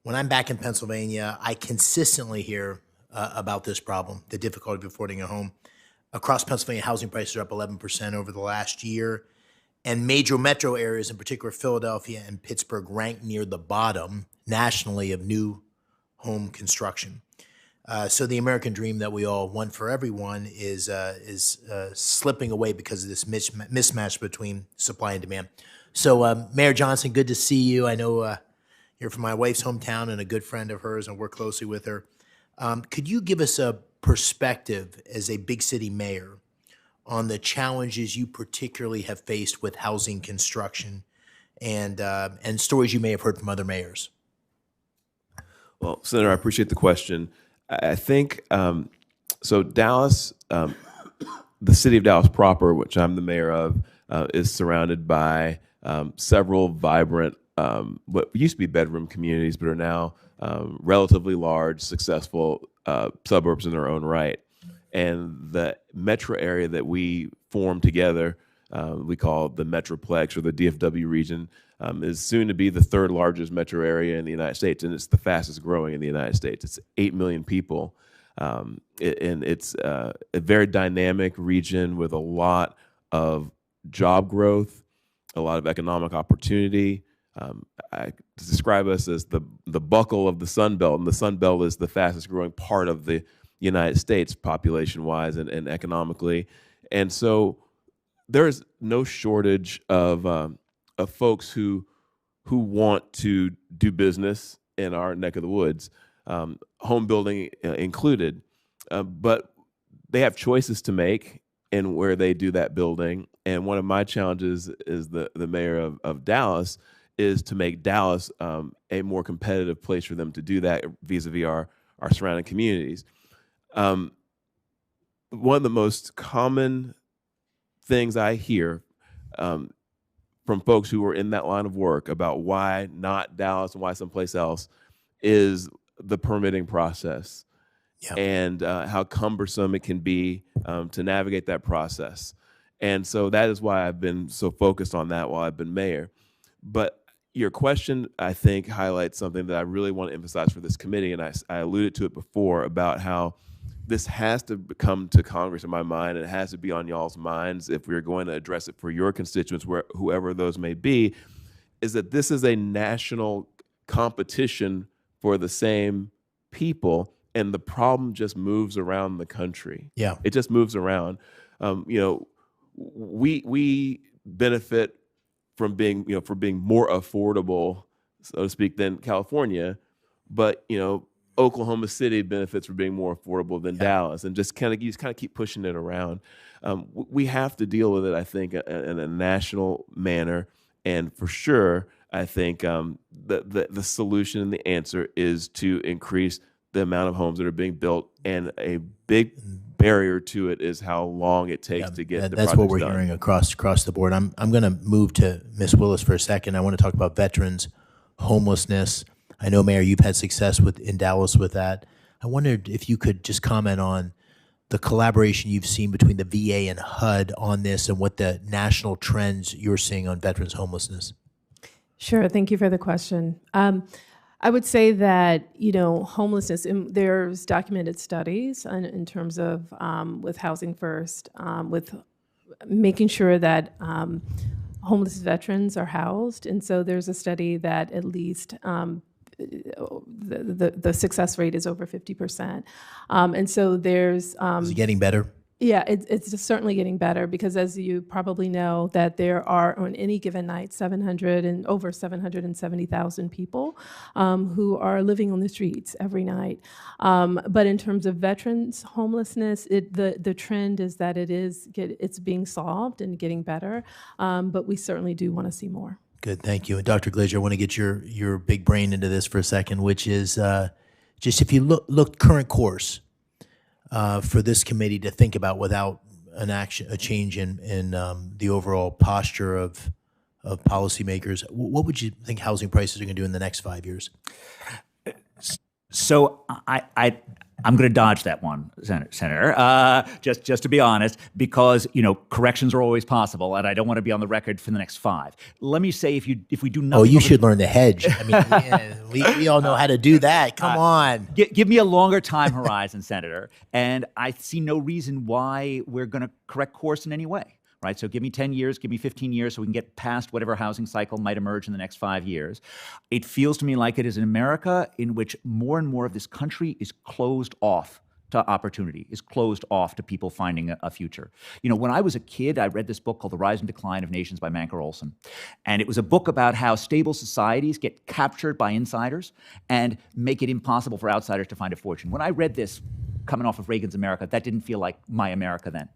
When I'm back in Pennsylvania, I consistently hear about this problem, the difficulty of affording a home. Across Pennsylvania, housing prices are up 11% over the last year, and major metro areas, in particular Philadelphia and Pittsburgh, rank near the bottom nationally of new home construction. So the American dream that we all want for everyone is slipping away because of this mismatch between supply and demand. So Mayor Johnson, good to see you. I know you're from my wife's hometown and a good friend of hers, and work closely with her. Could you give us a perspective as a big city mayor on the challenges you particularly have faced with housing construction and stories you may have heard from other mayors? Well, Senator, I appreciate the question. I think, so Dallas, the city of Dallas proper, which I'm the mayor of, is surrounded by several vibrant, what used to be bedroom communities, but are now relatively large, successful suburbs in their own right. And the metro area that we form together, we call the Metroplex or the DFW region, is soon to be the third largest metro area in the United States, and it's the fastest growing in the United States. It's 8 million people, and it's a very dynamic region with a lot of job growth, a lot of economic opportunity. I describe us as the buckle of the Sun Belt, and the Sun Belt is the fastest growing part of the United States population-wise and economically. And so there's no shortage of folks who want to do business in our neck of the woods, home building included, but they have choices to make in where they do that building. And one of my challenges as the mayor of Dallas is to make Dallas a more competitive place for them to do that vis-a-vis our surrounding communities. One of the most common things I hear from folks who are in that line of work about why not Dallas and why someplace else is the permitting process and how cumbersome it can be to navigate that process. And so that is why I've been so focused on that while I've been mayor. But your question, I think, highlights something that I really want to emphasize for this committee, and I alluded to it before about how this has to come to Congress in my mind, and it has to be on y'all's minds if we're going to address it for your constituents, whoever those may be, is that this is a national competition for the same people, and the problem just moves around the country. Yeah. It just moves around. We benefit from being, for being more affordable, so to speak, than California, but Oklahoma City benefits from being more affordable than Dallas, and just kind of keep pushing it around. We have to deal with it, I think, in a national manner, and for sure, I think the solution and the answer is to increase the amount of homes that are being built, and a big barrier to it is how long it takes to get the projects That's what we're done. hearing across the board. I'm going to move to Ms. Willis for a second. I want to talk about veterans, homelessness. I know, Mayor, you've had success in Dallas with that. I wondered if you could just comment on the collaboration you've seen between the VA and HUD on this, and what the national trends you're seeing on veterans homelessness. Sure. Thank you for the question. I would say that, homelessness, there's documented studies in terms of with Housing First, with making sure that homeless veterans are housed. And so there's a study that at least the success rate is over 50%. And so there's... Is it getting better? Yeah, it's just certainly getting better, because as you probably know, that there are on any given night over 770,000 people who are living on the streets every night. But in terms of veterans homelessness, the trend is that it's being solved and getting better, but we certainly do want to see more. Good, thank you. And Dr. Glaeser, I want to get your big brain into this for a second, which is just if you look current course, for this committee to think about without a change in the overall posture of policymakers, what would you think housing prices are going to do in the next 5 years? So I'm going to dodge that one, Senator, just to be honest, because, corrections are always possible, and I don't want to be on the record for the next 5. Let me say, if we do nothing... Oh, you should learn to hedge. I mean, we all know how to do that. Come on. Give me a longer time horizon, Senator, and I see no reason why we're going to correct course in any way. right? So give me 10 years, give me 15 years so we can get past whatever housing cycle might emerge in the next 5 years. It feels to me like it is in America in which more and more of this country is closed off to opportunity, is closed off to people finding a future. You know, when I was a kid, I read this book called The Rise and Decline of Nations by Manker Olson. And it was a book about how stable societies get captured by insiders and make it impossible for outsiders to find a fortune. When I read this coming off of Reagan's America, that didn't feel like my America then.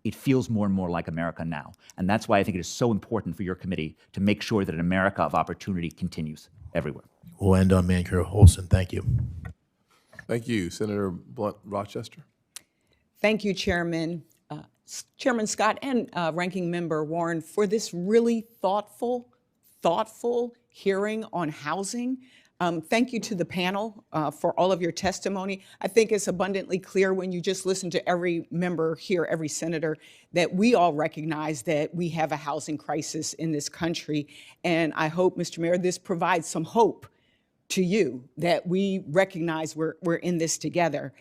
It feels more and more like America now. And that's why I think it is so important for your committee to make sure that an America of opportunity continues everywhere. We'll end on Manker Olson. Thank you. Thank you. Senator Blunt Rochester. Thank you, Chairman, Chairman Scott and Ranking Member Warren for this really thoughtful hearing on housing. Thank you to the panel for all of your testimony. I think it's abundantly clear when you just listen to every member here, every senator, that we all recognize that we have a housing crisis in this country. And I hope, Mr. Mayor, this provides some hope to you that we recognize we're in this together.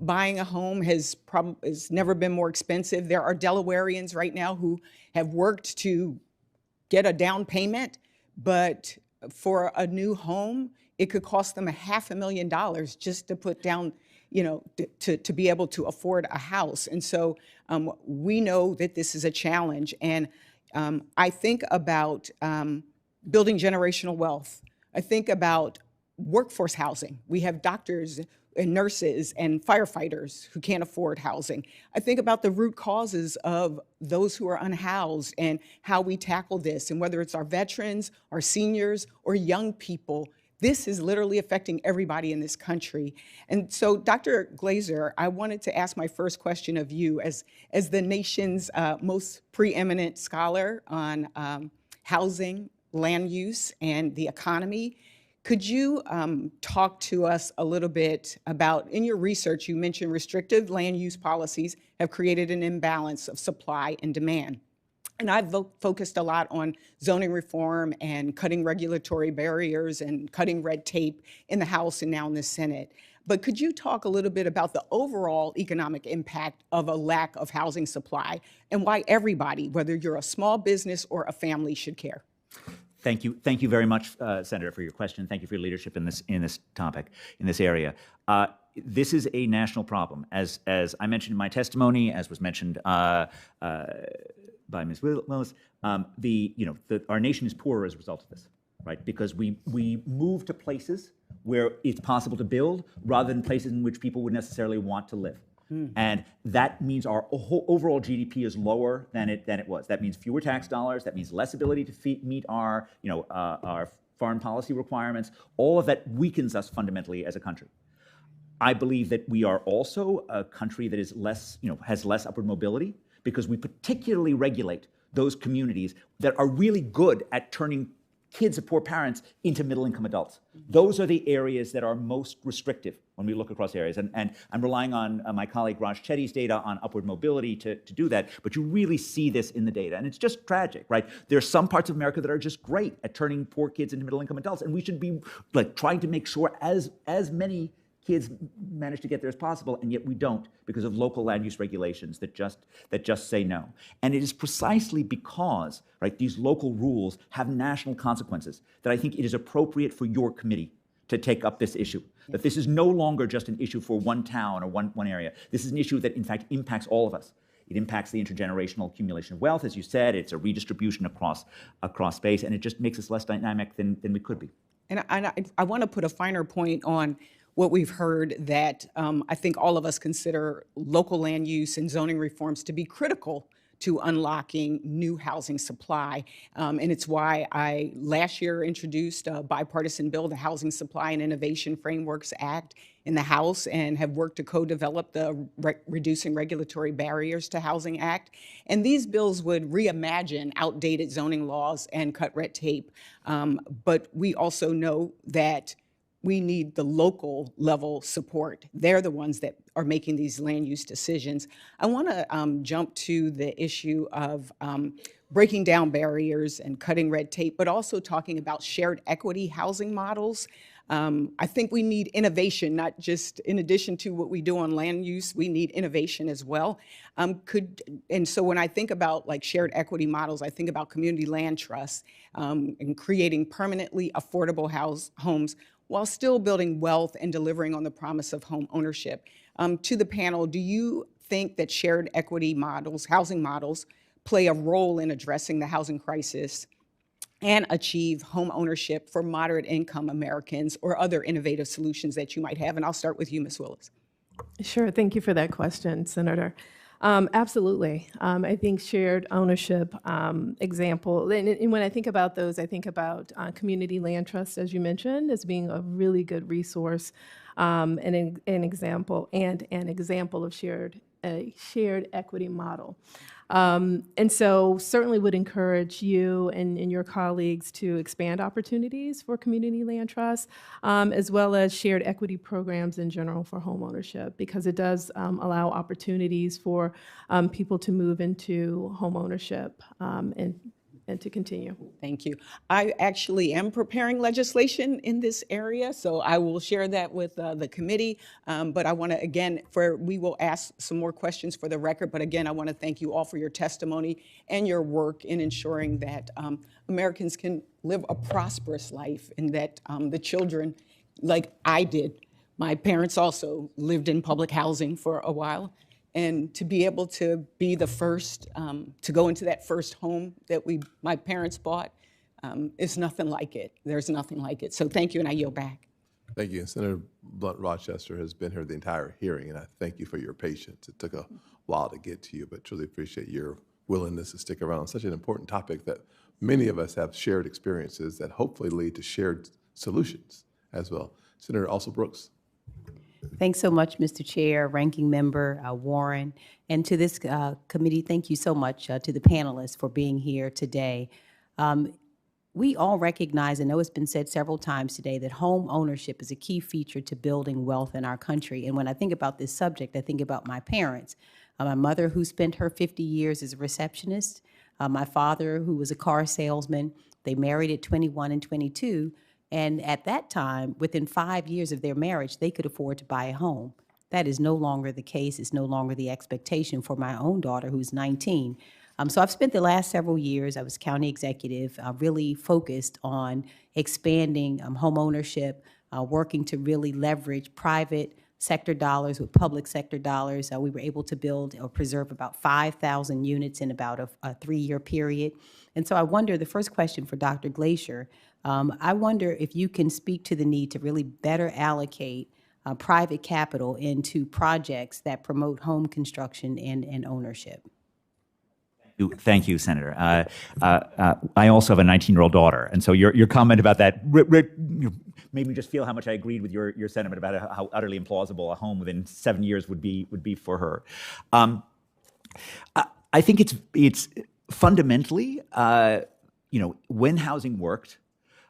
Buying a home has never been more expensive. There are Delawareans right now who have worked to get a down payment, but for a new home, it could cost them $500,000 just to put down, you know, to be able to afford a house. And so we know that this is a challenge. And I think about building generational wealth. I think about workforce housing. We have doctors and nurses and firefighters who can't afford housing. I think about the root causes of those who are unhoused and how we tackle this, and whether it's our veterans, our seniors, or young people. This is literally affecting everybody in this country. And so, Dr. Glaeser, I wanted to ask my first question of you as the nation's most preeminent scholar on housing, land use, and the economy. Could you talk to us a little bit about, in your research, you mentioned restrictive land use policies have created an imbalance of supply and demand. And I've focused a lot on zoning reform and cutting regulatory barriers and cutting red tape in the House and now in the Senate. But could you talk a little bit about the overall economic impact of a lack of housing supply and why everybody, whether you're a small business or a family, should care? Thank you very much, Senator, for your question. Thank you for your leadership in this topic, in this area. This is a national problem, as I mentioned in my testimony, as was mentioned by Ms. Willis. Our nation is poorer as a result of this, right? Because we move to places where it's possible to build rather than places in which people would necessarily want to live. And that means our overall GDP is lower than it was. That means fewer tax dollars. That means less ability to meet our foreign policy requirements. All of that weakens us fundamentally as a country. I believe that we are also a country that is has less upward mobility because we particularly regulate those communities that are really good at turning kids of poor parents into middle-income adults. Those are the areas that are most restrictive when we look across areas. And I'm relying on my colleague Raj Chetty's data on upward mobility to do that, but you really see this in the data. And it's just tragic, right? There are some parts of America that are just great at turning poor kids into middle-income adults, and we should be trying to make sure as many kids manage to get there as possible, and yet we don't because of local land use regulations that just say no. And it is precisely because these local rules have national consequences that I think it is appropriate for your committee to take up this issue. That this is no longer just an issue for one town or one area. This is an issue that in fact impacts all of us. It impacts the intergenerational accumulation of wealth, as you said. It's a redistribution across space, and it just makes us less dynamic than we could be. And I want to put a finer point on what we've heard that I think all of us consider local land use and zoning reforms to be critical to unlocking new housing supply. And it's why I last year introduced a bipartisan bill, the Housing Supply and Innovation Frameworks Act, in the House, and have worked to co-develop the Reducing Regulatory Barriers to Housing Act. And these bills would reimagine outdated zoning laws and cut red tape. But we also know that we need the local level support. They're the ones that are making these land use decisions. I want to jump to the issue of breaking down barriers and cutting red tape, but also talking about shared equity housing models. I think we need innovation, not just in addition to what we do on land use, we need innovation as well. And so when I think about like shared equity models, I think about community land trusts and creating permanently affordable homes while still building wealth and delivering on the promise of home ownership. To the panel, do you think that shared equity models, housing models, play a role in addressing the housing crisis and achieve home ownership for moderate income Americans, or other innovative solutions that you might have? And I'll start with you, Ms. Willis. Sure, thank you for that question, Senator. Absolutely. I think shared ownership example, and when I think about those, I think about community land trusts, as you mentioned, as being a really good resource, and an example of shared equity model. And so certainly would encourage you and your colleagues to expand opportunities for community land trusts, as well as shared equity programs in general for homeownership, because it does allow opportunities for people to move into homeownership and to continue. Thank you. I actually am preparing legislation in this area, so I will share that with the committee. But I want to, again, we will ask some more questions for the record, but again, I want to thank you all for your testimony and your work in ensuring that Americans can live a prosperous life, and that the children, like I did, my parents also lived in public housing for a while, and to be able to be the first to go into that first home that my parents bought is nothing like it. There's nothing like it. So thank you, and I yield back. Thank you. Senator Blunt Rochester has been here the entire hearing, and I thank you for your patience. It took a while to get to you, but truly appreciate your willingness to stick around on such an important topic that many of us have shared experiences that hopefully lead to shared solutions as well. Senator Also Brooks. Thanks so much, Mr. Chair, Ranking Member Warren, and to this committee, thank you so much to the panelists for being here today. We all recognize, and I know it's been said several times today, that home ownership is a key feature to building wealth in our country. And when I think about this subject, I think about my parents. My mother, who spent her 50 years as a receptionist, my father, who was a car salesman. They married at 21 and 22. And at that time, within 5 years of their marriage, they could afford to buy a home. That is no longer the case. It's no longer the expectation for my own daughter, who's 19. So I've spent the last several years, I was county executive, really focused on expanding home ownership, working to really leverage private sector dollars with public sector dollars. We were able to build or preserve about 5,000 units in about a 3-year period. And so I wonder, the first question for Dr. Glaeser, I wonder if you can speak to the need to really better allocate private capital into projects that promote home construction and ownership. Thank you, Senator. I also have a 19-year-old daughter, and so your comment about that made me just feel how much I agreed with your sentiment about how utterly implausible a home within 7 years would be for her. I think it's fundamentally, when housing worked,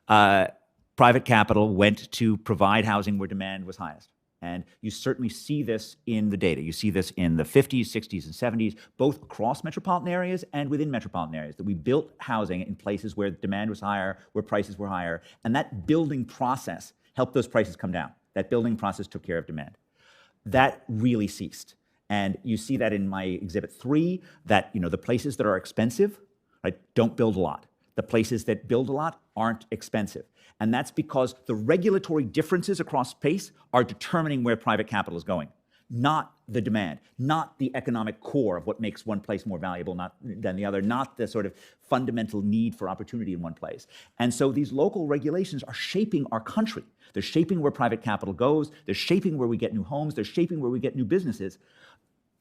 private capital went to provide housing where demand was highest. And you certainly see this in the data. You see this in the 50s, 60s, and 70s, both across metropolitan areas and within metropolitan areas, that we built housing in places where demand was higher, where prices were higher, and that building process helped those prices come down. That building process took care of demand. That really ceased. And you see that in my Exhibit 3, that the places that are expensive, right, don't build a lot. The places that build a lot aren't expensive. And that's because the regulatory differences across space are determining where private capital is going, not the demand, not the economic core of what makes one place more valuable than the other, not the sort of fundamental need for opportunity in one place. And so these local regulations are shaping our country. They're shaping where private capital goes. They're shaping where we get new homes. They're shaping where we get new businesses.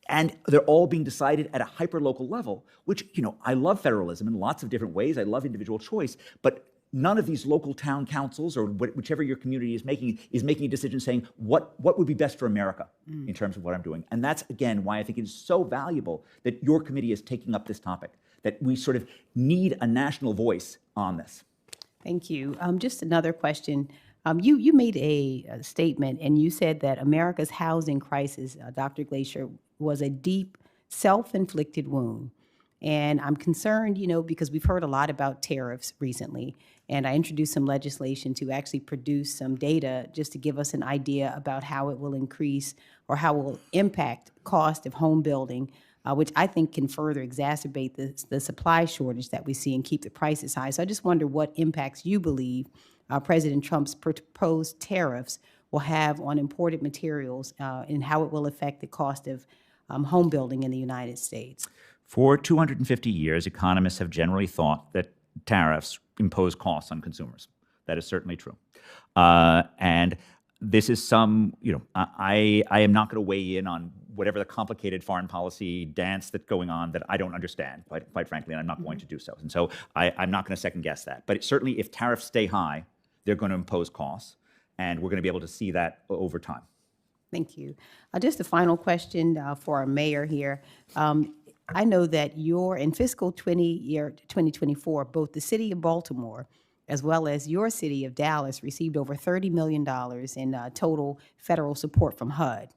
And they're all being decided at a hyper-local level, which, I love federalism in lots of different ways. I love individual choice, but none of these local town councils or whichever your community is making a decision saying what would be best for America in terms of what I'm doing. And that's, again, why I think it is so valuable that your committee is taking up this topic, that we sort of need a national voice on this. Thank you. Just another question. You made a statement, and you said that America's housing crisis, Dr. Glaeser, was a deep self-inflicted wound. And I'm concerned, because we've heard a lot about tariffs recently, and I introduced some legislation to actually produce some data just to give us an idea about how it will increase or how it will impact cost of home building, which I think can further exacerbate the supply shortage that we see and keep the prices high. So I just wonder what impacts you believe President Trump's proposed tariffs will have on imported materials and how it will affect the cost of home building in the United States. For 250 years, economists have generally thought that tariffs impose costs on consumers. That is certainly true. And this is I am not going to weigh in on whatever the complicated foreign policy dance that's going on that I don't understand, quite frankly, and I'm not going to do so. And so I'm not going to second guess that. But certainly if tariffs stay high, they're going to impose costs, and we're going to be able to see that over time. Thank you. Just a final question for our mayor here. I know that in fiscal 2024, both the city of Baltimore as well as your city of Dallas received over $30 million in total federal support from HUD.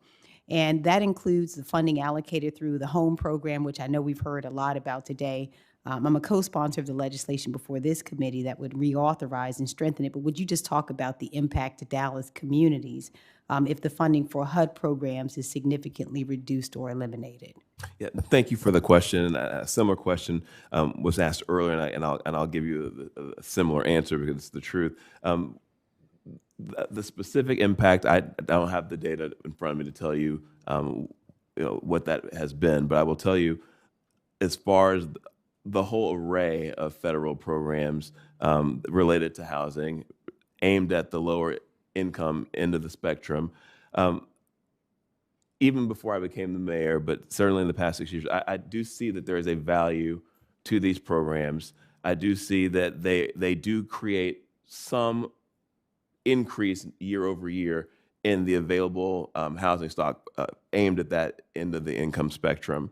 And that includes the funding allocated through the HOME program, which I know we've heard a lot about today. I'm a co-sponsor of the legislation before this committee that would reauthorize and strengthen it. But would you just talk about the impact to Dallas communities if the funding for HUD programs is significantly reduced or eliminated? Yeah, thank you for the question. A similar question was asked earlier, and I'll give you a similar answer because it's the truth. The specific impact, I don't have the data in front of me to tell you, what that has been, but I will tell you, as far as the whole array of federal programs related to housing, aimed at the lower income end of the spectrum, even before I became the mayor, but certainly in the past 6 years, I do see that there is a value to these programs. I do see that they do create some increase year over year in the available housing stock aimed at that end of the income spectrum.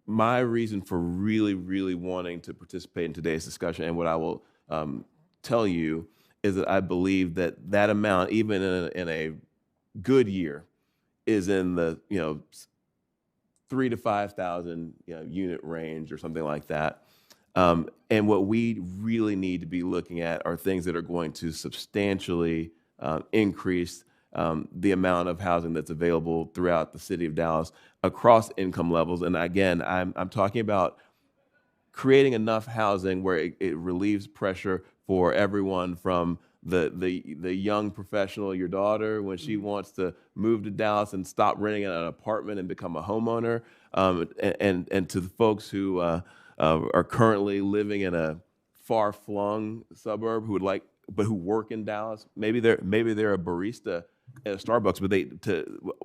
My reason for really, really wanting to participate in today's discussion, and what I will tell you, is that I believe that that amount, even in a good year, is in the 3,000 to 5,000 unit range or something like that. And what we really need to be looking at are things that are going to substantially increase the amount of housing that's available throughout the city of Dallas across income levels. And again, I'm talking about creating enough housing where it relieves pressure for everyone, from the young professional, your daughter, when she wants to move to Dallas and stop renting an apartment and become a homeowner, and to the folks who are currently living in a far-flung suburb who work in Dallas. Maybe they're a barista at a Starbucks, but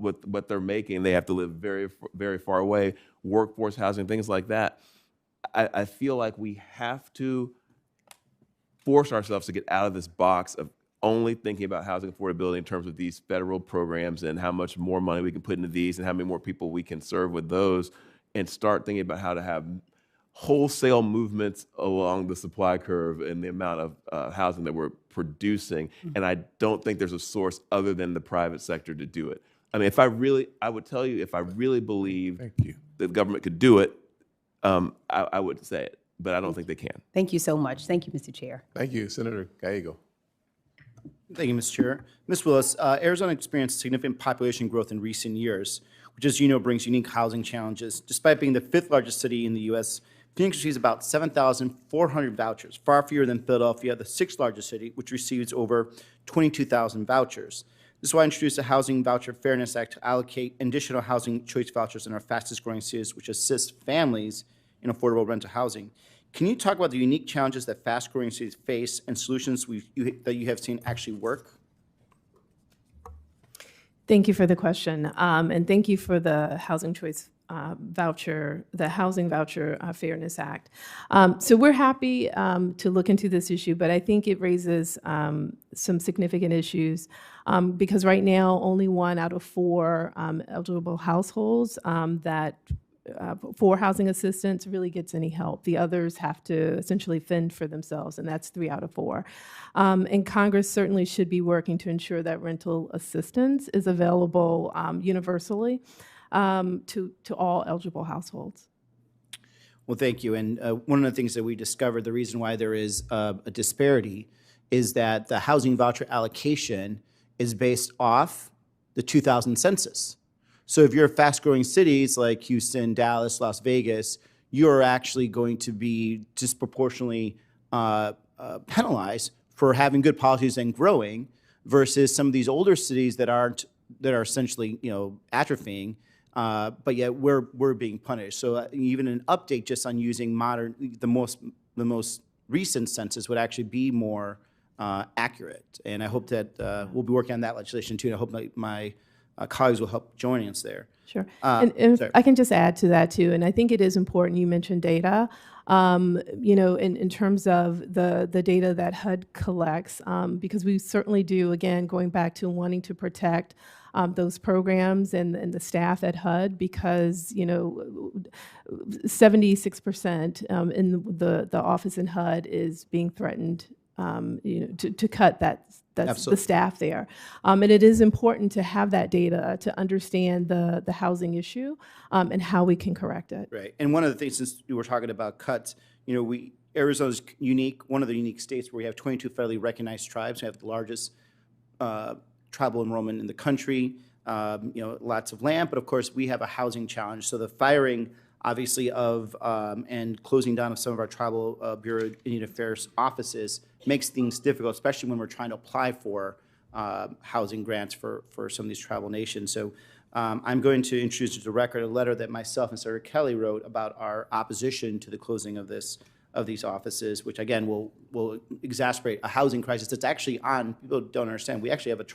with what they're making, they have to live very, very far away. Workforce housing, things like that. I feel like we have to force ourselves to get out of this box of only thinking about housing affordability in terms of these federal programs and how much more money we can put into these and how many more people we can serve with those, and start thinking about how to have wholesale movements along the supply curve and the amount of housing that we're producing. And I don't think there's a source other than the private sector to do it. I mean, I would tell you, if I really believed that the government could do it, I would say it, but I don't think they can. Thank you so much. Thank you, Mr. Chair. Thank you, Senator Gallego. Thank you, Mr. Chair. Ms. Willis, Arizona experienced significant population growth in recent years, which, as you know, brings unique housing challenges. Despite being the 5th largest city in the U.S., Phoenix receives about 7,400 vouchers, far fewer than Philadelphia, the 6th largest city, which receives over 22,000 vouchers. This is why I introduced the Housing Voucher Fairness Act to allocate additional housing choice vouchers in our fastest growing cities, which assist families in affordable rental housing. Can you talk about the unique challenges that fast growing cities face and solutions that you have seen actually work? Thank you for the question, and thank you for the Housing Choice Voucher, the Housing Voucher Fairness Act. So we're happy to look into this issue, but I think it raises some significant issues because right now only 1 out of 4 eligible households that for housing assistance really gets any help. The others have to essentially fend for themselves, and that's 3 out of 4. And Congress certainly should be working to ensure that rental assistance is available universally to all eligible households. Well, thank you. And one of the things that we discovered, the reason why there is a disparity is that the housing voucher allocation is based off the 2000 census. So if you're fast-growing cities like Houston, Dallas, Las Vegas, you're actually going to be disproportionately penalized for having good policies and growing versus some of these older cities that are essentially, atrophying, but yet we're being punished. So even an update just on using the most recent census would actually be more accurate. And I hope that we'll be working on that legislation too. And I hope my colleagues will help join us there. Sure. And if I can just add to that too, and I think it is important, you mentioned data, in terms of the data that HUD collects, because we certainly do, again, going back to wanting to protect those programs and the staff at HUD, because 76% in the office in HUD is being threatened to cut that's the staff there. And it is important to have that data to understand the housing issue and how we can correct it. Right. And one of the things, since we were talking about cuts, Arizona's unique, one of the unique states where we have 22 federally recognized tribes. We have the largest tribal enrollment in the country, lots of land, but of course we have a housing challenge. So the firing, obviously, of and closing down of some of our tribal Bureau of Indian Affairs offices makes things difficult, especially when we're trying to apply for housing grants for some of these tribal nations. So I'm going to introduce to the record a letter that myself and Senator Kelly wrote about our opposition to the closing of these offices, which again will exacerbate a housing crisis that's actually on. People don't understand. We actually have on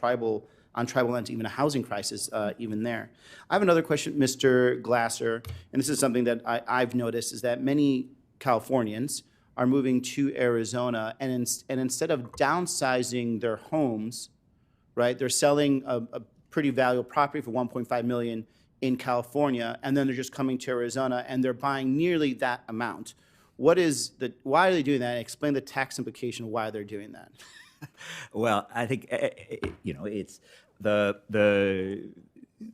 tribal lands, even a housing crisis even there. I have another question, Mr. Glaeser, and this is something that I've noticed, is that many Californians are moving to Arizona, and instead of downsizing their homes, right, they're selling a pretty valuable property for $1.5 million in California, and then they're just coming to Arizona, and they're buying nearly that amount. Why are they doing that? And explain the tax implication of why they're doing that. Well, I think it's the.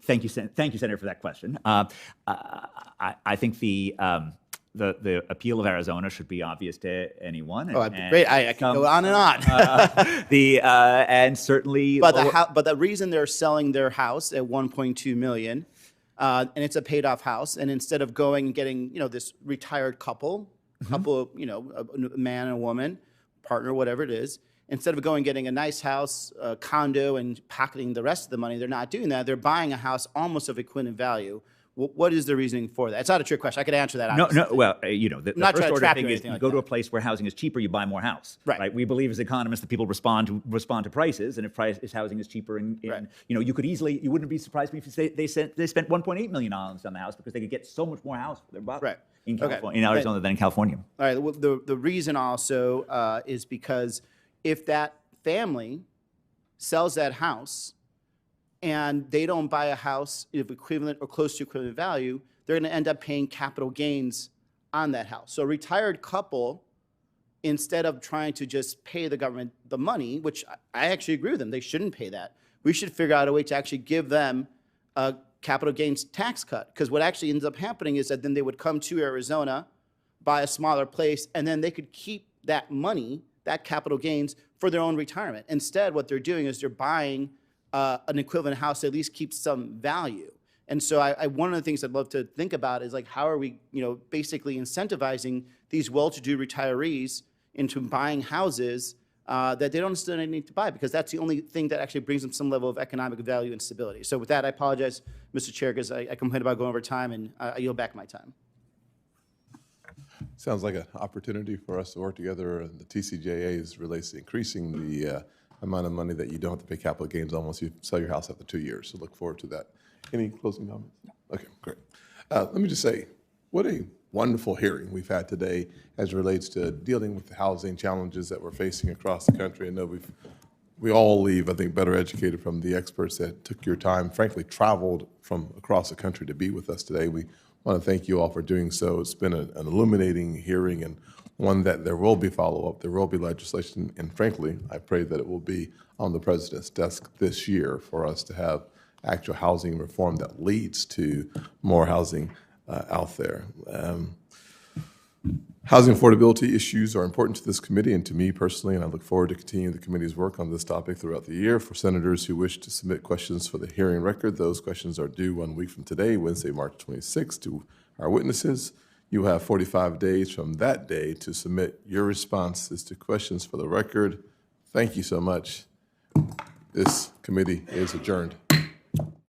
Thank you, Senator, for that question. I think the appeal of Arizona should be obvious to anyone. Great! I can go on and on. And certainly, but the reason they're selling their house at $1.2 million, and it's a paid-off house, and instead of going and getting this retired couple, a man and a woman, partner, whatever it is. Instead of going and getting a nice house, a condo, and pocketing the rest of the money, they're not doing that. They're buying a house almost of equivalent value. What is the reasoning for that? It's not a trick question. I could answer that. No. Well, the first order thing is you go to a place where housing is cheaper, you buy more house. Right. We believe as economists that people respond to prices, and if housing is cheaper, you could easily, you wouldn't be surprised if they spent $1.8 million on the house because they could get so much more house for their buck. Right. In California, in Arizona than in California. All right. Well, the reason also is because if that family sells that house and they don't buy a house of equivalent or close to equivalent value, they're going to end up paying capital gains on that house. So a retired couple, instead of trying to just pay the government the money, which I actually agree with them, they shouldn't pay that. We should figure out a way to actually give them a capital gains tax cut, because what actually ends up happening is that then they would come to Arizona, buy a smaller place, and then they could keep that money, that capital gains, for their own retirement. Instead, what they're doing is they're buying an equivalent house that at least keeps some value. And so one of the things I'd love to think about is like, how are we, basically incentivizing these well-to-do retirees into buying houses that they don't necessarily need to buy, because that's the only thing that actually brings them some level of economic value and stability. So with that, I apologize, Mr. Chair, because I complained about going over time, and I yield back my time. Sounds like an opportunity for us to work together. The TCJA relates to increasing the amount of money that you don't have to pay capital gains on once you sell your house after 2 years. So look forward to that. Any closing comments? Okay, great. Let me just say, what a wonderful hearing we've had today as it relates to dealing with the housing challenges that we're facing across the country. I know we all leave, I think, better educated from the experts that took your time, frankly, traveled from across the country to be with us today. We want to thank you all for doing so. It's been an illuminating hearing, and one that there will be follow-up, there will be legislation, and frankly, I pray that it will be on the president's desk this year for us to have actual housing reform that leads to more housing out there. Housing affordability issues are important to this committee and to me personally, and I look forward to continuing the committee's work on this topic throughout the year. For senators who wish to submit questions for the hearing record, those questions are due 1 week from today, Wednesday, March 26th, to our witnesses. You have 45 days from that day to submit your responses to questions for the record. Thank you so much. This committee is adjourned.